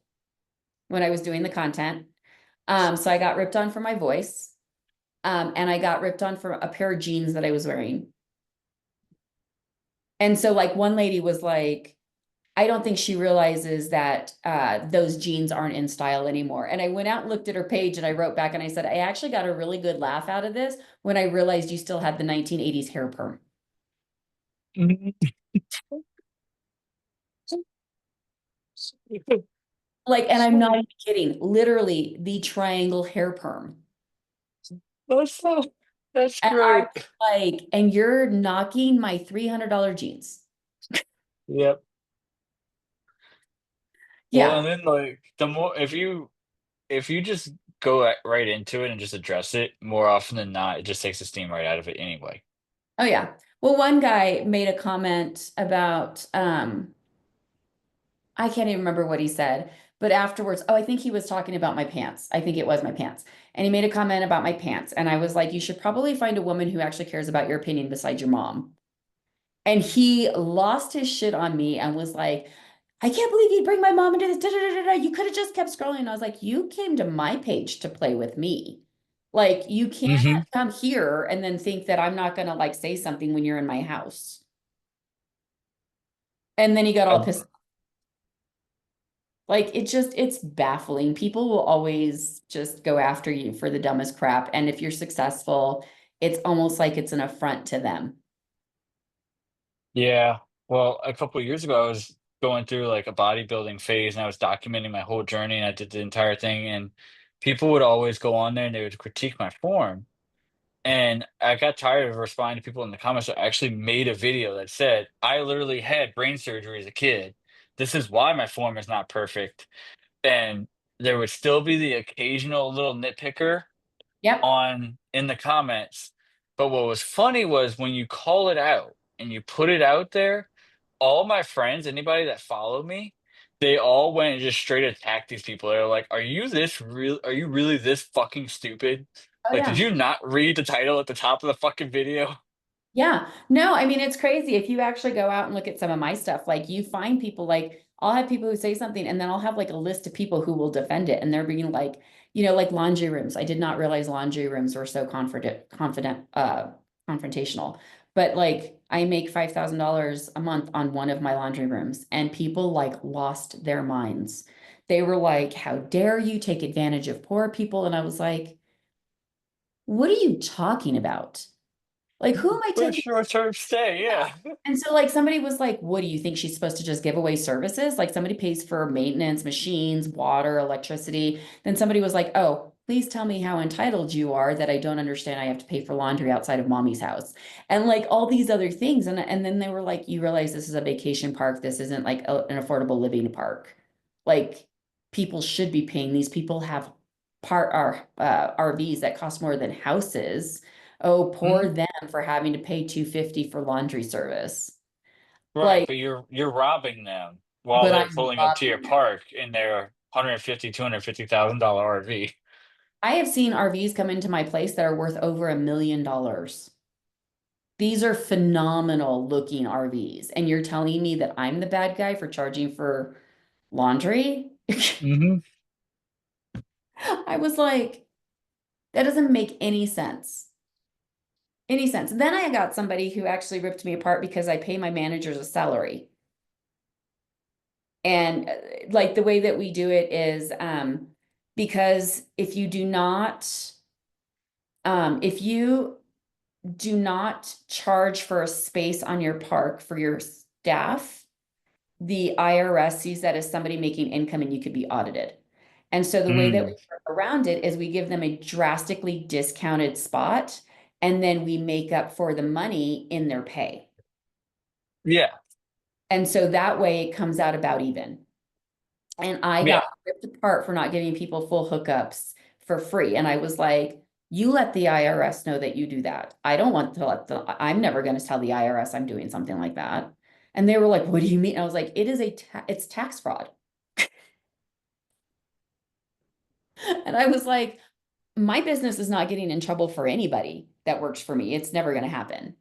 when I was doing the content. So I got ripped on for my voice. And I got ripped on for a pair of jeans that I was wearing. And so like one lady was like, I don't think she realizes that those jeans aren't in style anymore. And I went out and looked at her page and I wrote back and I said, I actually got a really good laugh out of this when I realized you still had the 1980s hair perm. Like, and I'm not even kidding, literally the triangle hair perm. That's so that's And I great. was like, and you're knocking my $300 jeans. Yep. Well, Yeah. and then like the more if you just go right into it and just address it, more often than not, it just takes the steam right out of it anyway. Oh yeah. Well, one guy made a comment about I can't even remember what he said, but afterwards, oh, I think he was talking about my pants. I think it was my pants. And he made a comment about my pants. And I was like, you should probably find a woman who actually cares about your opinion besides your mom. And he lost his shit on me and was like, I can't believe you'd bring my mom into this. Da, da, da, da. You could have just kept scrolling. And I was like, you came to my page to play with me. Like, you can't Hmm. come here and then think that I'm not gonna like say something when you're in my house. And then he got all pissed. Like it's baffling. People will always just go after you for the dumbest crap. And if you're successful, it's almost like it's an affront to them. Yeah. Well, a couple of years ago, I was going through like a bodybuilding phase and I was documenting my whole journey and I did the entire thing. And people would always go on there and they would critique my form. And I got tired of responding to people in the comments. So I actually made a video that said, I literally had brain surgery as a kid. This is why my form is not perfect. And there would still be the occasional little nitpicker Yep. on in the comments. But what was funny was when you call it out and you put it out there, all my friends, anybody that followed me, they all went and just straight attacked these people. They're like, "Are you this real? Are you really this fucking stupid? Oh Like, did yeah. you not read the title at the top of the fucking video?" Yeah. No, I mean, it's crazy. If you actually go out and look at some of my stuff, like you find people like I'll have people who say something and then I'll have like a list of people who will defend it. And they're being like, like laundry rooms. I did not realize laundry rooms were so confrontational. But like I make $5,000 a month on one of my laundry rooms and people like lost their minds. They were like, how dare you take advantage of poor people? And I was like, what are you talking about? Like, who am I For a taking? short-term stay, Yeah. yeah. And so like somebody was like, what do you think she's supposed to just give away services? Like somebody pays for maintenance, machines, water, electricity. Then somebody was like, oh, please tell me how entitled you are that I don't understand I have to pay for laundry outside of mommy's house. And like all these other things. And then they were like, you realize this is a vacation park. This isn't like an affordable living park. Like people should be paying. These people have RVs that cost more than houses. Oh, poor Mhm. them for having to pay 250 for laundry service. Right, Like, but you're robbing them while but they're I'm pulling up to your robbing them. park in their 150, $250,000 RV. I have seen RVs come into my place that are worth over $1 million. These are phenomenal looking RVs. And you're telling me that I'm the bad guy for charging for laundry? Hmm. I was like, that doesn't make any sense. Any sense. Then I got somebody who actually ripped me apart because I pay my managers a salary. And like the way that we do it is because if you do not charge for a space on your park for your staff, the IRS sees that as somebody making income and you could be audited. And so the way that we Mm. work around it is we give them a drastically discounted spot and then we make up for the money in their pay. Yeah, And so that way it comes out about even. And I yeah. got ripped apart for not giving people full hookups for free. And I was like, you let the IRS know that you do that. I don't want to I'm never going to tell the IRS I'm doing something like that. And they were like, what do you mean? I was like, it's tax fraud. And I was like, my business is not getting in trouble for anybody that works for me. It's never going to happen.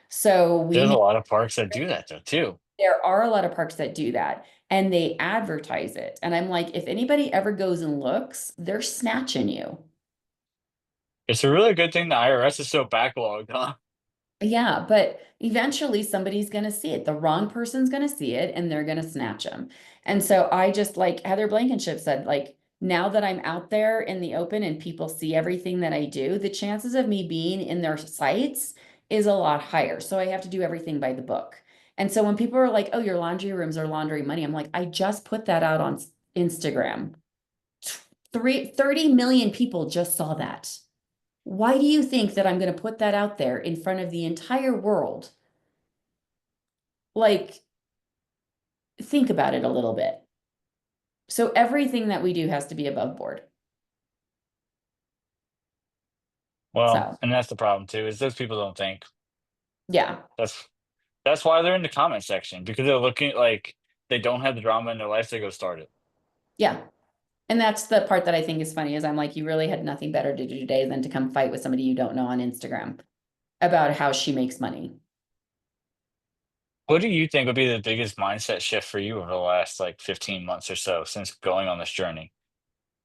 So we There's a make lot of parks that do that though too. There are a lot of parks that do that and they advertise it. And I'm like, if anybody ever goes and looks, they're snatching you. It's a really good thing the IRS is so backlogged, huh? Yeah, but eventually somebody's going to see it. The wrong person's going to see it and they're going to snatch them. And so I just like Heather Blankenship said, like, now that I'm out there in the open and people see everything that I do, the chances of me being in their sites is a lot higher. So I have to do everything by the book. And so when people are like, oh, your laundry rooms are laundry money, I'm like, I just put that out on Instagram. 30 million people just saw that. Why do you think that I'm going to put that out there in front of the entire world? Like, think about it a little bit. So everything that we do has to be above board. Well, So, and that's the problem too, is those people don't think. yeah. That's that's why they're in the comment section because they're looking like they don't have the drama in their life, they go start it. Yeah. And that's the part that I think is funny is I'm like, you really had nothing better to do today than to come fight with somebody you don't know on Instagram about how she makes money. What do you think would be the biggest mindset shift for you over the last like 15 months or so since going on this journey?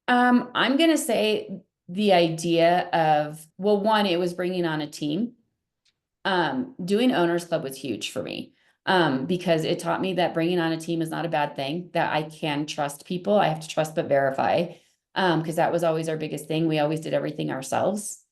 I'm gonna say the idea of, well, one, it was bringing on a team. Doing owners club was huge for me. Because it taught me that bringing on a team is not a bad thing, that I can trust people. I have to trust but verify. Because that was always our biggest thing. We always did everything ourselves.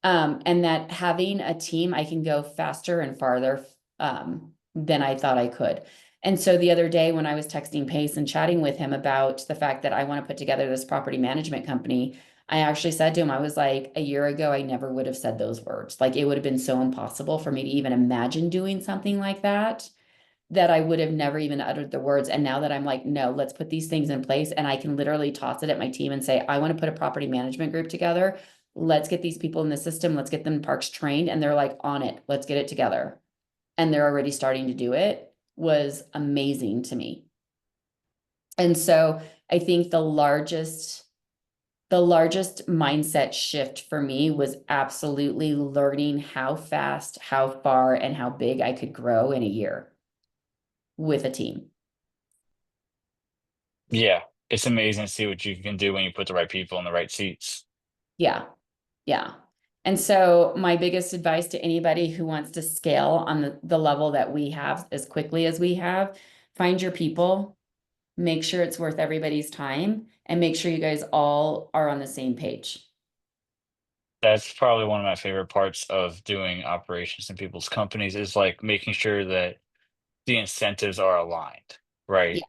And that having a team, I can go faster and farther than I thought I could. And so the other day when I was texting Pace and chatting with him about the fact that I want to put together this property management company, I actually said to him, I was like, a year ago, I never would have said those words. Like it would have been so impossible for me to even imagine doing something like that, that I would have never even uttered the words. And now that I'm like, no, let's put these things in place. And I can literally toss it at my team and say, I want to put a property management group together. Let's get these people in the system. Let's get them parks trained. And they're like, on it. Let's get it together. And they're already starting to do it was amazing to me. And so I think the largest The largest mindset shift for me was absolutely learning how fast, how far, and how big I could grow in a year with a team. Yeah, it's amazing to see what you can do when you put the right people in the right seats. Yeah. Yeah. And so my biggest advice to anybody who wants to scale on the level that we have as quickly as we have, find your people, make sure it's worth everybody's time, and make sure you guys all are on the same page. That's probably one of my favorite parts of doing operations in people's companies is like making sure that the incentives are aligned, right? Yeah.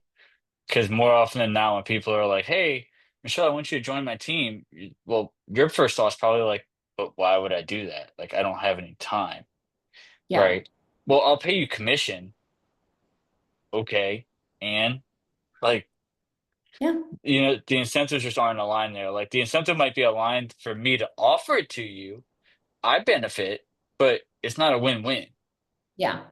Because more often than not, when people are like, "Hey, Michelle, I want you to join my team," well, your first thought is probably like, "But why would I do that? Like, I don't have any time." Yeah. Right. Well, I'll pay you commission. Okay. And like, Yeah. the incentives just aren't aligned there. Like the incentive might be aligned for me to offer it to you. I benefit, but it's not a win-win. Yeah.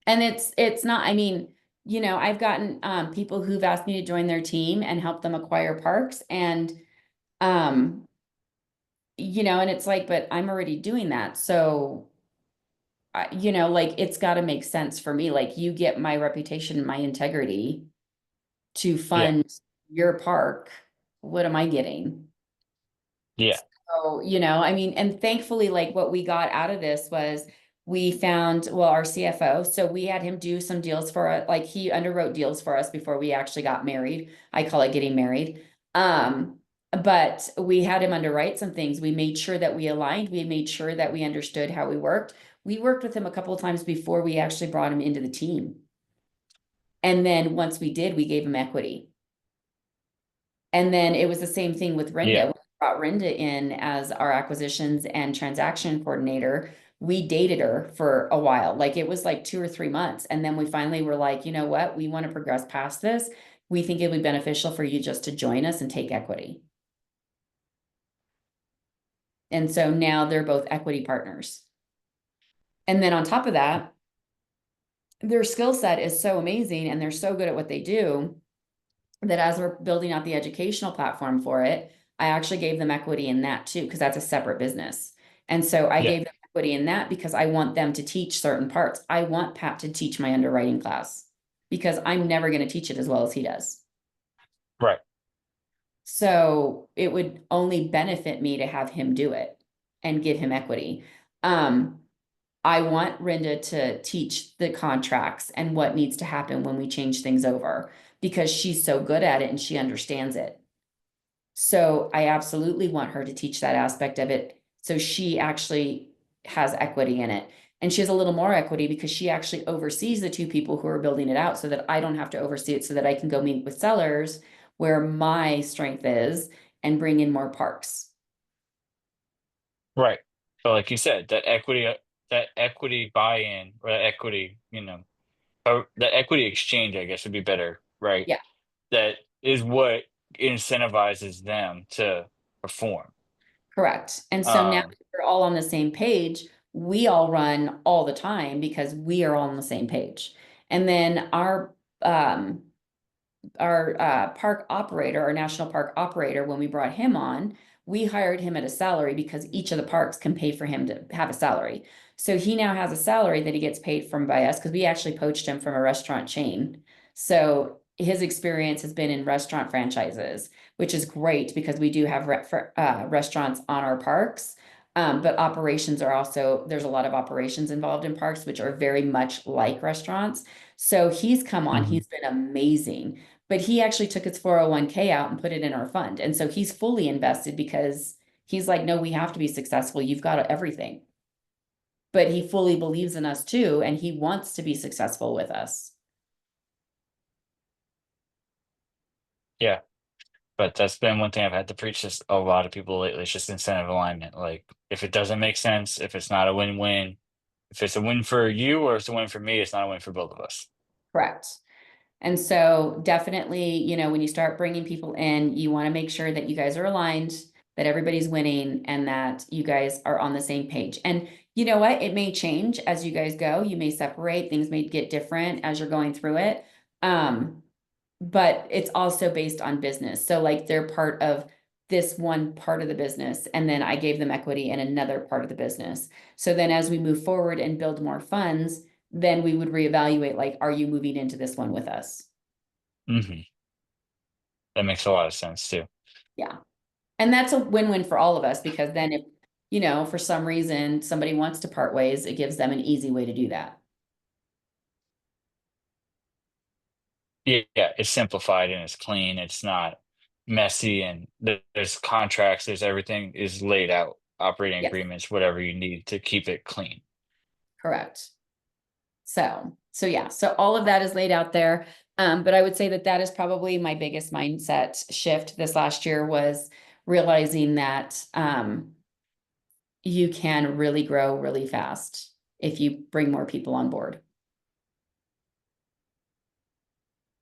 And it's not, I mean, I've gotten people who've asked me to join their team and help them acquire parks and um, and it's like, but I'm already doing that. So like it's got to make sense for me. Like you get my reputation, my integrity to Yeah. fund your park. What am I getting? Yeah. So, I mean, and thankfully, like what we got out of this was we found, well, our CFO. So we had him do some deals for us. Like he underwrote deals for us before we actually got married. I call it getting married. But we had him underwrite some things. We made sure that we aligned. We made sure that we understood how we worked. We worked with him a couple of times before we actually brought him into the team. And then once we did, we gave him equity. And then it was the same thing with Rinda. Yeah. When we brought Rinda in as our acquisitions and transaction coordinator. We dated her for a while. Like it was like 2 or 3 months. And then we finally were like, you know what? We want to progress past this. We think it would be beneficial for you just to join us and take equity. And so now they're both equity partners. And then on top of that, their skill set is so amazing and they're so good at what they do that as we're building out the educational platform for it, I actually gave them equity in that too, because that's a separate business. And so I Yeah. gave them equity in that because I want them to teach certain parts. I want Pat to teach my underwriting class because I'm never going to teach it as well as he does. Right. So it would only benefit me to have him do it and give him equity. Um, I want Rinda to teach the contracts and what needs to happen when we change things over because she's so good at it and she understands it. So I absolutely want her to teach that aspect of it. So she actually has equity in it. And she has a little more equity because she actually oversees the two people who are building it out so that I don't have to oversee it so that I can go meet with sellers where my strength is and bring in more parks. Right. So like you said, that equity buy-in or that equity, or the equity exchange, I guess would be better, right? Yeah. That is what incentivizes them to perform. Correct. And so now Um, that we're all on the same page, we all run all the time because we are all on the same page. And then um our park operator, our national park operator, when we brought him on, we hired him at a salary because each of the parks can pay for him to have a salary. So he now has a salary that he gets paid from by us because we actually poached him from a restaurant chain. So his experience has been in restaurant franchises, which is great because we do have restaurants on our parks. But operations are also, there's a lot of operations involved in parks, which are very much like restaurants. So he's come on, mhm. he's been amazing, but he actually took his 401k out and put it in our fund. And so he's fully invested because he's like, no, we have to be successful. You've got everything. But he fully believes in us too, and he wants to be successful with us. Yeah. But that's been one thing I've had to preach to a lot of people lately. It's just incentive alignment. Like, if it doesn't make sense, if it's not a win-win, if it's a win for you or it's a win for me, it's not a win for both of us. Correct. And so definitely, when you start bringing people in, you want to make sure that you guys are aligned, that everybody's winning, and that you guys are on the same page. And you know what? It may change as you guys go. You may separate, things may get different as you're going through it. Um, but it's also based on business. So like they're part of this one part of the business, and then I gave them equity in another part of the business. So then as we move forward and build more funds, then we would reevaluate, like, are you moving into this one with us? Mhm. That makes a lot of sense too. Yeah. And that's a win-win for all of us because then if, for some reason somebody wants to part ways, it gives them an easy way to do that. Yeah, it's simplified and it's clean. It's not messy, and there's contracts, there's everything is laid out, operating Yes, agreements, whatever you need to keep it clean. correct. So yeah, so all of that is laid out there. But I would say that that is probably my biggest mindset shift this last year was realizing that you can really grow really fast if you bring more people on board.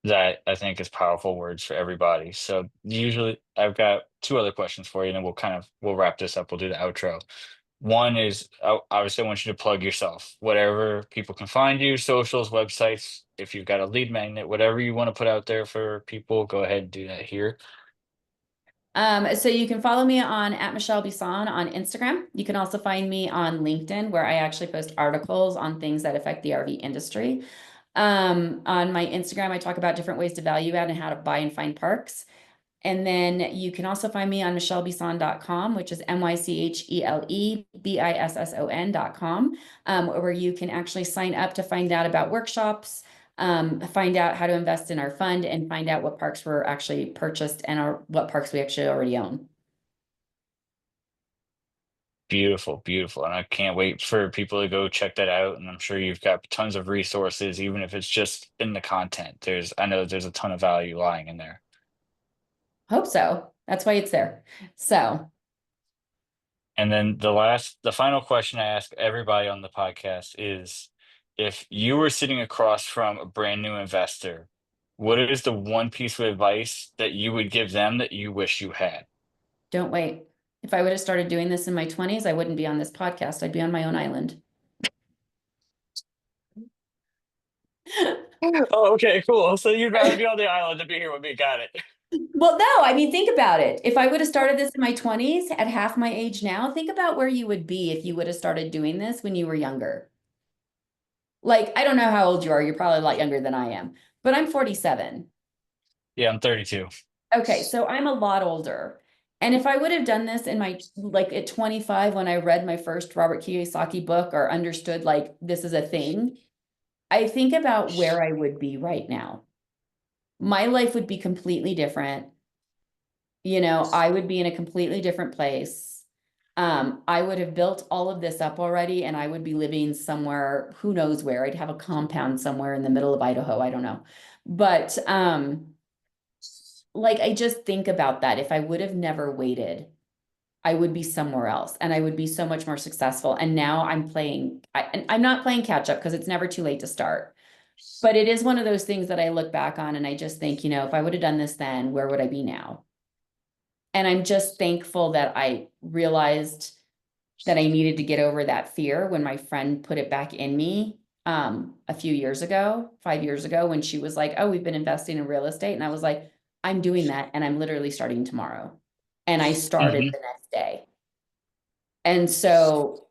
That I think is powerful words for everybody. So usually I've got two other questions for you, and then we'll wrap this up. We'll do the outro. One is obviously I want you to plug yourself, whatever people can find you, socials, websites. If you've got a lead magnet, whatever you want to put out there for people, go ahead and do that here. So you can follow me on at Mychele Bisson on Instagram. You can also find me on LinkedIn, where I actually post articles on things that affect the RV industry. On my Instagram, I talk about different ways to value add and how to buy and find parks. And then you can also find me on mychelebisson.com, which is MyChelebisson.com, where you can actually sign up to find out about workshops, find out how to invest in our fund, and find out what parks were actually purchased and what parks we actually already own. Beautiful, beautiful. And I can't wait for people to go check that out. And I'm sure you've got tons of resources, even if it's just in the content. I know there's a ton of value lying in there. Hope so. That's why it's there. So And then the final question I ask everybody on the podcast is, if you were sitting across from a brand new investor, what is the one piece of advice that you would give them that you wish you had? don't wait. If I would have started doing this in my 20s, I wouldn't be on this podcast. I'd be on my own island. Oh, okay, cool. So you'd rather be on the island than be here with me. Got it. Well, no, I mean, think about it. If I would have started this in my 20s at half my age now, think about where you would be if you would have started doing this when you were younger. Like, I don't know how old you are. You're probably a lot younger than I am, but I'm 47. Yeah, I'm 32. Okay, so I'm a lot older. And if I would have done this in my, like at 25, when I read my first Robert Kiyosaki book or understood like this is a thing, I think about where I would be right now. My life would be completely different. I would be in a completely different place. I would have built all of this up already, and I would be living somewhere, who knows where. I'd have a compound somewhere in the middle of Idaho. I don't know. But like I just think about that. If I would have never waited, I would be somewhere else and I would be so much more successful. And now I'm not playing catch up because it's never too late to start. But it is one of those things that I look back on and I just think, if I would have done this then, where would I be now? And I'm just thankful that I realized that I needed to get over that fear when my friend put it back in me a few years ago, 5 years ago, when she was like, "Oh, we've been investing in real estate." And I was like, "I'm doing that and I'm literally starting tomorrow." And I started Hmm. the next day. And so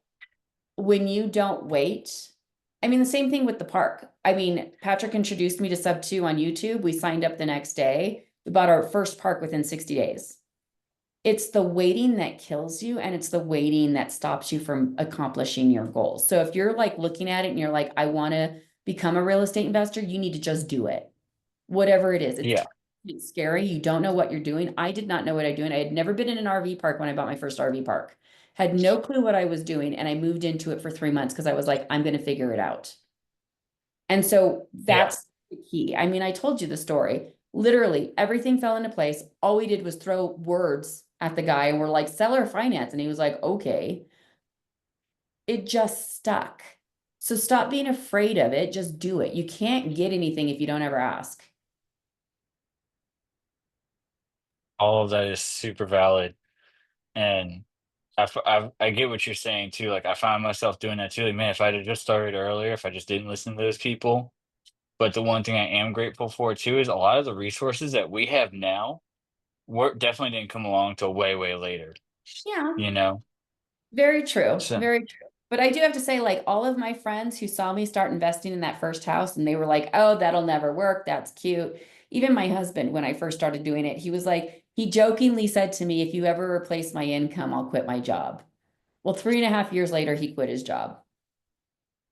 when you don't wait, I mean, the same thing with the park. I mean, Patrick introduced me to Sub 2 on YouTube. We signed up the next day. We bought our first park within 60 days. It's the waiting that kills you, and it's the waiting that stops you from accomplishing your goals. So if you're like looking at it and you're like, I want to become a real estate investor, you need to just do it. Whatever it is. Yeah. It's scary. You don't know what you're doing. I did not know what I'm doing. I had never been in an RV park when I bought my first RV park. Had no clue what I was doing, and I moved into it for 3 months because I was like, I'm going to figure it out. And so Yeah. that's the key. I mean, I told you the story. Literally, everything fell into place. All we did was throw words at the guy and we're like, seller finance. And he was like, okay. It just stuck. So stop being afraid of it. Just do it. You can't get anything if you don't ever ask. All of that is super valid. And I get what you're saying too. Like, I find myself doing that too. Like, man, if I'd have just started earlier, if I just didn't listen to those people. But the one thing I am grateful for too is a lot of the resources that we have now. work definitely didn't come along till way, way later, Yeah. you know? Very true. So Very true. But I do have to say, like, all of my friends who saw me start investing in that first house and they were like, oh, that'll never work. That's cute. Even my husband, when I first started doing it, he was like, he jokingly said to me, if you ever replace my income, I'll quit my job. Well, 3.5 years later, he quit his job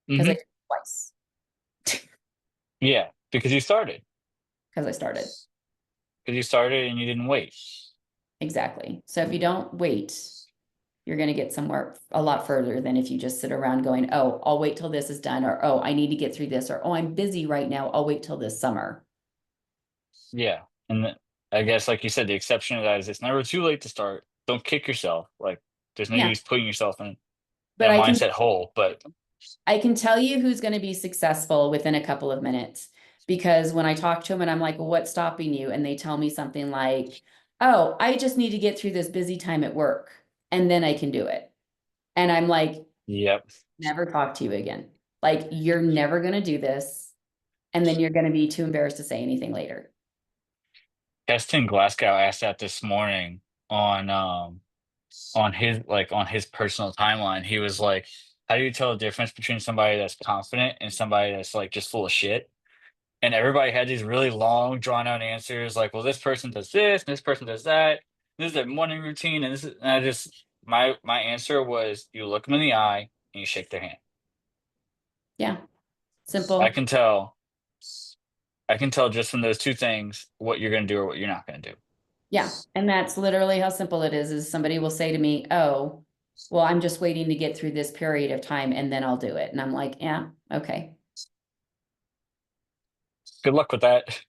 because I mhm, did it twice yeah, because you started. because I started. Because you started and you didn't wait. Exactly. So if you don't wait, you're going to get somewhere a lot further than if you just sit around going, oh, I'll wait till this is done, or oh, I need to get through this, or oh, I'm busy right now. I'll wait till this summer. Yeah, and I guess, like you said, the exception to that is it's never too late to start. Don't kick yourself, like, there's no Yeah. use putting yourself in But a mindset hole, but I can tell you who's going to be successful within a couple of minutes because when I talk to them and I'm like, well, what's stopping you? And they tell me something like, oh, I just need to get through this busy time at work and then I can do it. And I'm like, yep. never talk to you again. Like, you're never going to do this. And then you're going to be too embarrassed to say anything later. Keston Glasgow asked that this morning on, on his personal timeline. He was like, "How do you tell the difference between somebody that's confident and somebody that's, like, just full of shit?" And everybody had these really long, drawn out answers like, "Well, this person does this, and this person does that. This is their morning routine, and this is," and I just my answer was, you look them in the eye and you shake their hand. Yeah. I Simple. can tell I can tell just from those 2 things what you're gonna do or what you're not gonna do. Yeah. And that's literally how simple it is somebody will say to me, oh, well, I'm just waiting to get through this period of time and then I'll do it. And I'm like, yeah, okay. Good luck with that.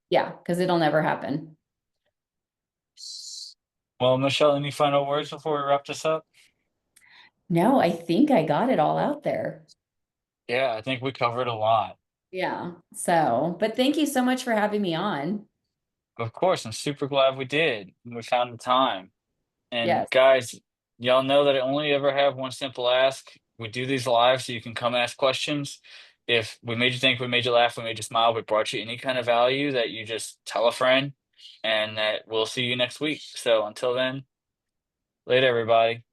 Yeah, because it'll never happen. Well, Michelle, any final words before we wrap this up? No, I think I got it all out there. Yeah, I think we covered a lot. Yeah. So, but thank you so much for having me on. Of course, I'm super glad we did. We found the time. And Yes. guys, y'all know that I only ever have one simple ask. We do these live so you can come ask questions. If we made you think, we made you laugh, we made you smile, we brought you any kind of value, that you just tell a friend, and that we'll see you next week. So until then, later, everybody.